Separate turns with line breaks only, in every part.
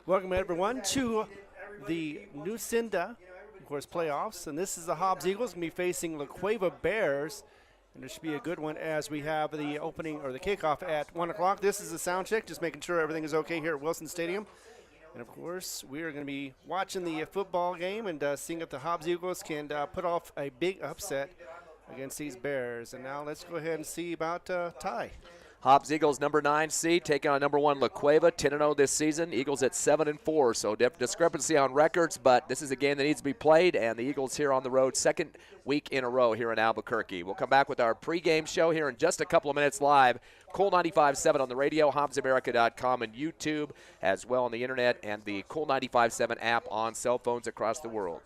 Welcome everyone to the New Cinda, of course, playoffs, and this is the Hobbs Eagles going to be facing the Cueva Bears, and it should be a good one as we have the opening or the kickoff at 1 o'clock. This is a sound check, just making sure everything is okay here at Wilson Stadium. And of course, we are going to be watching the football game and seeing if the Hobbs Eagles can put off a big upset against these Bears. And now let's go ahead and see about Ty.
Hobbs Eagles number 9 seed taking on number 1 La Cueva, 10-0 this season. Eagles at 7-4, so discrepancy on records, but this is a game that needs to be played, and the Eagles here on the road, second week in a row here in Albuquerque. We'll come back with our pregame show here in just a couple of minutes live. Cool 95.7 on the radio, HobbsAmerica.com, and YouTube, as well on the internet, and the Cool 95.7 app on cell phones across the world.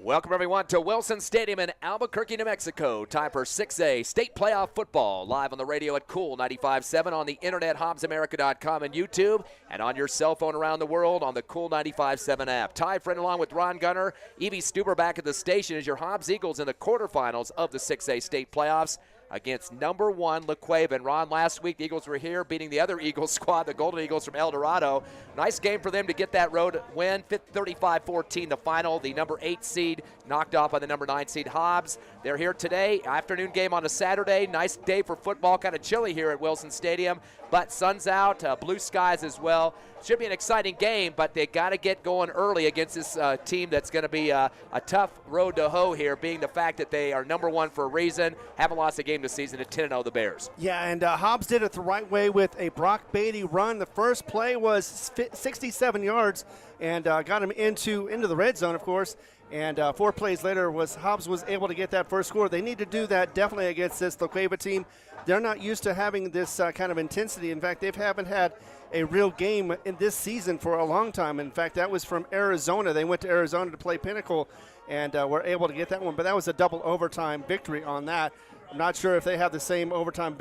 Welcome, everyone, to Wilson Stadium in Albuquerque, New Mexico. Time for 6A state playoff football. Live on the radio at Cool 95.7, on the internet, HobbsAmerica.com, and YouTube, and on your cell phone around the world on the Cool 95.7 app. Ty Friend along with Ron Gunner. Evie Stuber back at the station as your Hobbs Eagles in the quarterfinals of the 6A state playoffs against number 1 La Cueva. And Ron, last week the Eagles were here beating the other Eagles squad, the Golden Eagles from El Dorado. Nice game for them to get that road win, 35-14 the final. The number 8 seed knocked off by the number 9 seed Hobbs. They're here today, afternoon game on a Saturday. Nice day for football, kind of chilly here at Wilson Stadium, but sun's out, blue skies as well. Should be an exciting game, but they got to get going early against this team that's going to be a tough road to hoe here, being the fact that they are number 1 for a reason, haven't lost a game this season at 10-0 the Bears.
Yeah, and Hobbs did it the right way with a Brock Beatty run. The first play was 67 yards and got him into the red zone, of course. And 4 plays later, Hobbs was able to get that first score. They need to do that definitely against this La Cueva team. They're not used to having this kind of intensity. In fact, they haven't had a real game in this season for a long time. In fact, that was from Arizona. They went to Arizona to play Pinnacle and were able to get that one. But that was a double overtime victory on that. I'm not sure if they have the same overtime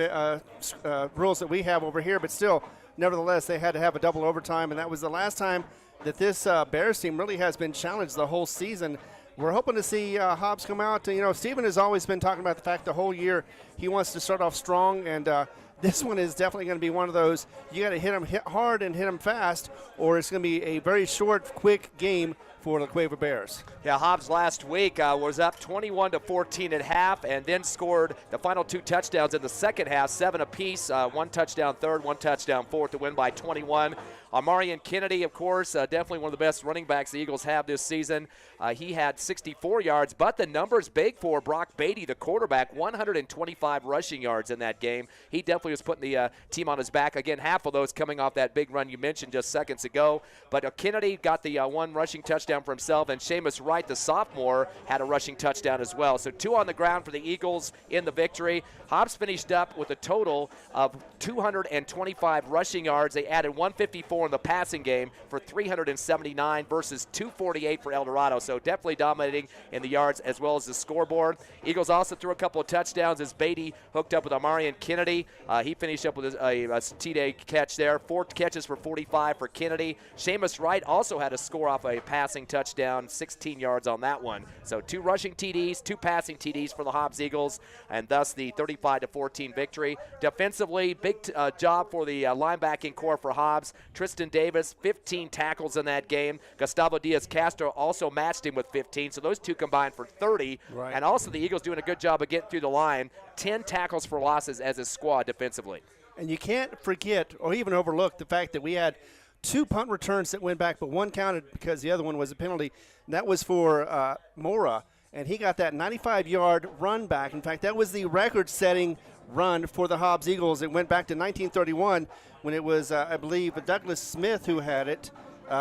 rules that we have over here, but still, nevertheless, they had to have a double overtime. And that was the last time that this Bears team really has been challenged the whole season. We're hoping to see Hobbs come out. You know, Steven has always been talking about the fact the whole year he wants to start off strong, and this one is definitely going to be one of those. You got to hit hard and hit them fast, or it's going to be a very short, quick game for the Cueva Bears.
Yeah, Hobbs last week was up 21-14 at half, and then scored the final 2 touchdowns in the second half, 7 apiece, 1 touchdown third, 1 touchdown fourth to win by 21. Marion Kennedy, of course, definitely one of the best running backs the Eagles have this season. He had 64 yards, but the numbers big for Brock Beatty, the quarterback, 125 rushing yards in that game. He definitely was putting the team on his back. Again, half of those coming off that big run you mentioned just seconds ago. But Kennedy got the 1 rushing touchdown for himself, and Seamus Wright, the sophomore, had a rushing touchdown as well. So 2 on the ground for the Eagles in the victory. Hobbs finished up with a total of 225 rushing yards. They added 154 in the passing game for 379 versus 248 for El Dorado. So definitely dominating in the yards as well as the scoreboard. Eagles also threw a couple of touchdowns as Beatty hooked up with Marion Kennedy. He finished up with a T-Day catch there. 4 catches for 45 for Kennedy. Seamus Wright also had a score off a passing touchdown, 16 yards on that one. So 2 rushing TDs, 2 passing TDs for the Hobbs Eagles, and thus the 35-14 victory. Defensively, big job for the linebacking core for Hobbs. Tristan Davis, 15 tackles in that game. Gustavo Diaz-Castro also matched him with 15, so those 2 combined for 30.
Right.
And also the Eagles doing a good job of getting through the line. 10 tackles for losses as a squad defensively.
And you can't forget or even overlook the fact that we had 2 punt returns that went back, but 1 counted because the other one was a penalty. And that was for Mora, and he got that 95-yard run back. In fact, that was the record-setting run for the Hobbs Eagles. It went back to 1931 when it was, I believe, Douglas Smith who had it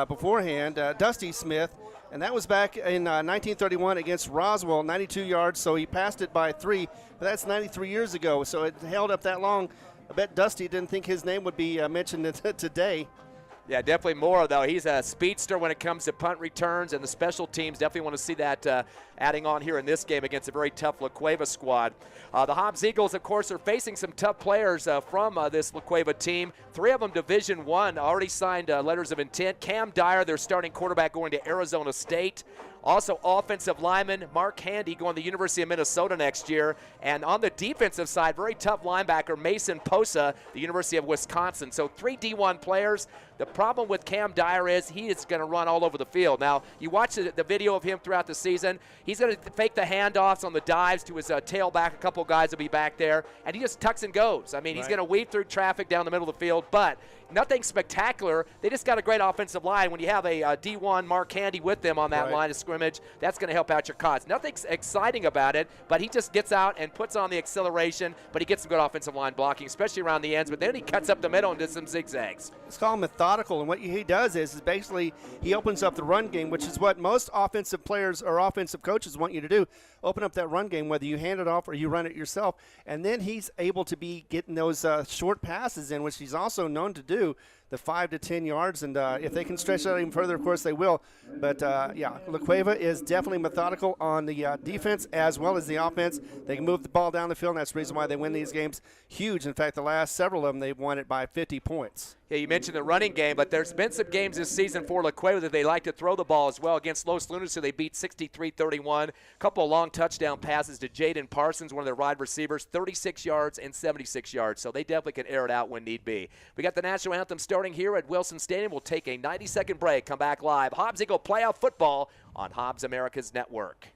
beforehand, Dusty Smith. And that was back in 1931 against Roswell, 92 yards, so he passed it by 3. But that's 93 years ago, so it held up that long. I bet Dusty didn't think his name would be mentioned today.
Yeah, definitely more, though. He's a speedster when it comes to punt returns, and the special teams definitely want to see that adding on here in this game against a very tough La Cueva squad. The Hobbs Eagles, of course, are facing some tough players from this La Cueva team. 3 of them Division I, already signed letters of intent. Cam Dyer, their starting quarterback, going to Arizona State. Also, offensive lineman Mark Handy going to the University of Minnesota next year. And on the defensive side, very tough linebacker Mason Posa, the University of Wisconsin. So 3 D1 players. The problem with Cam Dyer is he is going to run all over the field. Now, you watch the video of him throughout the season. He's going to fake the handoffs on the dives to his tailback. A couple guys will be back there, and he just tucks and goes. I mean, he's going to weave through traffic down the middle of the field, but nothing spectacular. They just got a great offensive line. When you have a D1 Mark Handy with them on that line of scrimmage, that's going to help out your cause. Nothing exciting about it, but he just gets out and puts on the acceleration, but he gets some good offensive line blocking, especially around the ends, but then he cuts up the middle and does some zigzags.
It's called methodical, and what he does is basically he opens up the run game, which is what most offensive players or offensive coaches want you to do. Open up that run game, whether you hand it off or you run it yourself, and then he's able to be getting those short passes in, which he's also known to do. the 5 to 10 yards, and if they can stretch it out even further, of course they will. But, yeah, La Cueva is definitely methodical on the defense as well as the offense. They can move the ball down the field, and that's the reason why they win these games huge. In fact, the last several of them, they've won it by 50 points.
Yeah, you mentioned the running game, but there's been some games this season for La Cueva that they like to throw the ball as well. Against Los Lunas, so they beat 63-31. A couple of long touchdown passes to Jaden Parsons, one of their wide receivers, 36 yards and 76 yards. So they definitely can air it out when need be. We got the national anthem starting here at Wilson Stadium. We'll take a 90-second break, come back live. Hobbs Eagle playoff football on Hobbs America's Network.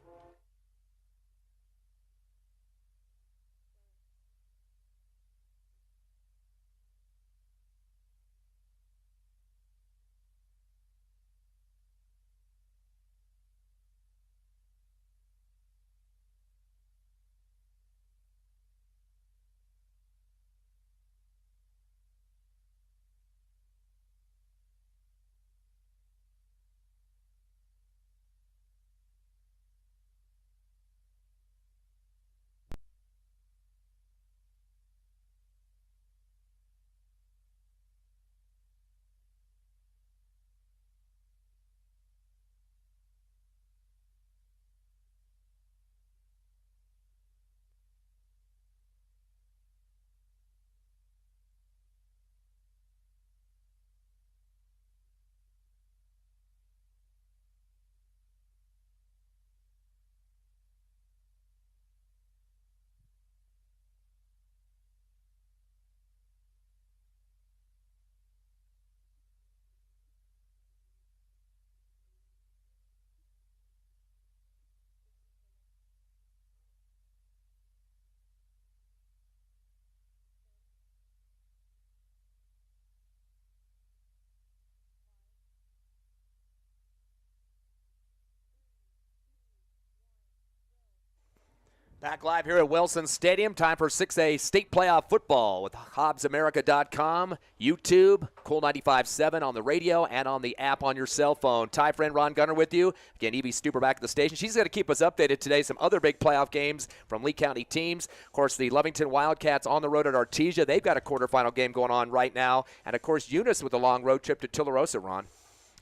Back live here at Wilson Stadium. Time for 6A state playoff football with HobbsAmerica.com, YouTube, Cool 95.7 on the radio, and on the app on your cell phone. Ty friend Ron Gunner with you. Again, Evie Stuper back at the station. She's going to keep us updated today. Some other big playoff games from Lee County teams. Of course, the Lovington Wildcats on the road at Artesia. They've got a quarterfinal game going on right now. And, of course, Eunice with a long road trip to Tularosa, Ron.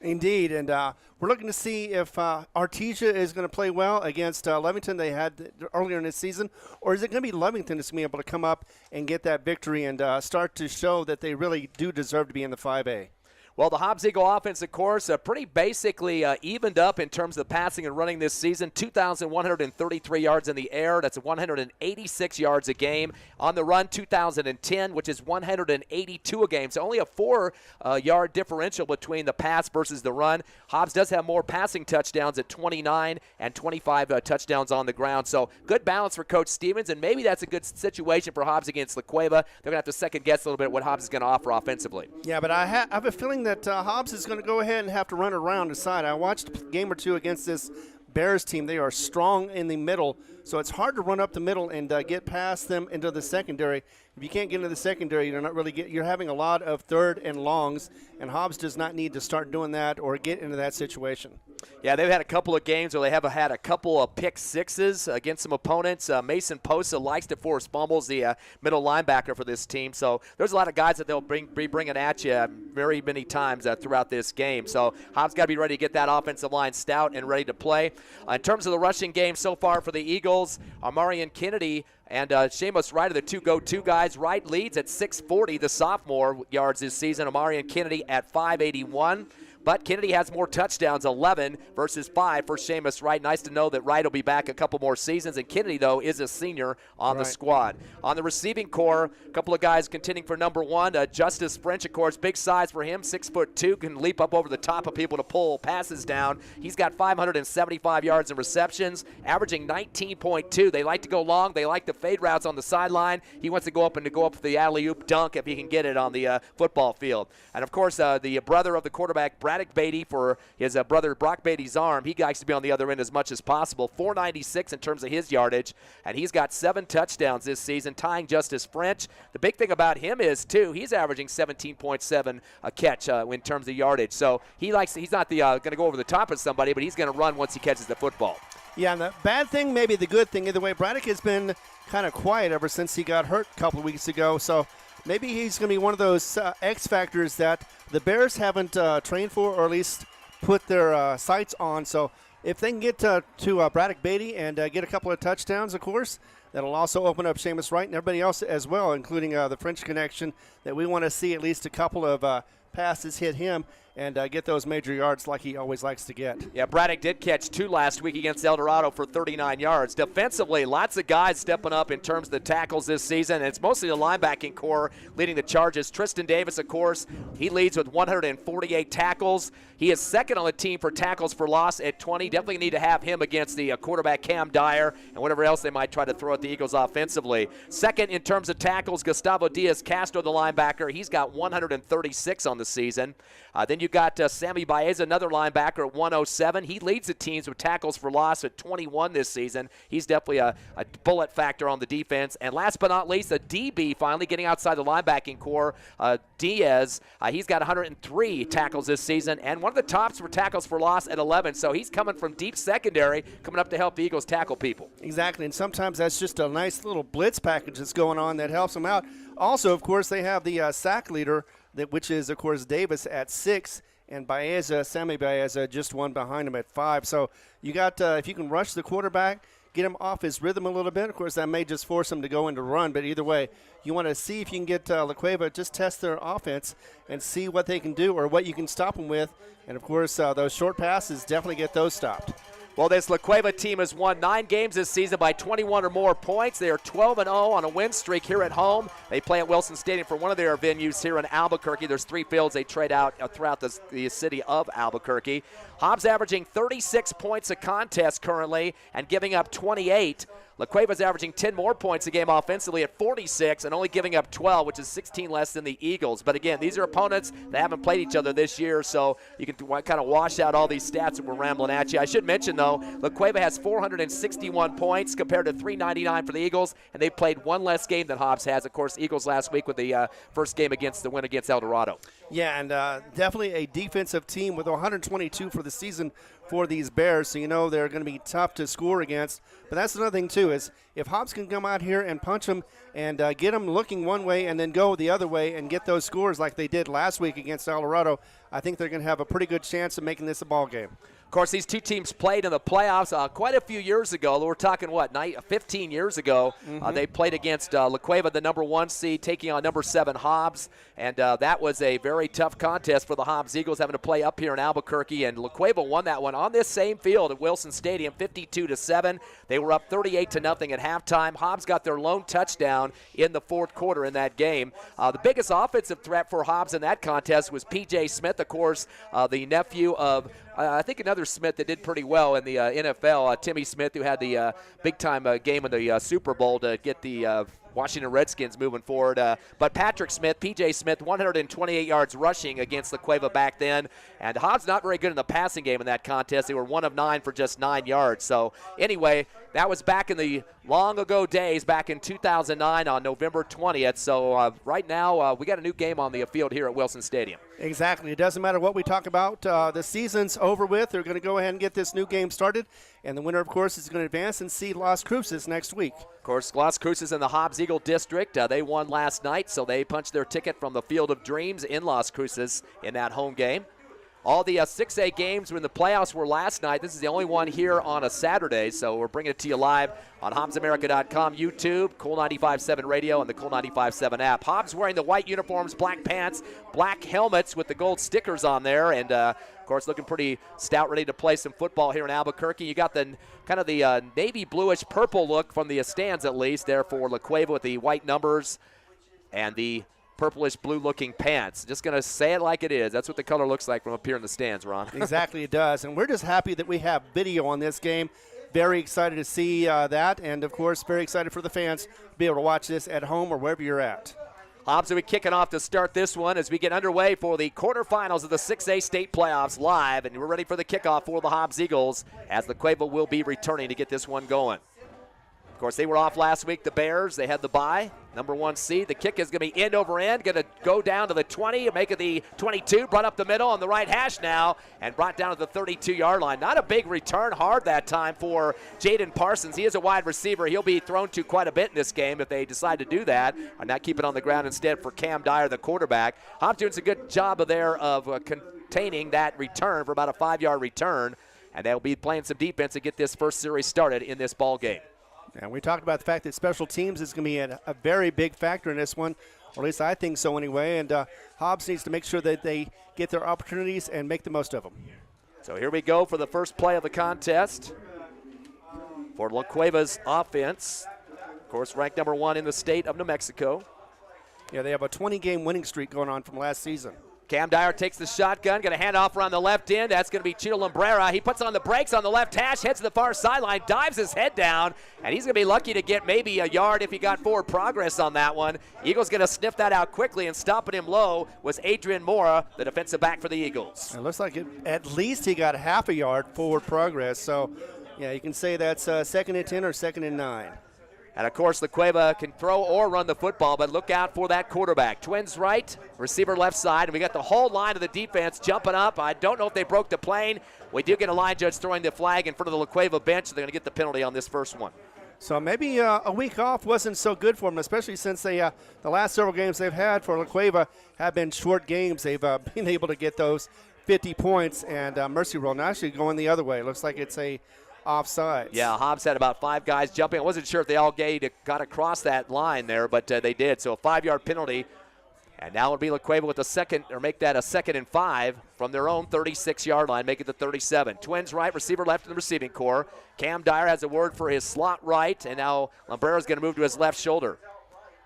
Indeed, and we're looking to see if Artesia is going to play well against Lovington they had earlier in this season, or is it going to be Lovington that's going to be able to come up and get that victory and start to show that they really do deserve to be in the 5A?
Well, the Hobbs Eagle offense, of course, pretty basically evened up in terms of passing and running this season. 2,133 yards in the air. That's 186 yards a game. On the run, 2,010, which is 182 a game. So only a 4-yard differential between the pass versus the run. Hobbs does have more passing touchdowns at 29 and 25 touchdowns on the ground. So good balance for Coach Stevens, and maybe that's a good situation for Hobbs against La Cueva. They're going to have to second-guess a little bit what Hobbs is going to offer offensively.
Yeah, but I have a feeling that Hobbs is going to go ahead and have to run around the side. I watched a game or two against this Bears team. They are strong in the middle, so it's hard to run up the middle and get past them into the secondary. If you can't get into the secondary, you're having a lot of third and longs, and Hobbs does not need to start doing that or get into that situation.
Yeah, they've had a couple of games where they have had a couple of pick sixes against some opponents. Mason Posa likes to force fumbles, the middle linebacker for this team. So there's a lot of guys that they'll be bringing at you very many times throughout this game. So Hobbs got to be ready to get that offensive line stout and ready to play. In terms of the rushing game so far for the Eagles, Amarian Kennedy and Seamus Wright are the two go-to guys. Wright leads at 640, the sophomore yards this season. Amarian Kennedy at 581. But Kennedy has more touchdowns, 11 versus 5 for Seamus Wright. Nice to know that Wright will be back a couple more seasons. And Kennedy, though, is a senior on the squad. On the receiving core, a couple of guys contending for number one. Justice French, of course, big size for him, 6'2", can leap up over the top of people to pull passes down. He's got 575 yards in receptions, averaging 19.2. They like to go long. They like the fade routes on the sideline. He wants to go up for the alley-oop dunk if he can get it on the football field. And, of course, the brother of the quarterback, Braddock Beatty, for his brother Brock Beatty's arm. He likes to be on the other end as much as possible. 496 in terms of his yardage, and he's got 7 touchdowns this season, tying Justice French. The big thing about him is, too, he's averaging 17.7 a catch in terms of yardage. So he's not going to go over the top of somebody, but he's going to run once he catches the football.
Yeah, and the bad thing, maybe the good thing, either way, Braddock has been kind of quiet ever since he got hurt a couple of weeks ago. So maybe he's going to be one of those X factors that the Bears haven't trained for, or at least put their sights on. So if they can get to Braddock Beatty and get a couple of touchdowns, of course, that'll also open up Seamus Wright and everybody else as well, including the French connection, that we want to see at least a couple of passes hit him and get those major yards like he always likes to get.
Yeah, Braddock did catch 2 last week against El Dorado for 39 yards. Defensively, lots of guys stepping up in terms of the tackles this season, and it's mostly the linebacking core leading the charges. Tristan Davis, of course, he leads with 148 tackles. He is second on the team for tackles for loss at 20. Definitely need to have him against the quarterback Cam Dyer and whatever else they might try to throw at the Eagles offensively. Second in terms of tackles, Gustavo Diaz-Castro, the linebacker. He's got 136 on the season. Then you got Sammy Baeza, another linebacker, at 107. He leads the teams with tackles for loss at 21 this season. He's definitely a bullet factor on the defense. And last but not least, the DB finally getting outside the linebacking core, Diaz. He's got 103 tackles this season, and one of the tops for tackles for loss at 11. So he's coming from deep secondary, coming up to help the Eagles tackle people.
Exactly, and sometimes that's just a nice little blitz package that's going on that helps them out. Also, of course, they have the sack leader, which is, of course, Davis at 6, and Baeza, Sammy Baeza, just one behind him at 5. So you got, if you can rush the quarterback, get him off his rhythm a little bit. Of course, that may just force him to go into run, but either way, you want to see if you can get La Cueva, just test their offense and see what they can do or what you can stop them with. And, of course, those short passes, definitely get those stopped.
Well, this La Cueva team has won 9 games this season by 21 or more points. They are 12-0 on a win streak here at home. They play at Wilson Stadium for one of their venues here in Albuquerque. There's 3 fields they trade out throughout the city of Albuquerque. Hobbs averaging 36 points a contest currently and giving up 28. La Cueva's averaging 10 more points a game offensively at 46 and only giving up 12, which is 16 less than the Eagles. But again, these are opponents that haven't played each other this year, so you can kind of wash out all these stats that we're rambling at you. I should mention, though, La Cueva has 461 points compared to 399 for the Eagles, and they've played 1 less game than Hobbs has. Of course, Eagles last week with the first game against the win against El Dorado.
Yeah, and definitely a defensive team with 122 for the season for these Bears, so you know they're going to be tough to score against. But that's another thing, too, is if Hobbs can come out here and punch them and get them looking one way and then go the other way and get those scores like they did last week against El Dorado, I think they're going to have a pretty good chance of making this a ball game.
Of course, these 2 teams played in the playoffs quite a few years ago. We're talking, 15 years ago. They played against La Cueva, the number 1 seed, taking on number 7 Hobbs. And that was a very tough contest for the Hobbs Eagles, having to play up here in Albuquerque. And La Cueva won that one on this same field at Wilson Stadium, 52-7. They were up 38-0 at halftime. Hobbs got their lone touchdown in the 4th quarter in that game. The biggest offensive threat for Hobbs in that contest was P.J. Smith, of course, the nephew of I think another Smith that did pretty well in the NFL, Timmy Smith, who had the big-time game in the Super Bowl to get the Washington Redskins moving forward. But Patrick Smith, P.J. Smith, 128 yards rushing against La Cueva back then. And Hobbs not very good in the passing game in that contest. They were 1 of 9 for just 9 yards. So anyway, that was back in the long ago days, back in 2009 on November 20th. So right now we got a new game on the field here at Wilson Stadium.
Exactly. It doesn't matter what we talk about. The season's over with. They're going to go ahead and get this new game started. And the winner, of course, is going to advance and see Las Cruces next week.
Of course, Las Cruces in the Hobbs Eagle District. They won last night, so they punched their ticket from the Field of Dreams in Las Cruces in that home game. All the 6A games when the playoffs were last night. This is the only one here on a Saturday, so we're bringing it to you live on HobbsAmerica.com, YouTube, Cool 95.7 Radio, and the Cool 95.7 app. Hobbs wearing the white uniforms, black pants, black helmets with the gold stickers on there, and of course looking pretty stout, ready to play some football here in Albuquerque. You got the kind of the navy bluish purple look from the stands at least there for La Cueva with the white numbers and the purplish blue looking pants. Just going to say it like it is. That's what the color looks like from up here in the stands, Ron.
Exactly, it does. And we're just happy that we have video on this game. Very excited to see that. And, of course, very excited for the fans to be able to watch this at home or wherever you're at.
Hobbs will be kicking off to start this one as we get underway for the quarterfinals of the 6A state playoffs live. And we're ready for the kickoff for the Hobbs Eagles as La Cueva will be returning to get this one going. Of course, they were off last week, the Bears. They had the bye. number 1 seed. The kick is going to be end over end, going to go down to the 20, make it the 22, brought up the middle on the right hash now, and brought down to the 32-yard line. Not a big return hard that time for Jaden Parsons. He is a wide receiver. He'll be thrown to quite a bit in this game if they decide to do that, or not keep it on the ground instead for Cam Dyer, the quarterback. Hobbs doing a good job of containing that return for about a 5-yard return, and they'll be playing some defense to get this first series started in this ball game.
And we talked about the fact that special teams is going to be a very big factor in this one, or at least I think so anyway, and Hobbs needs to make sure that they get their opportunities and make the most of them.
So here we go for the first play of the contest for La Cueva's offense. Of course, ranked number 1 in the state of New Mexico.
Yeah, they have a 20-game winning streak going on from last season.
Cam Dyer takes the shotgun, going to hand off around the left end. That's going to be Chito Lambrera. He puts on the brakes on the left hash, heads to the far sideline, dives his head down, and he's going to be lucky to get maybe a yard if he got forward progress on that one. Eagles going to sniff that out quickly, and stopping him low was Adrian Mora, the defensive back for the Eagles.
It looks like at least he got half a yard forward progress, so yeah, you can say that's 2nd and 10 or 2nd and 9.
And, of course, La Cueva can throw or run the football, but look out for that quarterback. Twins right, receiver left side, and we got the whole line of the defense jumping up. I don't know if they broke the plane. We do get a line judge throwing the flag in front of the La Cueva bench, so they're going to get the penalty on this first one.
So maybe a week off wasn't so good for them, especially since they the last several games they've had for La Cueva have been short games. They've been able to get those 50 points, and Mercy Rule now actually going the other way. It looks like it's a offsides.
Yeah, Hobbs had about 5 guys jumping. I wasn't sure if they all got across that line there, but they did. So a 5-yard penalty. And now it'll be La Cueva with a second, or make that a 2nd and 5 from their own 36-yard line, make it the 37. Twins right, receiver left in the receiving core. Cam Dyer has a word for his slot right, and now Lambrera's going to move to his left shoulder.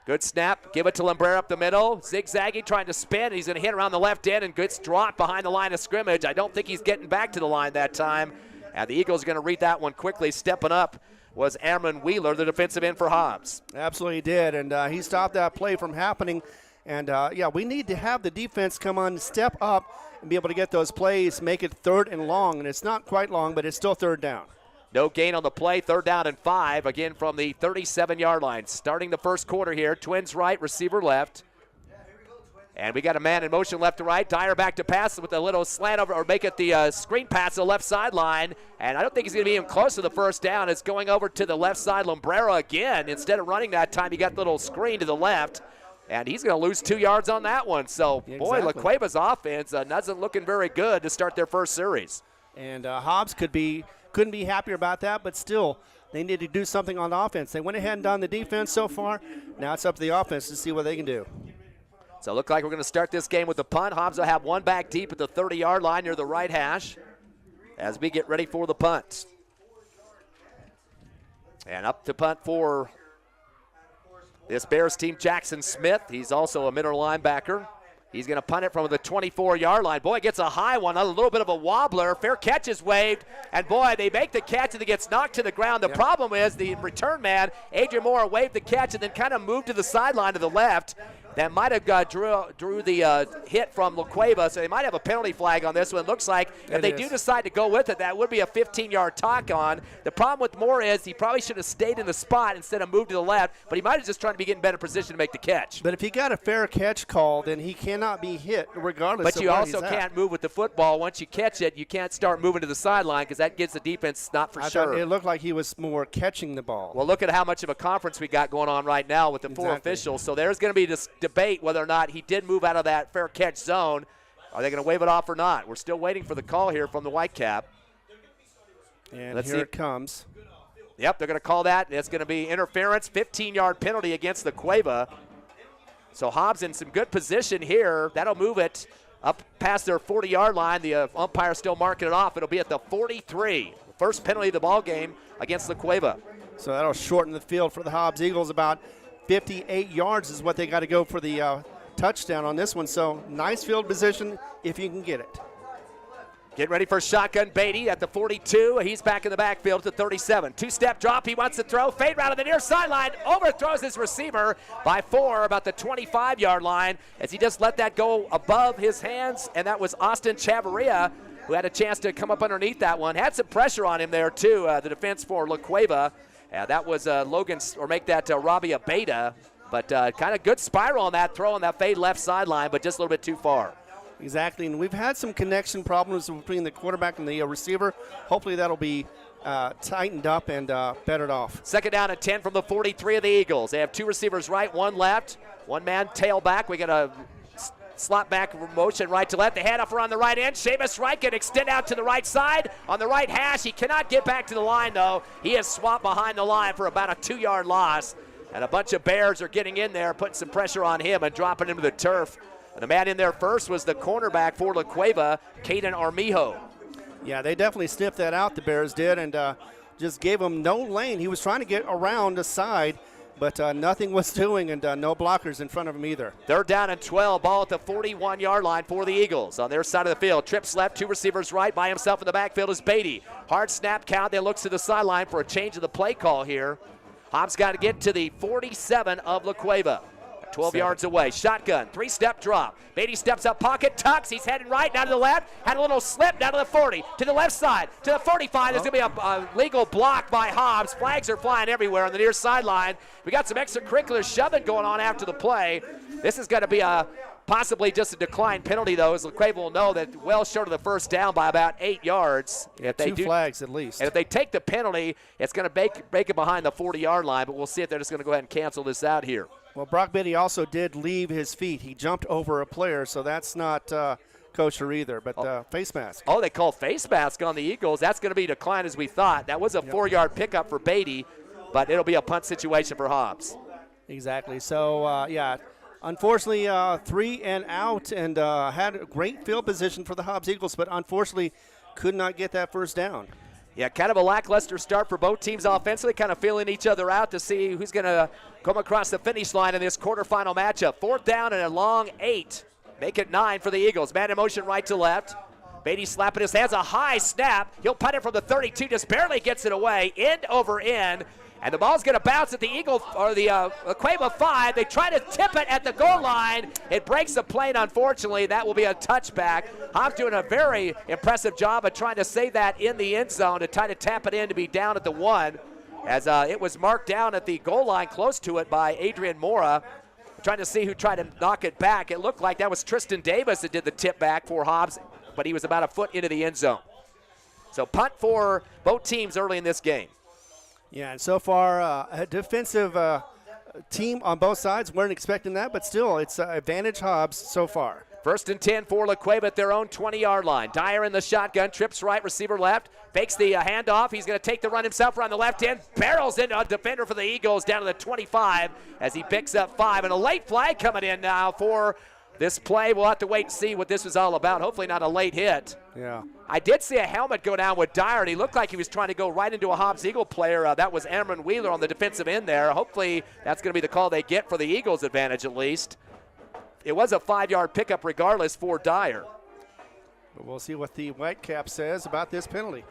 Good snap, give it to Lambrera up the middle. Zigzagging, trying to spin. He's going to hit around the left end and gets dropped behind the line of scrimmage. I don't think he's getting back to the line that time. And the Eagles are going to read that one quickly. Stepping up was Aaron Wheeler, the defensive end for Hobbs.
Absolutely did, and he stopped that play from happening. And, yeah, we need to have the defense come on, step up, and be able to get those plays, make it 3rd and long. And it's not quite long, but it's still 3rd down.
No gain on the play, 3rd down and 5, again from the 37-yard line. Starting the first quarter here, Twins right, receiver left. And we got a man in motion left to right. Dyer back to pass with a little slant over, or make it the screen pass to the left sideline. And I don't think he's going to be even close to the first down. It's going over to the left side. Lambrera again. Instead of running that time, he got the little screen to the left. And he's going to lose 2 yards on that one. So,
yeah,
boy, La Cueva's offense doesn't looking very good to start their first series.
And Hobbs couldn't be happier about that, but still, they need to do something on offense. They went ahead and done the defense so far. Now it's up to the offense to see what they can do.
So it looks like we're going to start this game with the punt. Hobbs will have one back deep at the 30-yard line near the right hash as we get ready for the punt. And up to punt for this Bears team, Jackson Smith. He's also a middle linebacker. He's going to punt it from the 24-yard line. Boy, gets a high one, a little bit of a wobbler. Fair catch is waved, and boy, they make the catch and it gets knocked to the ground. The problem is the return man, Adrian Moore, waved the catch and then kind of moved to the sideline to the left. That might have drew the hit from La Cueva, so they might have a penalty flag on this one. It looks like if they do decide to go with it, that would be a 15-yard talk on. The problem with Moore is he probably should have stayed in the spot instead of moved to the left, but he might have just tried to be getting better position to make the catch.
But if he got a fair catch call, then he cannot be hit regardless
but
of
you
where
also
he's
can't
at.
move with the football. Once you catch it, you can't start moving to the sideline because that gives the defense not for sure.
It looked like he was more catching the ball.
Well, look at how much of a conference we got going on right now with the four officials. So there's going to be this debate whether or not he did move out of that fair catch zone. Are they going to wave it off or not? We're still waiting for the call here from the Whitecap.
And here it comes.
Yep, they're going to call that. It's going to be interference, 15-yard penalty against the Cueva. So Hobbs in some good position here. That'll move it up past their 40-yard line. The umpire still marking it off. It'll be at the 43. First penalty of the ball game against the Cueva.
So that'll shorten the field for the Hobbs Eagles. About 58 yards is what they got to go for the touchdown on this one. So nice field position if you can get it.
Getting ready for shotgun. Beatty at the 42. He's back in the backfield at the 37. Two-step drop. He wants to throw. Fade route to the near sideline. Overthrows his receiver by 4, about the 25-yard line, as he just let that go above his hands. And that was Austin Chavarria, who had a chance to come up underneath that one. Had some pressure on him there, too, the defense for La Cueva. That was Robbie Abeda. But kind of good spiral on that throw on that fade left sideline, but just a little bit too far.
Exactly, and we've had some connection problems between the quarterback and the receiver. Hopefully that'll be tightened up and bettered off.
Second down and 10 from the 43 of the Eagles. They have two receivers right, one left. One man tailback. We got a slot back motion right to left. The handoff around the right end. Seamus Wright can extend out to the right side on the right hash. He cannot get back to the line, though. He is swapped behind the line for about a 2-yard loss. And a bunch of Bears are getting in there, putting some pressure on him and dropping him to the turf. And the man in there first was the cornerback for La Cueva, Caden Armijo.
Yeah, they definitely sniffed that out, the Bears did, and just gave him no lane. He was trying to get around the side, but nothing was doing, and no blockers in front of him either.
Third down and 12, ball at the 41-yard line for the Eagles. On their side of the field, trips left, two receivers right. By himself in the backfield is Beatty. Hard snap count, then looks to the sideline for a change of the play call here. Hobbs got to get to the 47 of La Cueva. 12 yards away. Shotgun, 3-step drop. Beatty steps up, pocket, tucks. He's heading right, down to the left. Had a little slip down to the 40, to the left side, to the 45. There's going to be a legal block by Hobbs. Flags are flying everywhere on the near sideline. We got some extracurricular shoving going on after the play. This is going to be possibly just a decline penalty, though, as La Cueva will know that well short of the first down by about 8 yards.
If they two flags at least.
And if they take the penalty, it's going to break it behind the 40-yard line, but we'll see if they're just going to go ahead and cancel this out here.
Well, Brock Beatty also did leave his feet. He jumped over a player, so that's not kosher either, but face mask.
Oh, they call face mask on the Eagles. That's going to be declined as we thought. That was a 4-yard pickup for Beatty, but it'll be a punt situation for Hobbs.
Exactly. So, yeah, unfortunately, 3 and out, and had a great field position for the Hobbs Eagles, but unfortunately could not get that first down.
Yeah, kind of a lackluster start for both teams offensively, kind of feeling each other out to see who's going to come across the finish line in this quarterfinal matchup. 4th down and a long 8. Make it 9 for the Eagles. Man in motion right to left. Beatty slapping his hands, a high snap. He'll punt it from the 32, just barely gets it away, end over end. And the ball's going to bounce at the La Cueva 5. They try to tip it at the goal line. It breaks the plane, unfortunately. That will be a touchback. Hobbs doing a very impressive job of trying to save that in the end zone to try to tap it in to be down at the 1. As it was marked down at the goal line close to it by Adrian Mora. Trying to see who tried to knock it back. It looked like that was Tristan Davis that did the tip back for Hobbs, but he was about a foot into the end zone. So punt for both teams early in this game.
Yeah, and so far a defensive team on both sides. Weren't expecting that, but still, it's advantage Hobbs so far. 1st
and 10 for La Cueva at their own 20-yard line. Dyer in the shotgun, trips right, receiver left, fakes the handoff. He's going to take the run himself around the left end, barrels into a defender for the Eagles down to the 25 as he picks up 5. And a late flag coming in now for this play. We'll have to wait and see what this was all about. Hopefully not a late hit.
Yeah.
I did see a helmet go down with Dyer, and he looked like he was trying to go right into a Hobbs Eagle player. That was Amron Wheeler on the defensive end there. Hopefully that's going to be the call they get for the Eagles' advantage at least. It was a 5-yard pickup regardless for Dyer.
But we'll see what the Whitecap says about this penalty.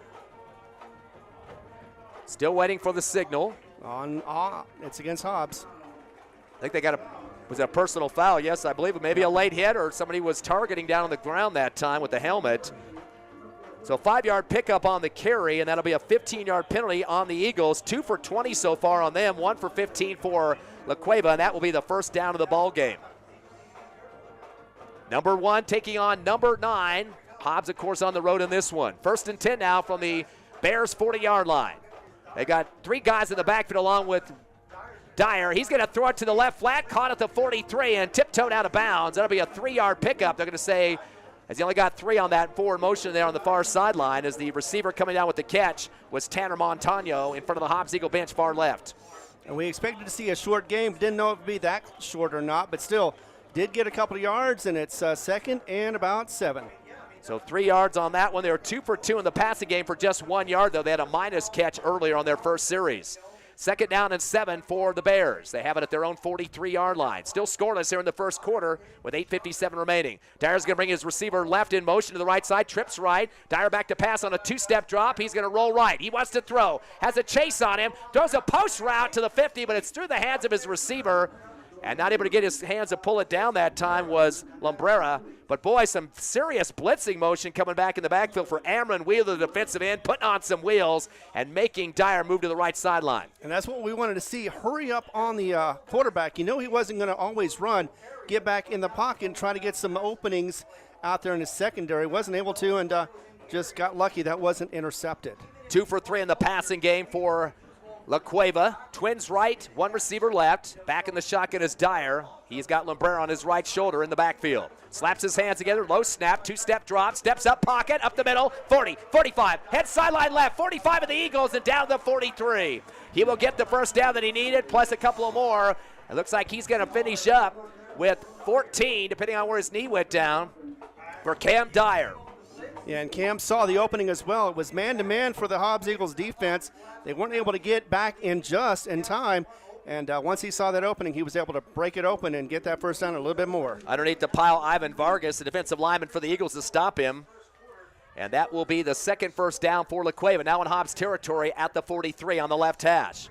Still waiting for the signal.
It's against Hobbs.
I think they got was it a personal foul? Yes, I believe it. Maybe a late hit or somebody was targeting down on the ground that time with the helmet. So 5-yard pickup on the carry, and that'll be a 15-yard penalty on the Eagles. 2 for 20 so far on them, 1 for 15 for La Cueva, and that will be the first down of the ball game. Number 1 taking on number 9. Hobbs, of course, on the road in this one. 1st and 10 now from the Bears' 40-yard line. They got 3 guys in the backfield along with Dyer. He's going to throw it to the left flat, caught at the 43 and tiptoed out of bounds. That'll be a 3-yard pickup. They're going to say, as he only got 3 on that forward motion there on the far sideline, as the receiver coming down with the catch was Tanner Montano in front of the Hobbs Eagle bench far left.
And we expected to see a short game. Didn't know it would be that short or not, but still did get a couple of yards, and it's 2nd and about 7.
So 3 yards on that one. They were 2 for 2 in the passing game for just 1 yard, though. They had a minus catch earlier on their first series. 2nd down and 7 for the Bears. They have it at their own 43-yard line. Still scoreless here in the first quarter with 8:57 remaining. Dyer's going to bring his receiver left in motion to the right side, trips right. Dyer back to pass on a 2-step drop. He's going to roll right. He wants to throw. Has a chase on him. Throws a post route to the 50, but it's through the hands of his receiver. And not able to get his hands to pull it down that time was Lumbrera. But boy, some serious blitzing motion coming back in the backfield for Amron Wheeler, the defensive end, putting on some wheels and making Dyer move to the right sideline.
And that's what we wanted to see. Hurry up on the quarterback. You know he wasn't going to always run. Get back in the pocket and try to get some openings out there in his secondary. Wasn't able to, and just got lucky that wasn't intercepted.
2 for 3 in the passing game for La Cueva. Twins right, one receiver left. Back in the shotgun is Dyer. He's got Lumbrera on his right shoulder in the backfield. Slaps his hands together, low snap, 2-step drop, steps up pocket, up the middle, 40, 45, head sideline left, 45 of the Eagles and down to 43. He will get the first down that he needed, plus a couple of more. It looks like he's going to finish up with 14, depending on where his knee went down, for Cam Dyer.
Yeah, and Cam saw the opening as well. It was man-to-man for the Hobbs Eagles defense. They weren't able to get back in just in time. And once he saw that opening, he was able to break it open and get that first down a little bit more.
Underneath the pile, Ivan Vargas, the defensive lineman for the Eagles, to stop him. And that will be the second first down for La Cueva, now in Hobbs territory at the 43 on the left hash.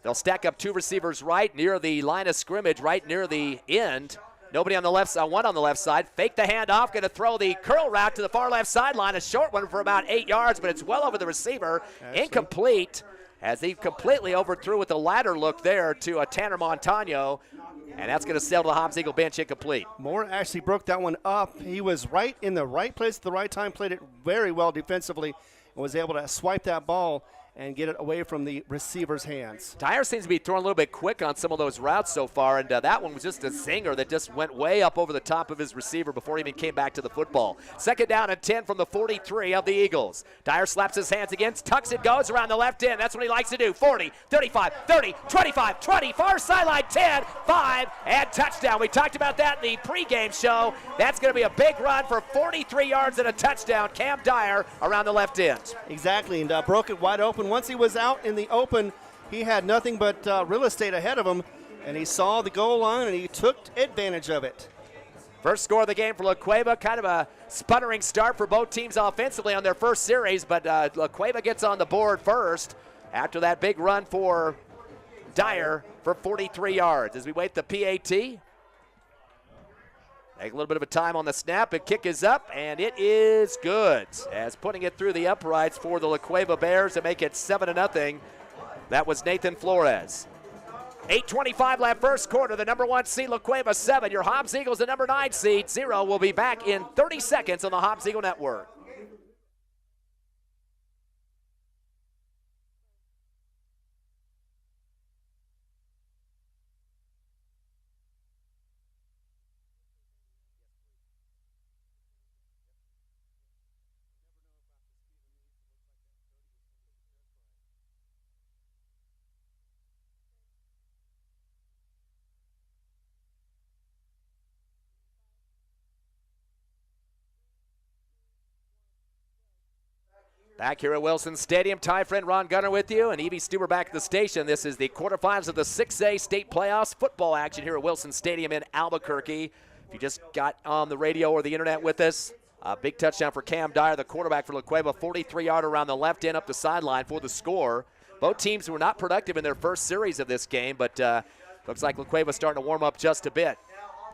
They'll stack up 2 receivers right near the line of scrimmage, right near the end. Nobody on the left side, one on the left side. Fake the handoff, going to throw the curl route to the far left sideline. A short one for about 8 yards, but it's well over the receiver. Incomplete, as he completely overthrew with the ladder look there to Tanner Montano. And that's going to sail to the Hobbs Eagle bench, incomplete.
Moore actually broke that one up. He was right in the right place at the right time, played it very well defensively, and was able to swipe that ball and get it away from the receiver's hands.
Dyer seems to be throwing a little bit quick on some of those routes so far, and that one was just a zinger that just went way up over the top of his receiver before he even came back to the football. Second down and 10 from the 43 of the Eagles. Dyer slaps his hands against, tucks it, goes around the left end. That's what he likes to do. 40, 35, 30, 25, 20, far sideline, 10, 5, and touchdown. We talked about that in the pregame show. That's going to be a big run for 43 yards and a touchdown. Cam Dyer around the left end.
Exactly, and broke it wide open. Once he was out in the open, he had nothing but real estate ahead of him, and he saw the goal line, and he took advantage of it.
First score of the game for La Cueva, kind of a sputtering start for both teams offensively on their first series, but La Cueva gets on the board first after that big run for Dyer for 43 yards. As we wait the PAT, take a little bit of a time on the snap. The kick is up, and it is good. As putting it through the uprights for the La Cueva Bears to make it 7-0. That was Nathan Flores. 8:25 left first quarter. The number 1 seed, La Cueva 7. Your Hobbs Eagles, the number 9 seed, 0. Will be back in 30 seconds on the Hobbs Eagle Network. Back here at Wilson Stadium, Ty friend Ron Gunner with you, and Evie Stuber back at the station. This is the quarterfinals of the 6A state playoffs football action here at Wilson Stadium in Albuquerque. If you just got on the radio or the internet with us, a big touchdown for Cam Dyer, the quarterback for La Cueva, 43-yarder around the left end up the sideline for the score. Both teams were not productive in their first series of this game, but looks like La Cueva starting to warm up just a bit.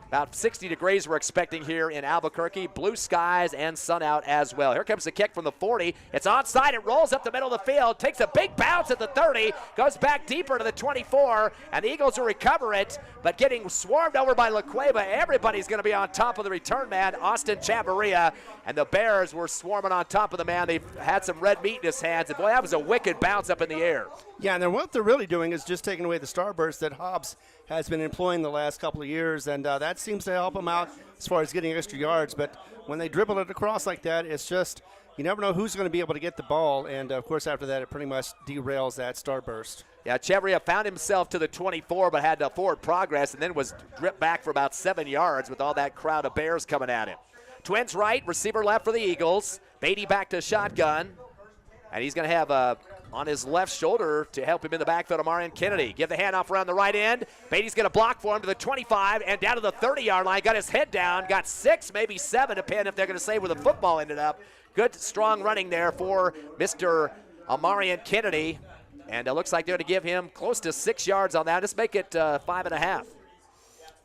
About 60 degrees we're expecting here in Albuquerque. Blue skies and sun out as well. Here comes the kick from the 40. It's onside. It rolls up the middle of the field. Takes a big bounce at the 30. Goes back deeper to the 24. And the Eagles will recover it. But getting swarmed over by La Cueva. Everybody's going to be on top of the return man, Austin Chavarria. And the Bears were swarming on top of the man. They've had some red meat in his hands. And boy, that was a wicked bounce up in the air.
Yeah, and then what they're really doing is just taking away the starburst that Hobbs has been employing the last couple of years, and that seems to help them out as far as getting extra yards. But when they dribble it across like that, it's just you never know who's going to be able to get the ball, and, of course, after that it pretty much derails that starburst.
Yeah, Chavarria found himself to the 24 but had forward progress and then was dripped back for about 7 yards with all that crowd of Bears coming at him. Twins right, receiver left for the Eagles. Beatty back to shotgun, and he's going to have on his left shoulder to help him in the backfield, Amarian Kennedy. Give the handoff around the right end. Beatty's going to block for him to the 25 and down to the 30-yard line. Got his head down. Got 6, maybe 7, depending if they're going to say where the football ended up. Good, strong running there for Mr. Amarian Kennedy. And it looks like they're going to give him close to 6 yards on that. Just make it 5.5.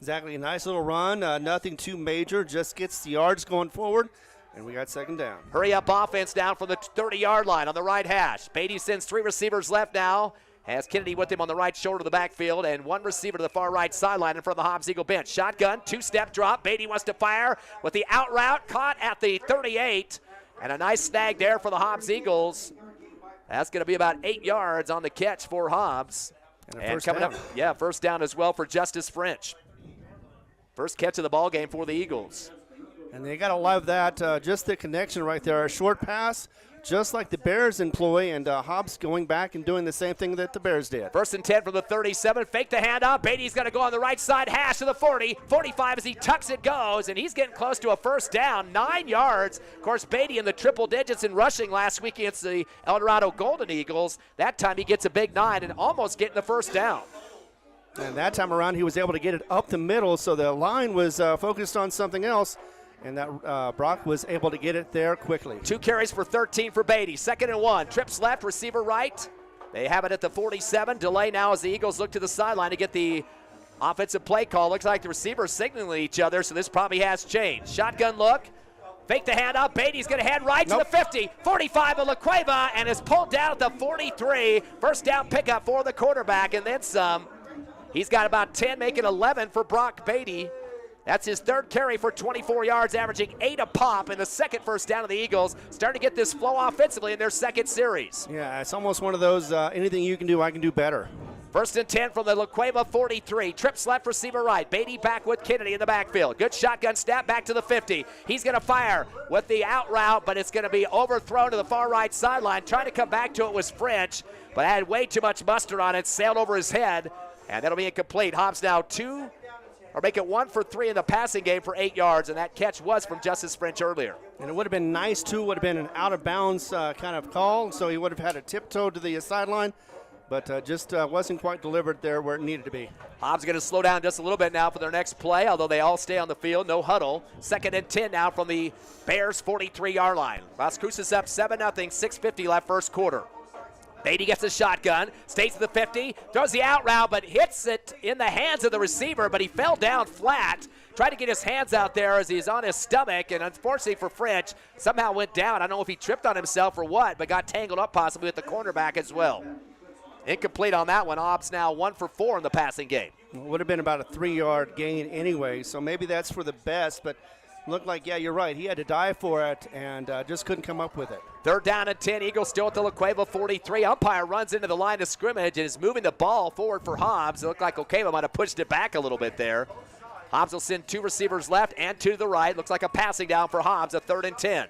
Exactly. A nice little run. Nothing too major. Just gets the yards going forward. And we got second down.
Hurry up offense down from the 30-yard line on the right hash. Beatty sends 3 receivers left now. Has Kennedy with him on the right shoulder of the backfield, and 1 receiver to the far right sideline in front of the Hobbs Eagle bench. Shotgun, 2-step drop. Beatty wants to fire with the out route, caught at the 38. And a nice snag there for the Hobbs Eagles. That's going to be about 8 yards on the catch for Hobbs.
And coming
up, first down as well for Justice French. First catch of the ball game for the Eagles.
And they got to love that, just the connection right there. A short pass, just like the Bears employ, and Hobbs going back and doing the same thing that the Bears did.
First and 10 from the 37. Fake the handoff. Beatty's going to go on the right side hash to the 40. 45 as he tucks it goes, and he's getting close to a first down. 9 yards. Of course, Beatty in the triple digits in rushing last week against the El Dorado Golden Eagles. That time he gets a big 9 and almost getting the first down.
And that time around he was able to get it up the middle, so the line was focused on something else. And that Brock was able to get it there quickly.
2 carries for 13 for Beatty. 2nd and 1. Trips left, receiver right. They have it at the 47. Delay now as the Eagles look to the sideline to get the offensive play call. Looks like the receivers signaling each other, so this probably has changed. Shotgun look. Fake the handoff. Beatty's going to head right to the 50. 45 of La Cueva, and is pulled down at the 43. First down pickup for the quarterback, and then some. He's got about 10, making 11 for Brock Beatty. That's his 3rd carry for 24 yards, averaging 8 a pop, and the 2nd first down of the Eagles. Starting to get this flow offensively in their 2nd series.
Yeah, it's almost one of those, anything you can do, I can do better.
First and 10 from the La Cueva 43. Trips left, receiver right. Beatty back with Kennedy in the backfield. Good shotgun snap back to the 50. He's going to fire with the out route, but it's going to be overthrown to the far right sideline. Trying to come back to it was French, but had way too much mustard on it, sailed over his head, and that'll be incomplete. Hobbs now 2. Or make it 1 for 3 in the passing game for 8 yards, and that catch was from Justice French earlier.
And it would have been nice, too, would have been an out-of-bounds kind of call, so he would have had a tiptoe to the sideline, but just wasn't quite delivered there where it needed to be.
Hobbs going to slow down just a little bit now for their next play, although they all stay on the field, no huddle. 2nd and 10 now from the Bears' 43-yard line. Las Cruces up 7-0, 6:50 left first quarter. Beatty gets a shotgun, stays to the 50, throws the out route, but hits it in the hands of the receiver, but he fell down flat. Tried to get his hands out there as he's on his stomach, and unfortunately for French, somehow went down. I don't know if he tripped on himself or what, but got tangled up possibly with the cornerback as well. Incomplete on that one. Hobbs now 1 for 4 in the passing game.
It would have been about a 3-yard gain anyway, so maybe that's for the best, but looked like, yeah, you're right. He had to dive for it and just couldn't come up with it.
3rd down and 10. Eagles still at the La Cueva 43. Umpire runs into the line of scrimmage and is moving the ball forward for Hobbs. It looked like La Cueva might have pushed it back a little bit there. Hobbs will send 2 receivers left and 2 to the right. Looks like a passing down for Hobbs, a 3rd and 10.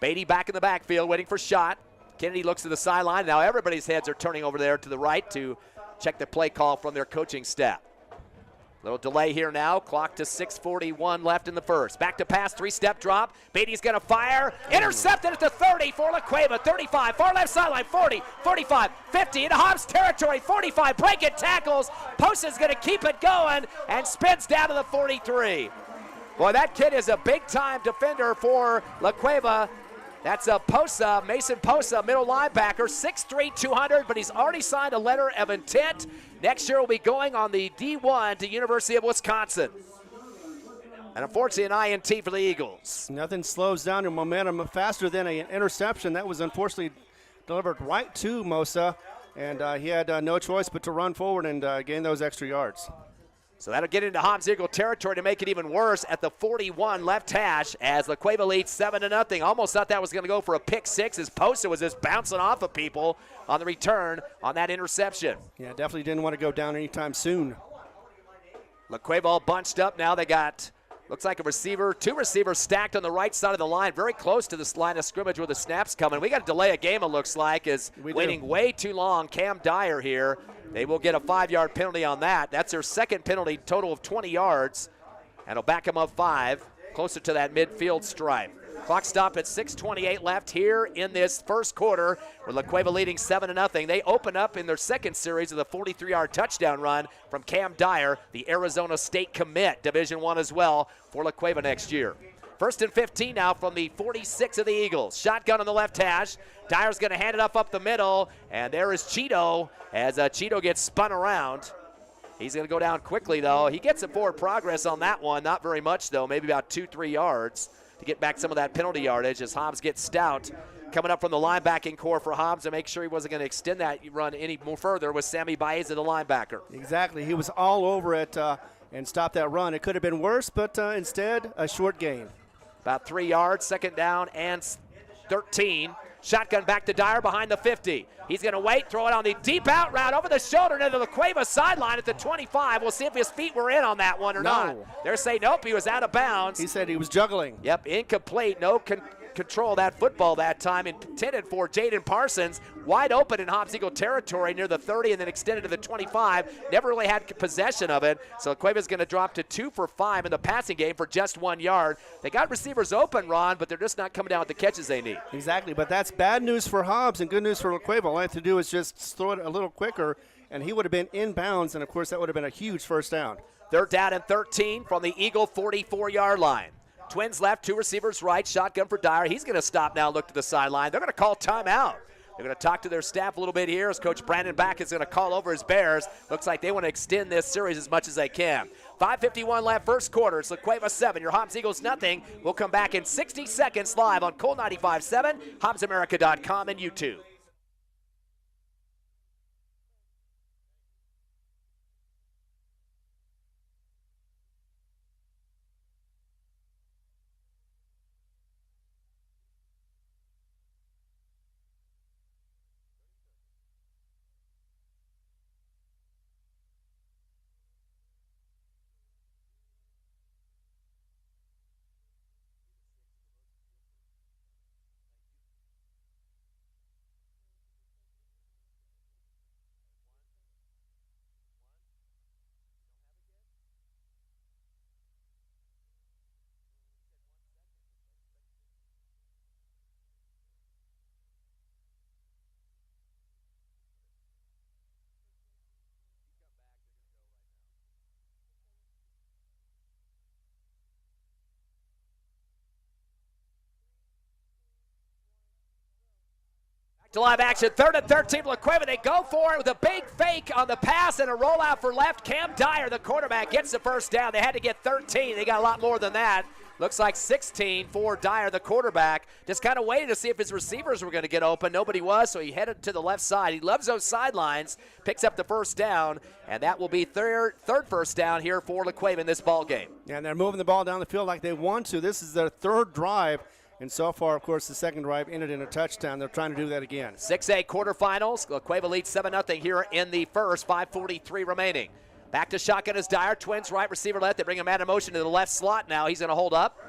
Beatty back in the backfield waiting for shot. Kennedy looks to the sideline. Now everybody's heads are turning over there to the right to check the play call from their coaching staff. Little delay here now. Clock to 6:41 left in the first. Back to pass, 3-step drop. Beatty's going to fire. Intercepted at the 30 for La Cueva. 35, far left sideline, 40, 45, 50 into Hobbs territory. 45, breaking tackles. Posa's going to keep it going and spins down to the 43. Boy, that kid is a big-time defender for La Cueva. That's a Posa, Mason Posa, middle linebacker, 6'3", 200, but he's already signed a letter of intent. Next year will be going on the D1 to University of Wisconsin. And unfortunately, an INT for the Eagles.
Nothing slows down your momentum faster than an interception. That was unfortunately delivered right to Mosa, and he had no choice but to run forward and gain those extra yards.
So that'll get into Hobbs Eagle territory to make it even worse at the 41 left hash as La Cueva leads 7-0. Almost thought that was going to go for a pick 6 as Posa was just bouncing off of people on the return on that interception.
Yeah, definitely didn't want to go down anytime soon.
La Cueva all bunched up now. They got, looks like a receiver, 2 receivers stacked on the right side of the line, very close to this line of scrimmage where the snap's coming. We got to delay a game, it looks like, is waiting way too long. Cam Dyer here. They will get a 5-yard penalty on that. That's their 2nd penalty, total of 20 yards. And it'll back them up 5, closer to that midfield stripe. Clock stop at 6:28 left here in this first quarter with La Cueva leading 7-0. They open up in their 2nd series of the 43-yard touchdown run from Cam Dyer, the Arizona State commit, Division I as well for La Cueva next year. 1st and 15 now from the 46 of the Eagles. Shotgun on the left hash. Dyer's going to hand it up the middle, and there is Cheeto as Cheeto gets spun around. He's going to go down quickly, though. He gets some forward progress on that one. Not very much, though. Maybe about 2-3 yards to get back some of that penalty yardage as Hobbs gets stout. Coming up from the linebacking core for Hobbs to make sure he wasn't going to extend that run any more further was Sammy Baeza, the linebacker.
Exactly. He was all over it and stopped that run. It could have been worse, but instead, a short gain.
About 3 yards, second down and 13. Shotgun back to Dyer behind the 50. He's going to wait, throw it on the deep out route over the shoulder near the La Cueva sideline at the 25. We'll see if his feet were in on that one or not. They're saying nope, he was out of bounds.
He said he was juggling.
Yep, incomplete. No control of that football that time, intended for Jaden Parsons, wide open in Hobbs Eagle territory near the 30 and then extended to the 25. Never really had possession of it, so Cueva's going to drop to 2 for 5 in the passing game for just 1 yard. They got receivers open, Ron, but they're just not coming down with the catches they need.
Exactly, but that's bad news for Hobbs and good news for La Cueva. All I have to do is just throw it a little quicker, and he would have been in bounds, and of course that would have been a huge first down.
Third down and 13 from the Eagle 44-yard line. Twins left, 2 receivers right, shotgun for Dyer. He's going to stop now, look to the sideline. They're going to call timeout. They're going to talk to their staff a little bit here as Coach Brandon Back is going to call over his Bears. Looks like they want to extend this series as much as they can. 5:51 left, first quarter. It's La Cueva 7, your Hobbs Eagles nothing. We'll come back in 60 seconds live on Colt 95.7, HobbsAmerica.com, and YouTube. To live action, 3rd and 13 for La Cueva. They go for it with a big fake on the pass and a rollout for left. Cam Dyer, the quarterback, gets the first down. They had to get 13. They got a lot more than that. Looks like 16 for Dyer, the quarterback. Just kind of waited to see if his receivers were going to get open. Nobody was, so he headed to the left side. He loves those sidelines, picks up the first down, and that will be third first down here for La Cueva in this ball game.
Yeah, and they're moving the ball down the field like they want to. This is their third drive. And so far, of course, the second drive ended in a touchdown. They're trying to do that again.
6A quarterfinals. La Cueva leads 7-0 here in the first, 5:43 remaining. Back to shotgun is Dyer. Twins right, receiver left. They bring a man in motion to the left slot now. He's going to hold up.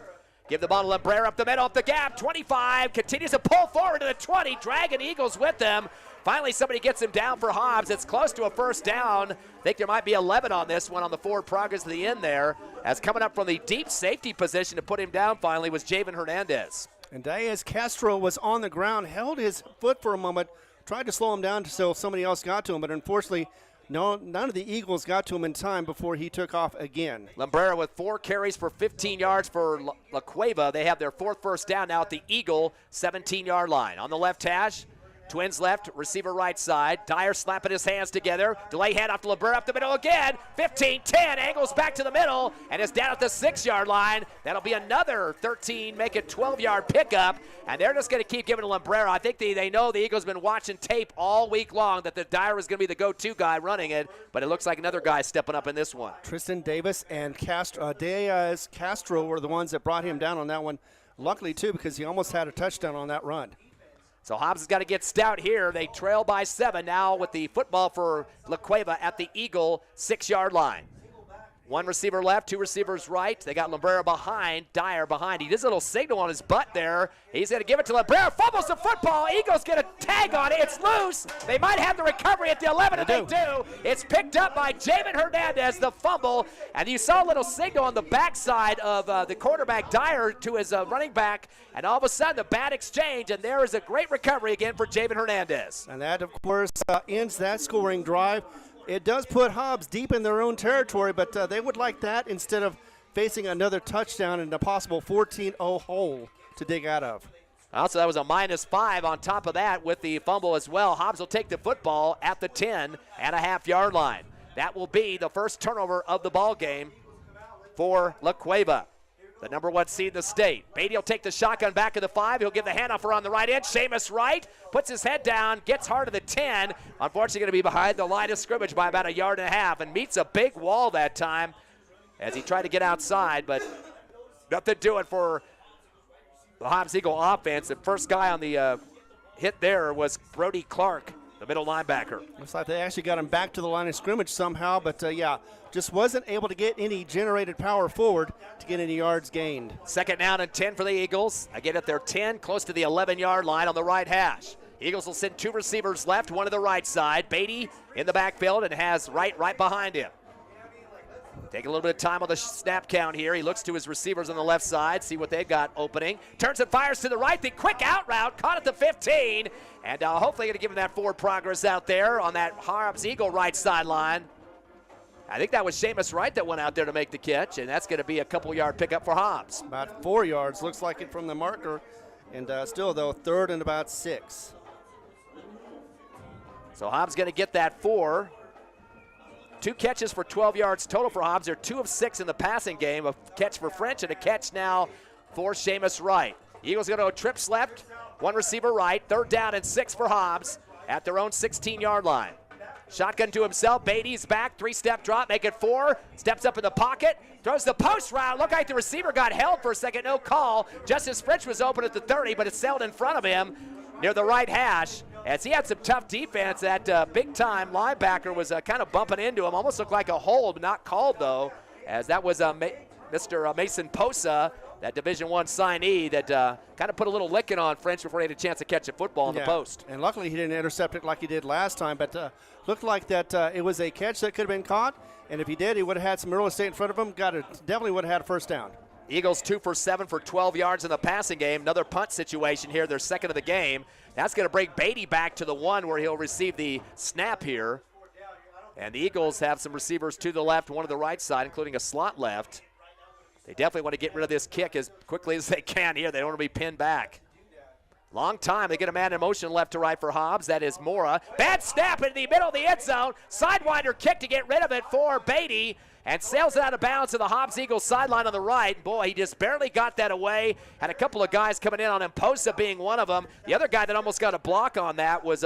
Give the ball to Lembrera up the middle, up the gap. 25, continues to pull forward to the 20. Dragon Eagles with them. Finally, somebody gets him down for Hobbs. It's close to a first down. I think there might be 11 on this one on the forward progress to the end there. As coming up from the deep safety position to put him down finally was Javen Hernandez.
And Diaz Castro was on the ground, held his foot for a moment, tried to slow him down until somebody else got to him, but unfortunately, none of the Eagles got to him in time before he took off again.
Lembrera with 4 carries for 15 yards for La Cueva. They have their 4th first down now at the Eagle 17-yard line. On the left hash, Twins left, receiver right side. Dyer slapping his hands together. Delay handoff to Lembrera up the middle again. 15-10, angles back to the middle, and is down at the 6-yard line. That'll be another 13, make it 12-yard pickup, and they're just going to keep giving to Lembrera. I think they know the Eagles have been watching tape all week long that the Dyer is going to be the go-to guy running it, but it looks like another guy stepping up in this one.
Tristan Davis and Diaz Castro were the ones that brought him down on that one. Luckily, too, because he almost had a touchdown on that run.
So Hobbs has got to get stout here. They trail by 7 now with the football for La Cueva at the Eagle 6-yard line. 1 receiver left, 2 receivers right. They got Lembrera behind, Dyer behind. He does a little signal on his butt there. He's going to give it to Lembrera. Fumbles the football. Eagles get a tag on it. It's loose. They might have the recovery at the 11, and they do. It's picked up by Javen Hernandez, the fumble. And you saw a little signal on the backside of the quarterback, Dyer, to his running back. And all of a sudden, the bad exchange, and there is a great recovery again for Javen Hernandez.
And that, of course, ends that scoring drive. It does put Hobbs deep in their own territory, but they would like that instead of facing another touchdown and a possible 14-0 hole to dig out of.
Also, that was a -5 on top of that with the fumble as well. Hobbs will take the football at the 10.5-yard line. That will be the first turnover of the ball game for La Cueva, the number 1 seed in the state. Beatty will take the shotgun back of the 5. He'll give the handoff around the right end. Seamus Wright puts his head down, gets hard to the 10. Unfortunately, going to be behind the line of scrimmage by about 1.5 yards and meets a big wall that time as he tried to get outside, but nothing to do it for the Hobbs Eagle offense. The first guy on the hit there was Brody Clark, the middle linebacker.
Looks like they actually got him back to the line of scrimmage somehow, but yeah, just wasn't able to get any generated power forward to get any yards gained.
2nd down and 10 for the Eagles. Again at their 10, close to the 11-yard line on the right hash. Eagles will send 2 receivers left, one to the right side. Beatty in the backfield and has Wright right behind him. Taking a little bit of time on the snap count here. He looks to his receivers on the left side, see what they've got opening. Turns and fires to the right. The quick out route, caught at the 15. And hopefully going to give him that forward progress out there on that Hobbs Eagle right sideline. I think that was Seamus Wright that went out there to make the catch, and that's going to be a couple-yard pickup for Hobbs.
About 4 yards, looks like it from the marker. And still, though, 3rd and about 6.
So Hobbs going to get that 4. 2 catches for 12 yards total for Hobbs. They're 2 of 6 in the passing game. A catch for French and a catch now for Seamus Wright. Eagles going to go trips left, 1 receiver right. 3rd down and 6 for Hobbs at their own 16-yard line. Shotgun to himself. Beatty's back. 3-step drop. Make it 4. Steps up in the pocket. Throws the post route. Looked like the receiver got held for a second. No call. Justice French was open at the 30, but it sailed in front of him near the right hash. As he had some tough defense, that big-time linebacker was kind of bumping into him. Almost looked like a hold, not called, though, as that was Mr. Mason Posa, that Division I signee that kind of put a little licking on French before he had a chance to catch a football in the post.
And luckily he didn't intercept it like he did last time, but looked like that it was a catch that could have been caught, and if he did, he would have had some real estate in front of him. Definitely would have had a first down.
Eagles 2 for 7 for 12 yards in the passing game. Another punt situation here, their 2nd of the game. That's going to bring Beatty back to the 1 where he'll receive the snap here. And the Eagles have some receivers to the left, 1 to the right side, including a slot left. They definitely want to get rid of this kick as quickly as they can here. They don't want to be pinned back. Long time. They get a man in motion left to right for Hobbs. That is Mora. Bad snap in the middle of the end zone. Sidewinder kick to get rid of it for Beatty. And sails it out of bounds to the Hobbs Eagles sideline on the right. Boy, he just barely got that away. Had a couple of guys coming in on him, Posa being one of them. The other guy that almost got a block on that was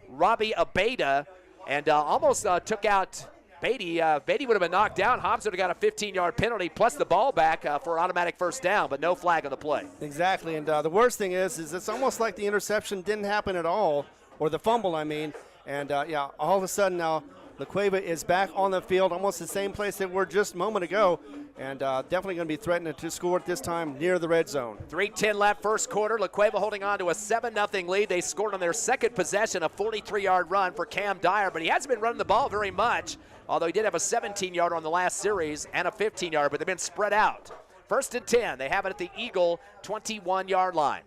Robbie Abeda, and almost took out Beatty. Beatty would have been knocked down. Hobbs would have got a 15-yard penalty plus the ball back for automatic first down, but no flag on the play.
Exactly, and the worst thing is it's almost like the interception didn't happen at all, or the fumble, I mean. And, yeah, all of a sudden now La Cueva is back on the field, almost the same place they were just a moment ago, and definitely going to be threatening to score at this time near the red zone.
3:10 left first quarter. La Cueva holding on to a 7-0 lead. They scored on their 2nd possession, a 43-yard run for Cam Dyer, but he hasn't been running the ball very much, although he did have a 17-yarder on the last series and a 15-yarder, but they've been spread out. 1st and 10. They have it at the Eagle 21-yard line.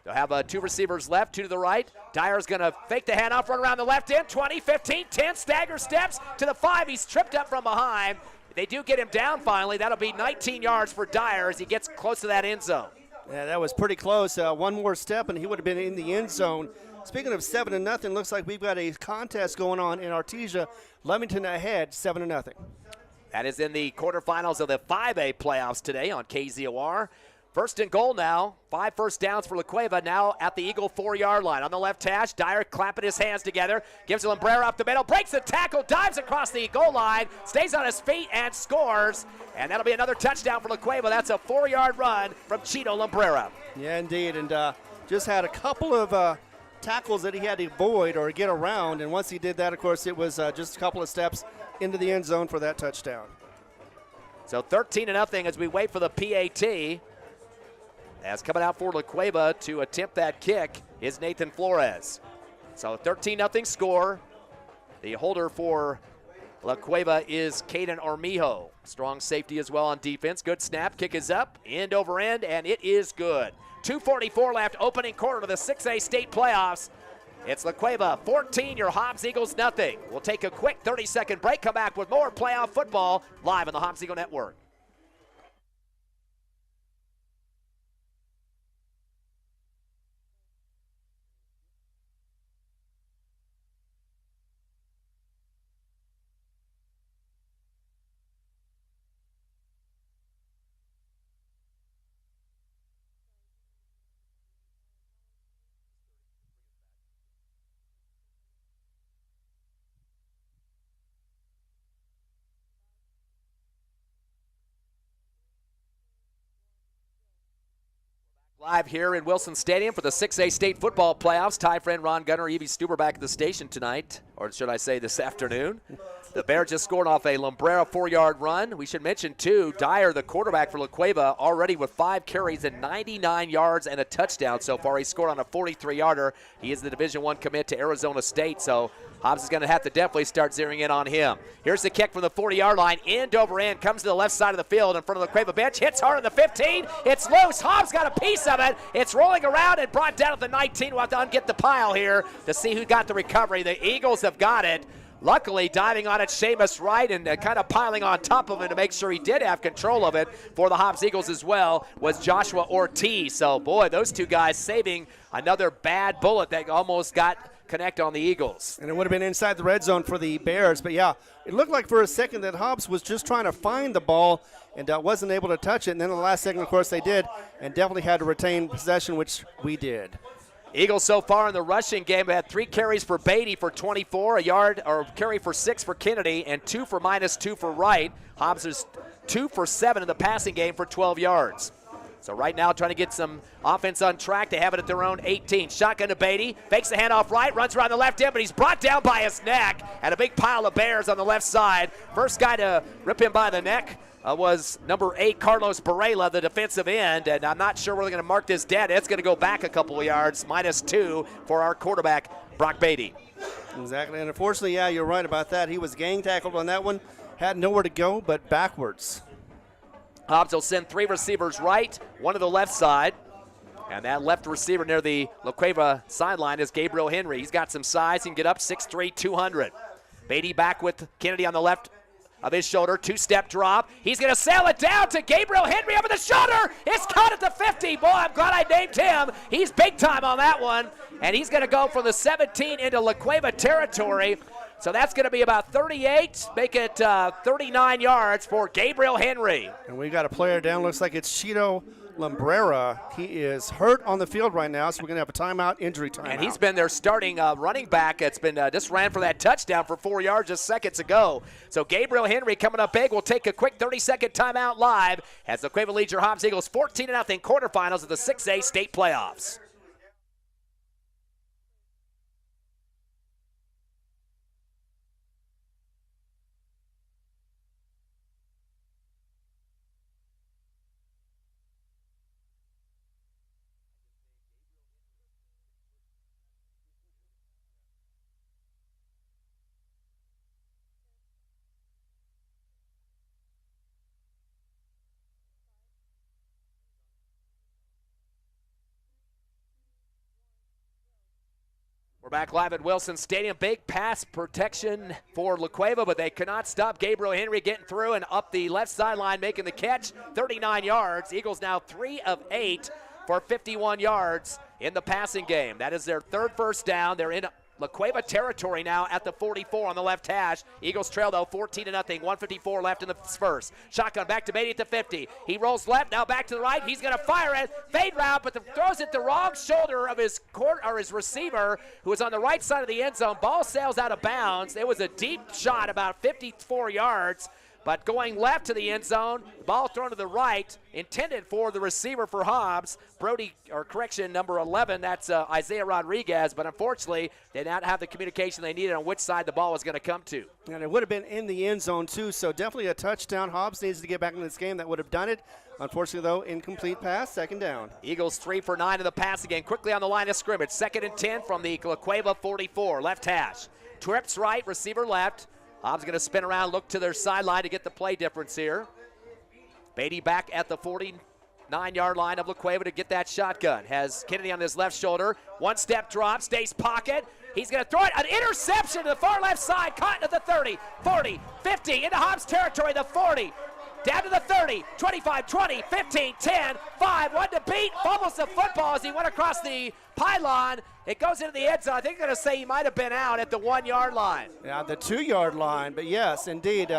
They'll have 2 receivers left, 2 to the right. Dyer's going to fake the handoff, run around the left end, 20, 15, 10, stagger steps to the 5. He's tripped up from behind. They do get him down finally. That'll be 19 yards for Dyer as he gets close to that end zone.
Yeah, that was pretty close. One more step, and he would have been in the end zone. Speaking of 7-0, looks like we've got a contest going on in Artesia. Leamington ahead, 7-0.
That is in the quarterfinals of the 5A playoffs today on KZOR. 1st and goal now. 5 first downs for La Cueva now at the Eagle 4-yard line. On the left hash, Dyer clapping his hands together. Gives Lambrera up the middle. Breaks the tackle. Dives across the goal line. Stays on his feet and scores. And that'll be another touchdown for La Cueva. That's a 4-yard run from Chino Lambrera.
Yeah, indeed. And just had a couple of tackles that he had to avoid or get around. And once he did that, of course, it was just a couple of steps into the end zone for that touchdown.
So 13-0 as we wait for the PAT. As coming out for La Cueva to attempt that kick is Nathan Flores. So 13-0 score. The holder for La Cueva is Caden Armijo. Strong safety as well on defense. Good snap. Kick is up. End over end, and it is good. 2:44 left. Opening quarter of the 6A state playoffs. It's La Cueva 14, your Hobbs Eagles nothing. We'll take a quick 30-second break. Come back with more playoff football live on the Hobbs Eagle Network. Live here in Wilson Stadium for the 6A state football playoffs. Ty friend Ron Gunner, Evie Stuber back at the station tonight, or should I say this afternoon. The Bears just scored off a Lumbrera 4-yard run. We should mention, too, Dyer, the quarterback for La Cueva, already with 5 carries and 99 yards and a touchdown so far. He scored on a 43-yarder. He is the Division I commit to Arizona State, so Hobbs is going to have to definitely start zeroing in on him. Here's the kick from the 40-yard line, end over end, comes to the left side of the field in front of the Cueva bench, hits hard on the 15, it's loose, Hobbs got a piece of it, it's rolling around and brought down at the 19. We'll have to unget the pile here to see who got the recovery. The Eagles have got it. Luckily, diving on it, Seamus Wright, and kind of piling on top of him to make sure he did have control of it for the Hobbs Eagles as well was Joshua Ortiz. So, boy, those two guys saving another bad bullet that almost got connect on the Eagles.
And it would have been inside the red zone for the Bears. But, yeah, it looked like for a second that Hobbs was just trying to find the ball and wasn't able to touch it. And then in the last second, of course, they did and definitely had to retain possession, which we did.
Eagles so far in the rushing game have had 3 carries for Beatty for 24, a yard or carry for 6 for Kennedy, and 2 for -2 for Wright. Hobbs is 2 for 7 in the passing game for 12 yards. So right now trying to get some offense on track. They have it at their own 18. Shotgun to Beatty, fakes the handoff right, runs around the left end, but he's brought down by his neck, and a big pile of Bears on the left side. First guy to rip him by the neck was number 8, Carlos Barela, the defensive end, and I'm not sure where they're going to mark this dead. It's going to go back a couple of yards, -2 for our quarterback, Brock Beatty.
Exactly, and unfortunately, yeah, you're right about that. He was gang tackled on that one, had nowhere to go but backwards.
Hobbs will send 3 receivers right, 1 to the left side. And that left receiver near the La Cueva sideline is Gabriel Henry. He's got some size. He can get up 6'3", 200. Beatty back with Kennedy on the left of his shoulder. 2-step drop. He's going to sail it down to Gabriel Henry over the shoulder. It's caught at the 50. Boy, I'm glad I named him. He's big time on that one. And he's going to go from the 17 into La Cueva territory. So that's going to be about 38, make it 39 yards for Gabriel Henry.
And we got a player down. Looks like it's Cheeto Lumbrera. He is hurt on the field right now, so we're going to have a timeout, injury timeout.
And he's been their starting running back. It's been just ran for that touchdown for 4 yards just seconds ago. So Gabriel Henry coming up big. We'll take a quick 30-second timeout live as the Cueva leads your Hobbs Eagles 14-0 quarterfinals of the 6A state playoffs. We're back live at Wilson Stadium. Big pass protection for La Cueva, but they cannot stop Gabriel Henry getting through and up the left sideline, making the catch, 39 yards. Eagles now 3 of 8 for 51 yards in the passing game. That is their 3rd first down. They're in La Cueva territory now at the 44 on the left hash. Eagles trail, though, 14-0, 1:54 left in the first. Shotgun back to Beatty at the 50. He rolls left, now back to the right. He's going to fire it. Fade route, but throws it the wrong shoulder of his his receiver, who is on the right side of the end zone. Ball sails out of bounds. It was a deep shot, about 54 yards. But going left to the end zone, ball thrown to the right, intended for the receiver for Hobbs, number 11, that's Isaiah Rodriguez, but unfortunately, they did not have the communication they needed on which side the ball was going to come to.
And it would have been in the end zone, too, so definitely a touchdown. Hobbs needs to get back in this game. That would have done it. Unfortunately, though, incomplete pass, 2nd down.
Eagles 3 for 9 in the pass again, quickly on the line of scrimmage. 2nd and 10 from the La Cueva 44, left hash. Trips right, receiver left. Hobbs going to spin around, look to their sideline to get the play difference here. Beatty back at the 49-yard line of La Cueva to get that shotgun. Has Kennedy on his left shoulder. 1-step drop, stays pocket. He's going to throw it. An interception to the far left side. Caught at the 30, 40, 50, into Hobbs territory, the 40. Down to the 30, 25, 20, 15, 10, 5, 1 to beat. Fumbles the football as he went across the pylon. It goes into the end zone. I think they're going to say he might have been out at the 1-yard line.
Yeah, the 2-yard line. But, yes, indeed,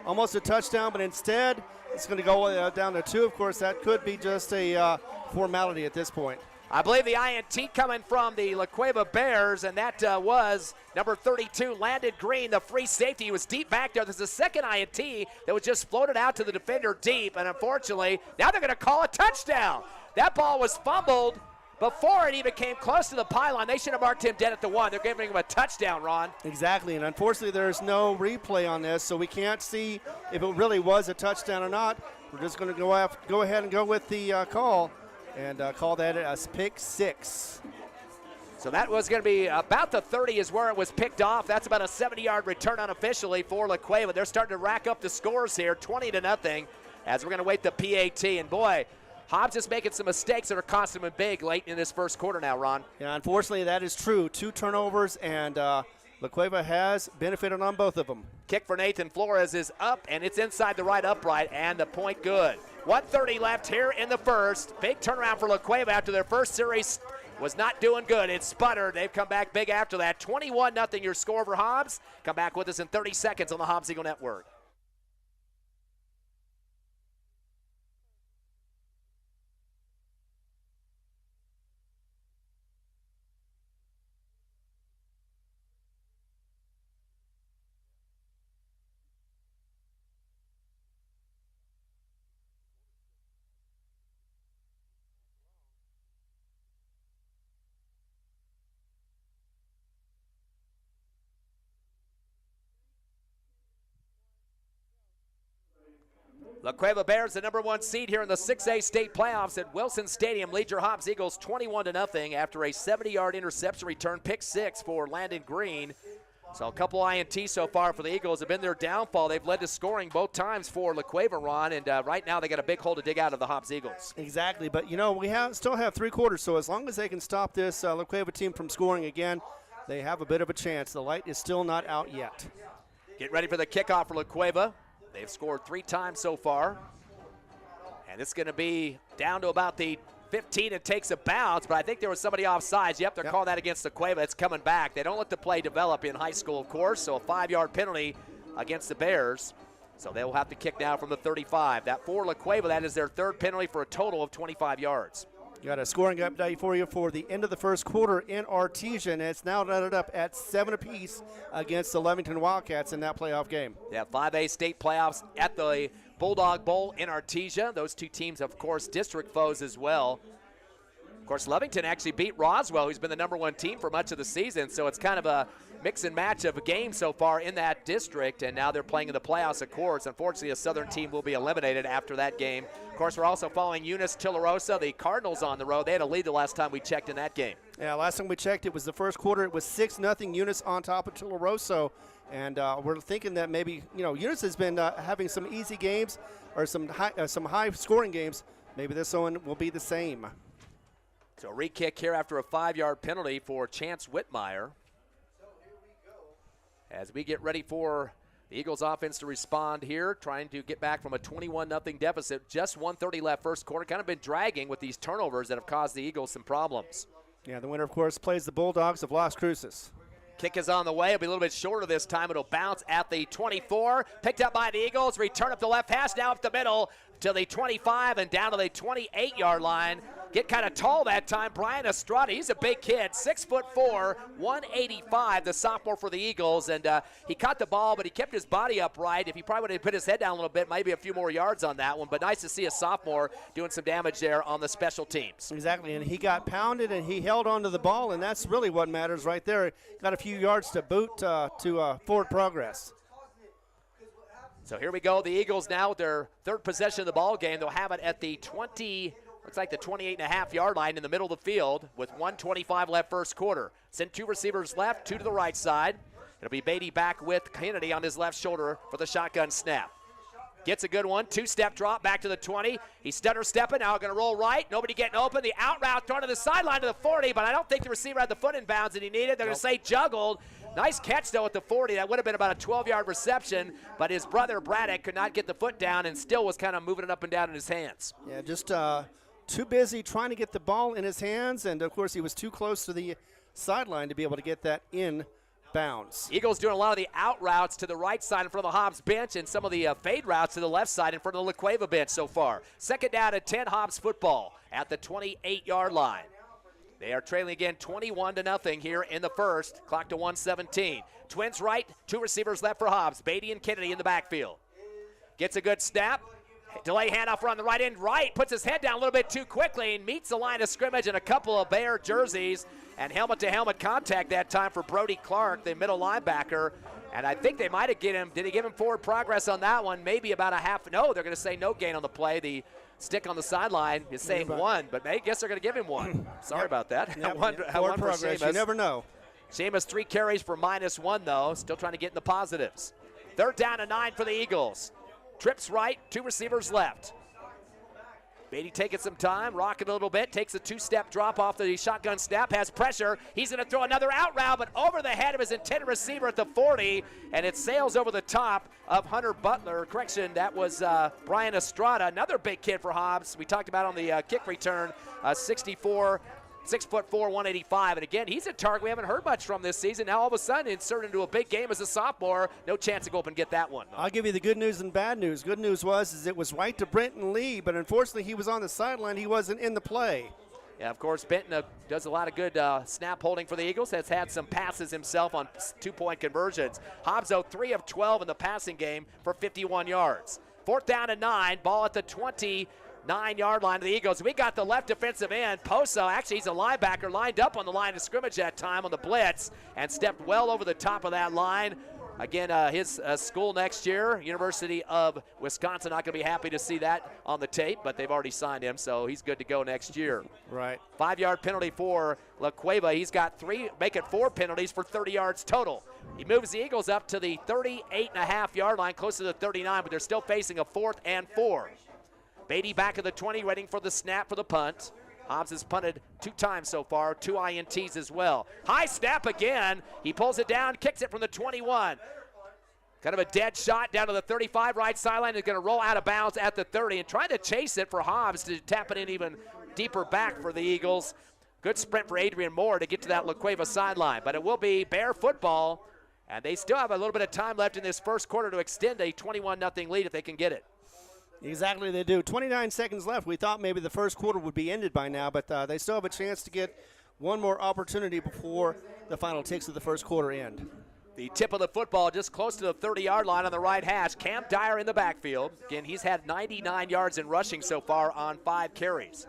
almost a touchdown. But instead, it's going to go down to 2. Of course, that could be just a formality at this point.
I believe the INT coming from the La Cueva Bears, and that was number 32, Landon Green, the free safety. He was deep back there. There's a second INT that was just floated out to the defender deep, and unfortunately, now they're going to call a touchdown. That ball was fumbled before it even came close to the pylon. They should have marked him dead at the 1. They're giving him a touchdown, Ron.
Exactly, and unfortunately there's no replay on this, so we can't see if it really was a touchdown or not. We're just going to go ahead and go with the call and call that as pick 6.
So that was going to be about the 30 is where it was picked off. That's about a 70-yard return unofficially for La Cueva. They're starting to rack up the scores here, 20-0, as we're going to wait the PAT. And boy, Hobbs is making some mistakes that are costing him big late in this first quarter now, Ron.
Yeah, unfortunately that is true. 2 turnovers, and La Cueva has benefited on both of them.
Kick for Nathan Flores is up, and it's inside the right upright, and the point good. 1:30 left here in the first. Big turnaround for La Cueva after their first series was not doing good. It sputtered. They've come back big after that. 21-0 your score for Hobbs. Come back with us in 30 seconds on the Hobbs Eagle Network. La Cueva Bears, the number 1 seed here in the 6A state playoffs at Wilson Stadium, lead your Hobbs Eagles 21-0 after a 70-yard interception return, pick 6 for Landon Green. So a couple INTs so far for the Eagles have been their downfall. They've led to scoring both times for La Cueva, Ron, and right now they got a big hole to dig out of the Hobbs Eagles.
Exactly, but you know, we still have 3 quarters, so as long as they can stop this La Cueva team from scoring again, they have a bit of a chance. The light is still not out yet.
Get ready for the kickoff for La Cueva. They've scored 3 times so far. And it's going to be down to about the 15. It takes a bounce, but I think there was somebody offsides. Yep, they're calling that against La Cueva. It's coming back. They don't let the play develop in high school, of course, so a 5-yard penalty against the Bears. So they will have to kick now from the 35. That for La Cueva, that is their 3rd penalty for a total of 25 yards.
Got a scoring update for you for the end of the first quarter in Artesia. It's now netted up at 7 apiece against the Levington Wildcats in that playoff game.
Yeah, 5A state playoffs at the Bulldog Bowl in Artesia. Those 2 teams, of course, district foes as well. Of course, Levington actually beat Roswell, who's been the number 1 team for much of the season, so it's kind of a mix and match of a game so far in that district, and now they're playing in the playoffs, of course. Unfortunately, a Southern team will be eliminated after that game. Of course, we're also following Eunice Tularosa, the Cardinals on the road. They had a lead the last time we checked in that game.
Yeah, last time we checked, it was the first quarter. It was 6-0 Eunice on top of Tularosa, and we're thinking that maybe, you know, Eunice has been having some easy games or some high scoring games. Maybe this one will be the same.
So a re-kick here after a 5-yard penalty for Chance Whitmire. As we get ready for the Eagles offense to respond here, trying to get back from a 21-0 deficit. Just 1:30 left first quarter. Kind of been dragging with these turnovers that have caused the Eagles some problems.
Yeah, the winner, of course, plays the Bulldogs of Las Cruces.
Kick is on the way. It'll be a little bit shorter this time. It'll bounce at the 24. Picked up by the Eagles. Return up the left hash, now up the middle to the 25 and down to the 28-yard line. Get kind of tall that time. Brian Estrada, he's a big kid, 6'4", 185, the sophomore for the Eagles. And he caught the ball, but he kept his body upright. If he probably would have put his head down a little bit, maybe a few more yards on that one. But nice to see a sophomore doing some damage there on the special teams.
Exactly, and he got pounded and he held onto the ball, and that's really what matters right there. Got a few yards to boot to forward progress.
So here we go. The Eagles now with their 3rd possession of the ball game. They'll have it at the 20. Looks like the 28.5-yard line in the middle of the field with 1:25 left first quarter. Send 2 receivers left, 2 to the right side. It'll be Beatty back with Kennedy on his left shoulder for the shotgun snap. Gets a good one, 2-step drop back to the 20. He's stutter stepping, now going to roll right. Nobody getting open. The out route thrown to the sideline to the 40, but I don't think the receiver had the foot in bounds that he needed. They're going to say juggled. Nice catch, though, at the 40. That would have been about a 12-yard reception, but his brother Braddock could not get the foot down and still was kind of moving it up and down in his hands.
Yeah, just too busy trying to get the ball in his hands, and, of course, he was too close to the sideline to be able to get that in bounds.
Eagles doing a lot of the out routes to the right side in front of the Hobbs bench and some of the fade routes to the left side in front of the La Cueva bench so far. 2nd down and 10, Hobbs football at the 28-yard line. They are trailing again 21-0 here in the first. Clock to 1:17. Twins right, 2 receivers left for Hobbs. Beatty and Kennedy in the backfield. Gets a good snap. Delay handoff on the right end. Wright puts his head down a little bit too quickly and meets the line of scrimmage in a couple of Bear jerseys. And helmet-to-helmet contact that time for Brody Clark, the middle linebacker. And I think they might have given him, did he give him forward progress on that one? Maybe about a half. No, they're going to say no gain on the play. The stick on the sideline is saying one, but I guess they're going to give him one. Sorry about that.
Yep.
one
forward progress, you never know.
Seamus 3 carries for -1, though. Still trying to get in the positives. 3rd down and 9 for the Eagles. Trips right, 2 receivers left. Beatty taking some time, rocking a little bit, takes a 2-step drop off the shotgun snap, has pressure. He's going to throw another out route, but over the head of his intended receiver at the 40, and it sails over the top of Hunter Butler. Correction, that was Brian Estrada, another big kid for Hobbs. We talked about on the kick return, 6'4", 185, and again, he's a target we haven't heard much from this season. Now all of a sudden, inserted into a big game as a sophomore, no chance to go up and get that one.
I'll give you the good news and bad news. Good news was it was right to Brenton Lee, but unfortunately he was on the sideline. He wasn't in the play.
Yeah, of course, Benton does a lot of good snap holding for the Eagles. Has had some passes himself on 2-point conversions. Hobbs, though, 3 of 12 in the passing game for 51 yards. 4th down and 9, ball at the 29-yard line of the Eagles. We got the left defensive end, Poso. Actually, he's a linebacker, lined up on the line of scrimmage that time on the blitz and stepped well over the top of that line. Again, his school next year, University of Wisconsin, not going to be happy to see that on the tape, but they've already signed him, so he's good to go next year.
Right.
5-yard penalty for La Cueva. He's got 3, make it 4 penalties for 30 yards total. He moves the Eagles up to the 38.5-yard line, close to the 39, but they're still facing a 4th and 4. Beatty back at the 20, waiting for the snap for the punt. Hobbs has punted 2 times so far, 2 INTs as well. High snap again. He pulls it down, kicks it from the 21. Kind of a dead shot down to the 35 right sideline. Is going to roll out of bounds at the 30 and trying to chase it for Hobbs to tap it in even deeper back for the Eagles. Good sprint for Adrian Moore to get to that La Cueva sideline, but it will be Bear football, and they still have a little bit of time left in this first quarter to extend a 21-0 lead if they can get it.
Exactly, they do. 29 seconds left. We thought maybe the first quarter would be ended by now, but they still have a chance to get one more opportunity before the final ticks of the first quarter end.
The tip of the football just close to the 30-yard line on the right hash. Cam Dyer in the backfield. Again, he's had 99 yards in rushing so far on 5 carries.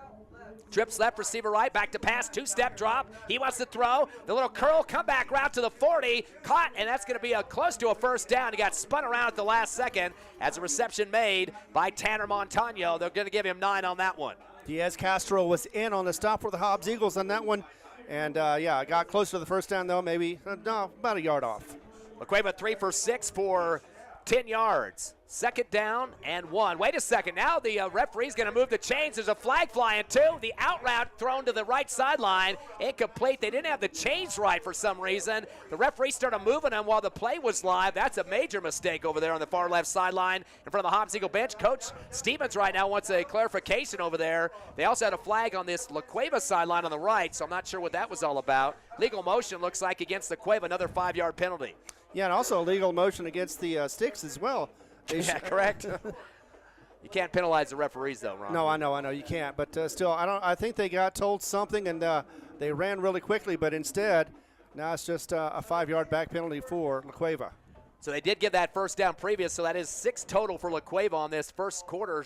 Trips left, receiver right, back to pass, 2-step drop. He wants to throw. The little curl, comeback route to the 40. Caught, and that's going to be close to a first down. He got spun around at the last second as a reception made by Tanner Montano. They're going to give him 9 on that one.
Diaz Castro was in on the stop for the Hobbs Eagles on that one. And, yeah, got close to the first down, though, maybe about a yard off.
La Cueva 3 for 6 for 10 yards. 2nd down and 1. Wait a second. Now the referee's going to move the chains. There's a flag flying, too. The out route thrown to the right sideline. Incomplete. They didn't have the chains right for some reason. The referee started moving them while the play was live. That's a major mistake over there on the far left sideline in front of the Hobbs Eagle bench. Coach Stevens right now wants a clarification over there. They also had a flag on this La Cueva sideline on the right, so I'm not sure what that was all about. Legal motion looks like against La Cueva, another 5-yard penalty.
Yeah, and also a legal motion against the sticks as well.
Yeah, correct. You can't penalize the referees, though, Ron.
No, I know, you can't. But still, I think they got told something, and they ran really quickly. But instead, now it's just a 5-yard back penalty for La Cueva.
So they did get that first down previous, so that is 6 total for La Cueva on this first quarter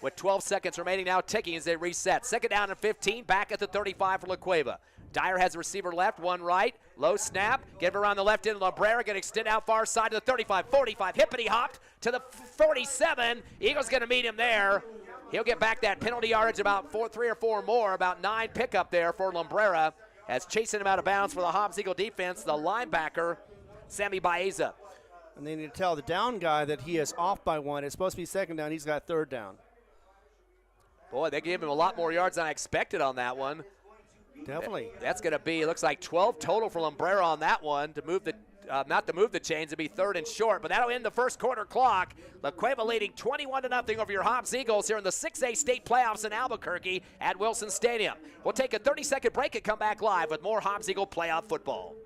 with 12 seconds remaining now ticking as they reset. 2nd down and 15, back at the 35 for La Cueva. Dyer has a receiver left, 1 right, low snap, give it around the left end. Labrera going to extend out far side to the 35, 45, hippity hopped to the 47. Eagles going to meet him there. He'll get back that penalty yardage, about 3 or 4 more, about 9 pickup there for Labrera, as chasing him out of bounds for the Hobbs Eagle defense, the linebacker, Sammy Baeza.
And they need to tell the down guy that he is off by 1. It's supposed to be 2nd down. He's got 3rd down.
Boy, they gave him a lot more yards than I expected on that one.
Definitely.
That's going to be, it looks like 12 total for Lumbrera on that one to move the, not to move the chains, to be 3rd and short, but that'll end the first quarter clock. La Cueva leading 21-0 over your Hobbs Eagles here in the 6A state playoffs in Albuquerque at Wilson Stadium. We'll take a 30-second break and come back live with more Hobbs Eagle playoff football.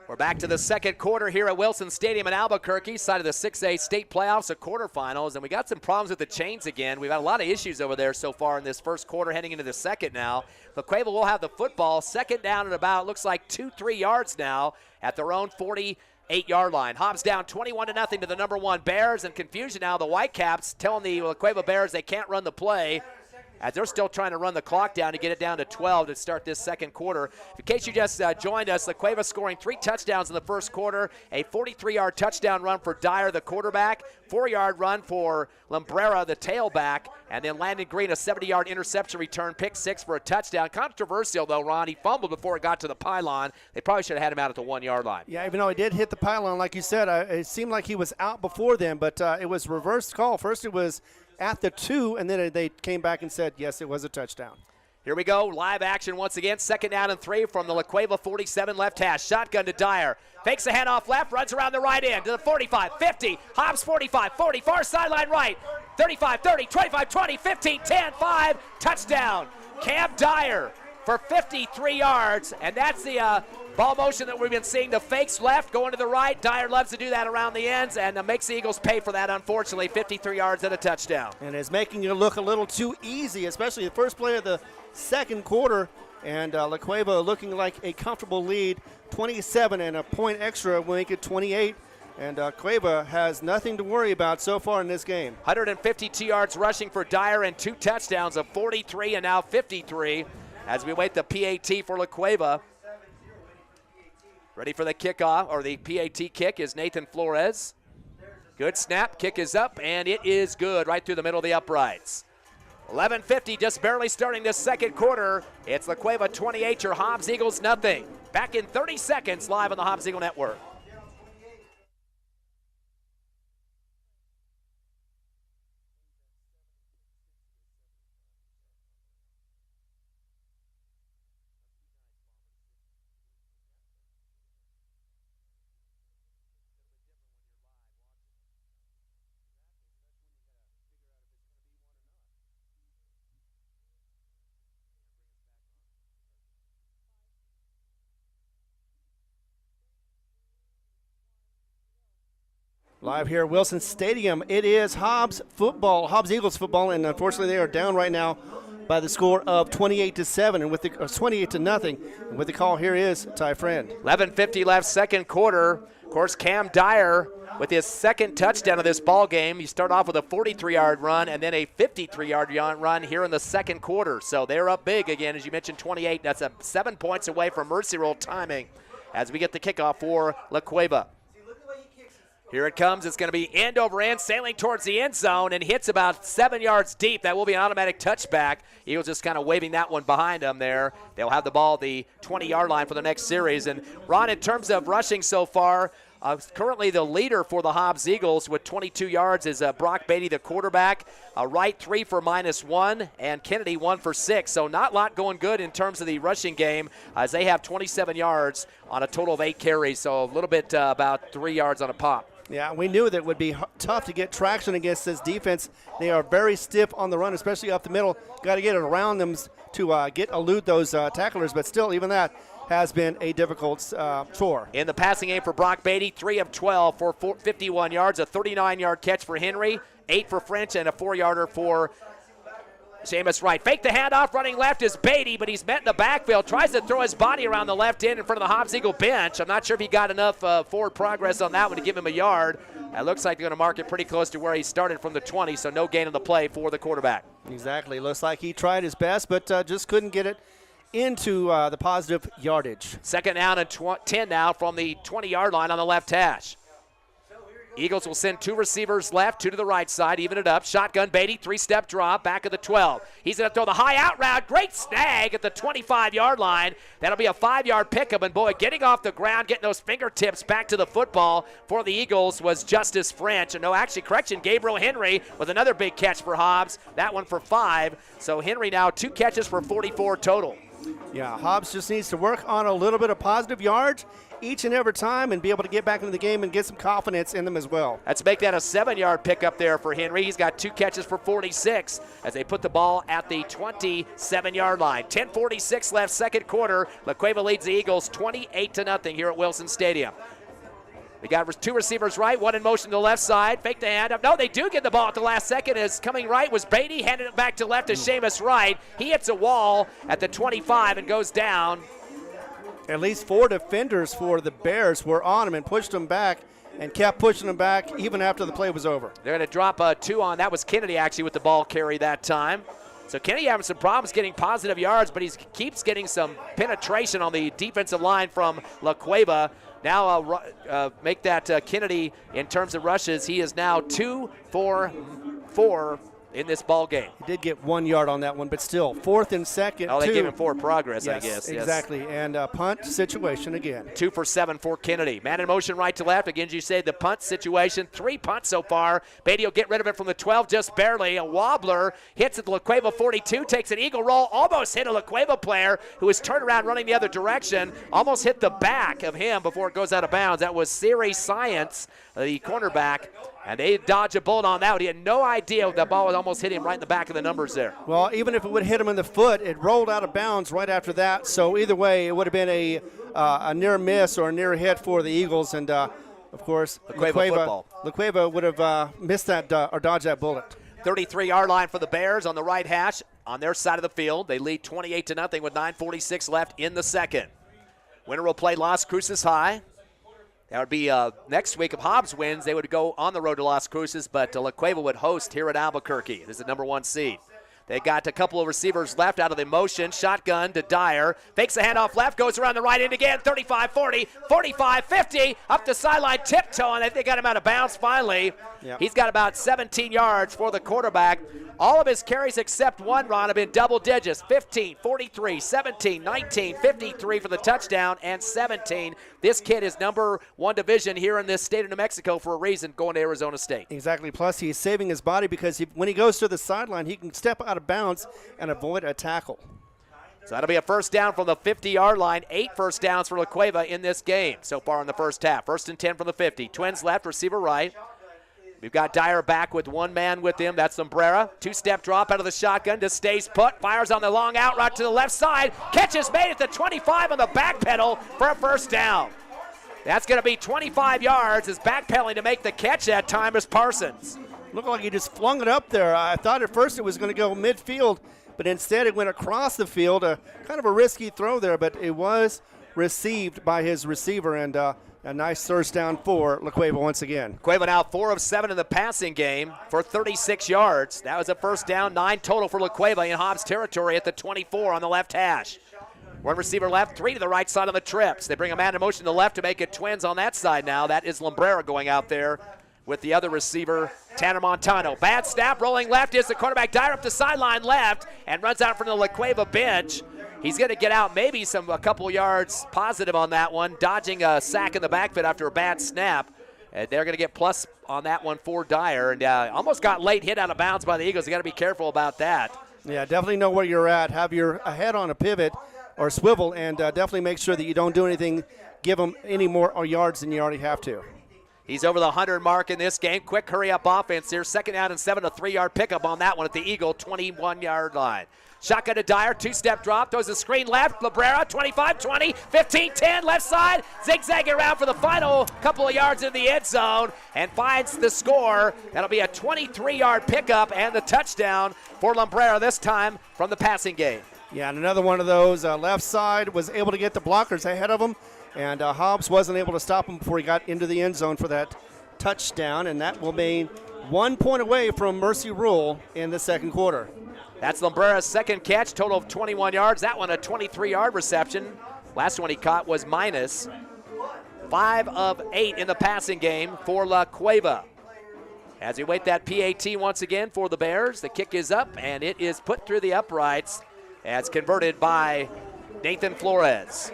We're back to the second quarter here at Wilson Stadium in Albuquerque, side of the 6A state playoffs, the quarterfinals, and we got some problems with the chains again. We've had a lot of issues over there so far in this first quarter, heading into the second now. But Cueva will have the football, second down at about, looks like 2-3 yards now at their own 48-yard line. Hobbs down 21-0 to the number 1 Bears, and confusion now. The Whitecaps telling the Cueva Bears they can't run the play, as they're still trying to run the clock down to get it down to 12 to start this second quarter. In case you just joined us, Cueva scoring 3 touchdowns in the first quarter, a 43-yard touchdown run for Dyer, the quarterback, 4-yard run for Lambrera, the tailback, and then Landon Green, a 70-yard interception return, pick 6 for a touchdown. Controversial, though, Ron. He fumbled before it got to the pylon. They probably should have had him out at the 1-yard line.
Yeah, even though he did hit the pylon, like you said, it seemed like he was out before then, but it was reversed call. First it was at the 2, and then they came back and said, yes, it was a touchdown.
Here we go, live action once again. Second down and 3 from the La Cueva 47 left hash. Shotgun to Dyer. Fakes a handoff left, runs around the right end to the 45, 50. Hobbs 45, 40, far sideline right. 35, 30, 25, 20, 15, 10, 5. Touchdown. Cam Dyer for 53 yards, and that's the ball motion that we've been seeing. The fakes left, going to the right. Dyer loves to do that around the ends, and makes the Eagles pay for that, unfortunately. 53 yards and a touchdown.
And it's making it look a little too easy, especially the first play of the second quarter. And La Cueva looking like a comfortable lead, 27 and a point extra will make it 28. And Cueva has nothing to worry about so far in this game.
152 yards rushing for Dyer and 2 touchdowns of 43 and now 53 as we wait the PAT for La Cueva. Ready for the kickoff, or the PAT kick, is Nathan Flores. Good snap, kick is up, and it is good right through the middle of the uprights. 11:50, just barely starting this second quarter. It's La Cueva 28, your Hobbs Eagles nothing. Back in 30 seconds, live on the Hobbs Eagle Network.
Live here at Wilson Stadium, it is Hobbs football, Hobbs Eagles football, and unfortunately they are down right now by the score of 28-7, and with the 28-0. And with the call, here is Ty Friend.
11:50 left, second quarter. Of course, Cam Dyer with his second touchdown of this ball game. You start off with a 43-yard run and then a 53-yard run here in the second quarter. So they're up big again, as you mentioned, 28. That's 7 points away from mercy roll timing as we get the kickoff for La Cueva. Here it comes. It's going to be end over end, sailing towards the end zone, and hits about 7 yards deep. That will be an automatic touchback. Eagles just kind of waving that one behind them there. They'll have the ball at the 20-yard line for the next series. And, Ron, in terms of rushing so far, currently the leader for the Hobbs Eagles with 22 yards is Brock Beatty, the quarterback. Wright 3 for -1, and Kennedy 1 for 6. So not a lot going good in terms of the rushing game, as they have 27 yards on a total of 8 carries. So a little bit about 3 yards on a pop.
Yeah, we knew that it would be tough to get traction against this defense. They are very stiff on the run, especially up the middle. Got to get it around them to elude those tacklers, but still, even that has been a difficult chore.
In the passing game for Brock Beatty, 3 of 12 for 51 yards, a 39-yard catch for Henry, 8 for French, and a 4-yarder for Seamus Wright. Fake the handoff, running left is Beatty, but he's met in the backfield. Tries to throw his body around the left end in front of the Hobbs Eagle bench. I'm not sure if he got enough forward progress on that one to give him a yard. It looks like they're going to mark it pretty close to where he started from the 20, so no gain on the play for the quarterback.
Exactly. Looks like he tried his best, but just couldn't get it into the positive yardage.
Second down and 10 now from the 20-yard line on the left hash. Eagles will send 2 receivers left, 2 to the right side, even it up. Shotgun, Beatty, 3-step drop, back of the 12. He's going to throw the high out route. Great snag at the 25-yard line. That'll be a 5-yard pickup, and boy, getting off the ground, getting those fingertips back to the football for the Eagles was Justice French. And no, actually, correction, Gabriel Henry with another big catch for Hobbs. That one for 5. So Henry now 2 catches for 44 total.
Yeah, Hobbs just needs to work on a little bit of positive yards each and every time and be able to get back into the game and get some confidence in them as well.
Let's make that a 7-yard pickup there for Henry. He's got 2 catches for 46 as they put the ball at the 27-yard line. 10:46 left, second quarter. La Cueva leads the Eagles 28-0 here at Wilson Stadium. We got 2 receivers right, 1 in motion to the left side. Fake the handoff. No, they do get the ball at the last second. As coming right was Beatty, handed it back to left to Seamus Wright. He hits a wall at the 25 and goes down.
At least 4 defenders for the Bears were on him and pushed him back and kept pushing him back even after the play was over.
They're going to drop 2 on. That was Kennedy actually with the ball carry that time. So Kennedy having some problems getting positive yards, but he keeps getting some penetration on the defensive line from La Cueva. Now make that Kennedy in terms of rushes. He is now 2 for 4 in this ball game.
He did get 1 yard on that one, but still, 4th and 2nd.
Oh, they gave him forward progress,
yes,
I guess.
Exactly, yes. And punt situation again.
2 for 7 for Kennedy. Man in motion right to left. Again, as you say, the punt situation. 3 punts so far. Beatty will get rid of it from the 12 just barely. A wobbler hits at the La Cueva 42, takes an eagle roll, almost hit a La Cueva player who was turned around running the other direction. Almost hit the back of him before it goes out of bounds. That was Siri Science, the cornerback. And they dodge a bullet on that. He had no idea the ball would almost hit him right in the back of the numbers there.
Well, even if it would hit him in the foot, it rolled out of bounds right after that. So either way, it would have been a near miss or a near hit for the Eagles. And, of course, La Cueva would have missed that or dodged that bullet.
33-yard line for the Bears on the right hash on their side of the field. They lead 28-0 with 9:46 left in the second. Winner will play Las Cruces High. That would be next week. If Hobbs wins, they would go on the road to Las Cruces, but La Cueva would host here at Albuquerque. This is the number 1 seed. They got a couple of receivers left out of the motion. Shotgun to Dyer. Fakes the handoff left, goes around the right end again. 35-40, 45-50, up the sideline, tiptoeing. I think they got him out of bounds finally. Yep. He's got about 17 yards for the quarterback. All of his carries except one, Ron, have been double digits. 15, 43, 17, 19, 53 for the touchdown, and 17. This kid is number 1 division here in this state of New Mexico for a reason, going to Arizona State.
Exactly. Plus, he's saving his body because when he goes to the sideline, he can step out of bounds and avoid a tackle.
So that'll be a first down from the 50-yard line. 8 first downs for La Cueva in this game so far in the first half. 1st and 10 from the 50. Twins left, receiver right. We've got Dyer back with 1 man with him. That's Sombrera. 2-step drop out of the shotgun. Just stays put. Fires on the long out route to the left side. Catch is made at the 25 on the back pedal for a first down. That's going to be 25 yards. Is backpedaling to make the catch that time is Parsons.
Looked like he just flung it up there. I thought at first it was going to go midfield, but instead it went across the field. Kind of a risky throw there, but it was received by his receiver, and a nice first down for La Cueva once again.
Cueva now 4 of 7 in the passing game for 36 yards. That was a first down, 9 total for La Cueva in Hobbs territory at the 24 on the left hash. 1 receiver left, 3 to the right side on the trips. They bring a man in motion to the left to make it Twins on that side now. That is Lombrera going out there with the other receiver, Tanner Montano. Bad snap, rolling left is the quarterback. Dyer up the sideline left and runs out from the La Cueva bench. He's going to get out maybe a couple yards positive on that one, dodging a sack in the backfield after a bad snap. And they're going to get plus on that one for Dyer. And almost got late hit out of bounds by the Eagles. You got to be careful about that.
Yeah, definitely know where you're at. Have your head on a pivot or swivel, and definitely make sure that you don't do anything, give them any more yards than you already have to.
He's over the 100 mark in this game. Quick hurry-up offense here. 2nd down and 7, a 3-yard pickup on that one at the Eagle 21-yard line. Shotgun to Dyer, 2-step drop, throws the screen left. Labrera, 25, 20, 15, 10, left side, zigzagging around for the final couple of yards in the end zone and finds the score. That'll be a 23-yard pickup and the touchdown for Labrera, this time from the passing game.
Yeah, and another one of those left side was able to get the blockers ahead of him, and Hobbs wasn't able to stop him before he got into the end zone for that touchdown, and that will mean 1 point away from Mercy Rule in the second quarter.
That's Lombrera's second catch, total of 21 yards. That one a 23-yard reception. Last one he caught was minus. 5 of 8 in the passing game for La Cueva. As we wait that PAT once again for the Bears, the kick is up, and it is put through the uprights as converted by Nathan Flores.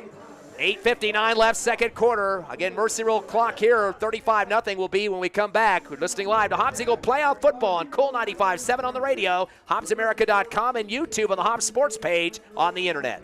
8:59 left, second quarter. Again, Mercy Rule clock here, 35-0 will be when we come back. We're listening live to Hobbs Eagle Playoff Football on Cool 95.7 on the radio, HobbsAmerica.com, and YouTube on the Hobbs Sports page on the internet.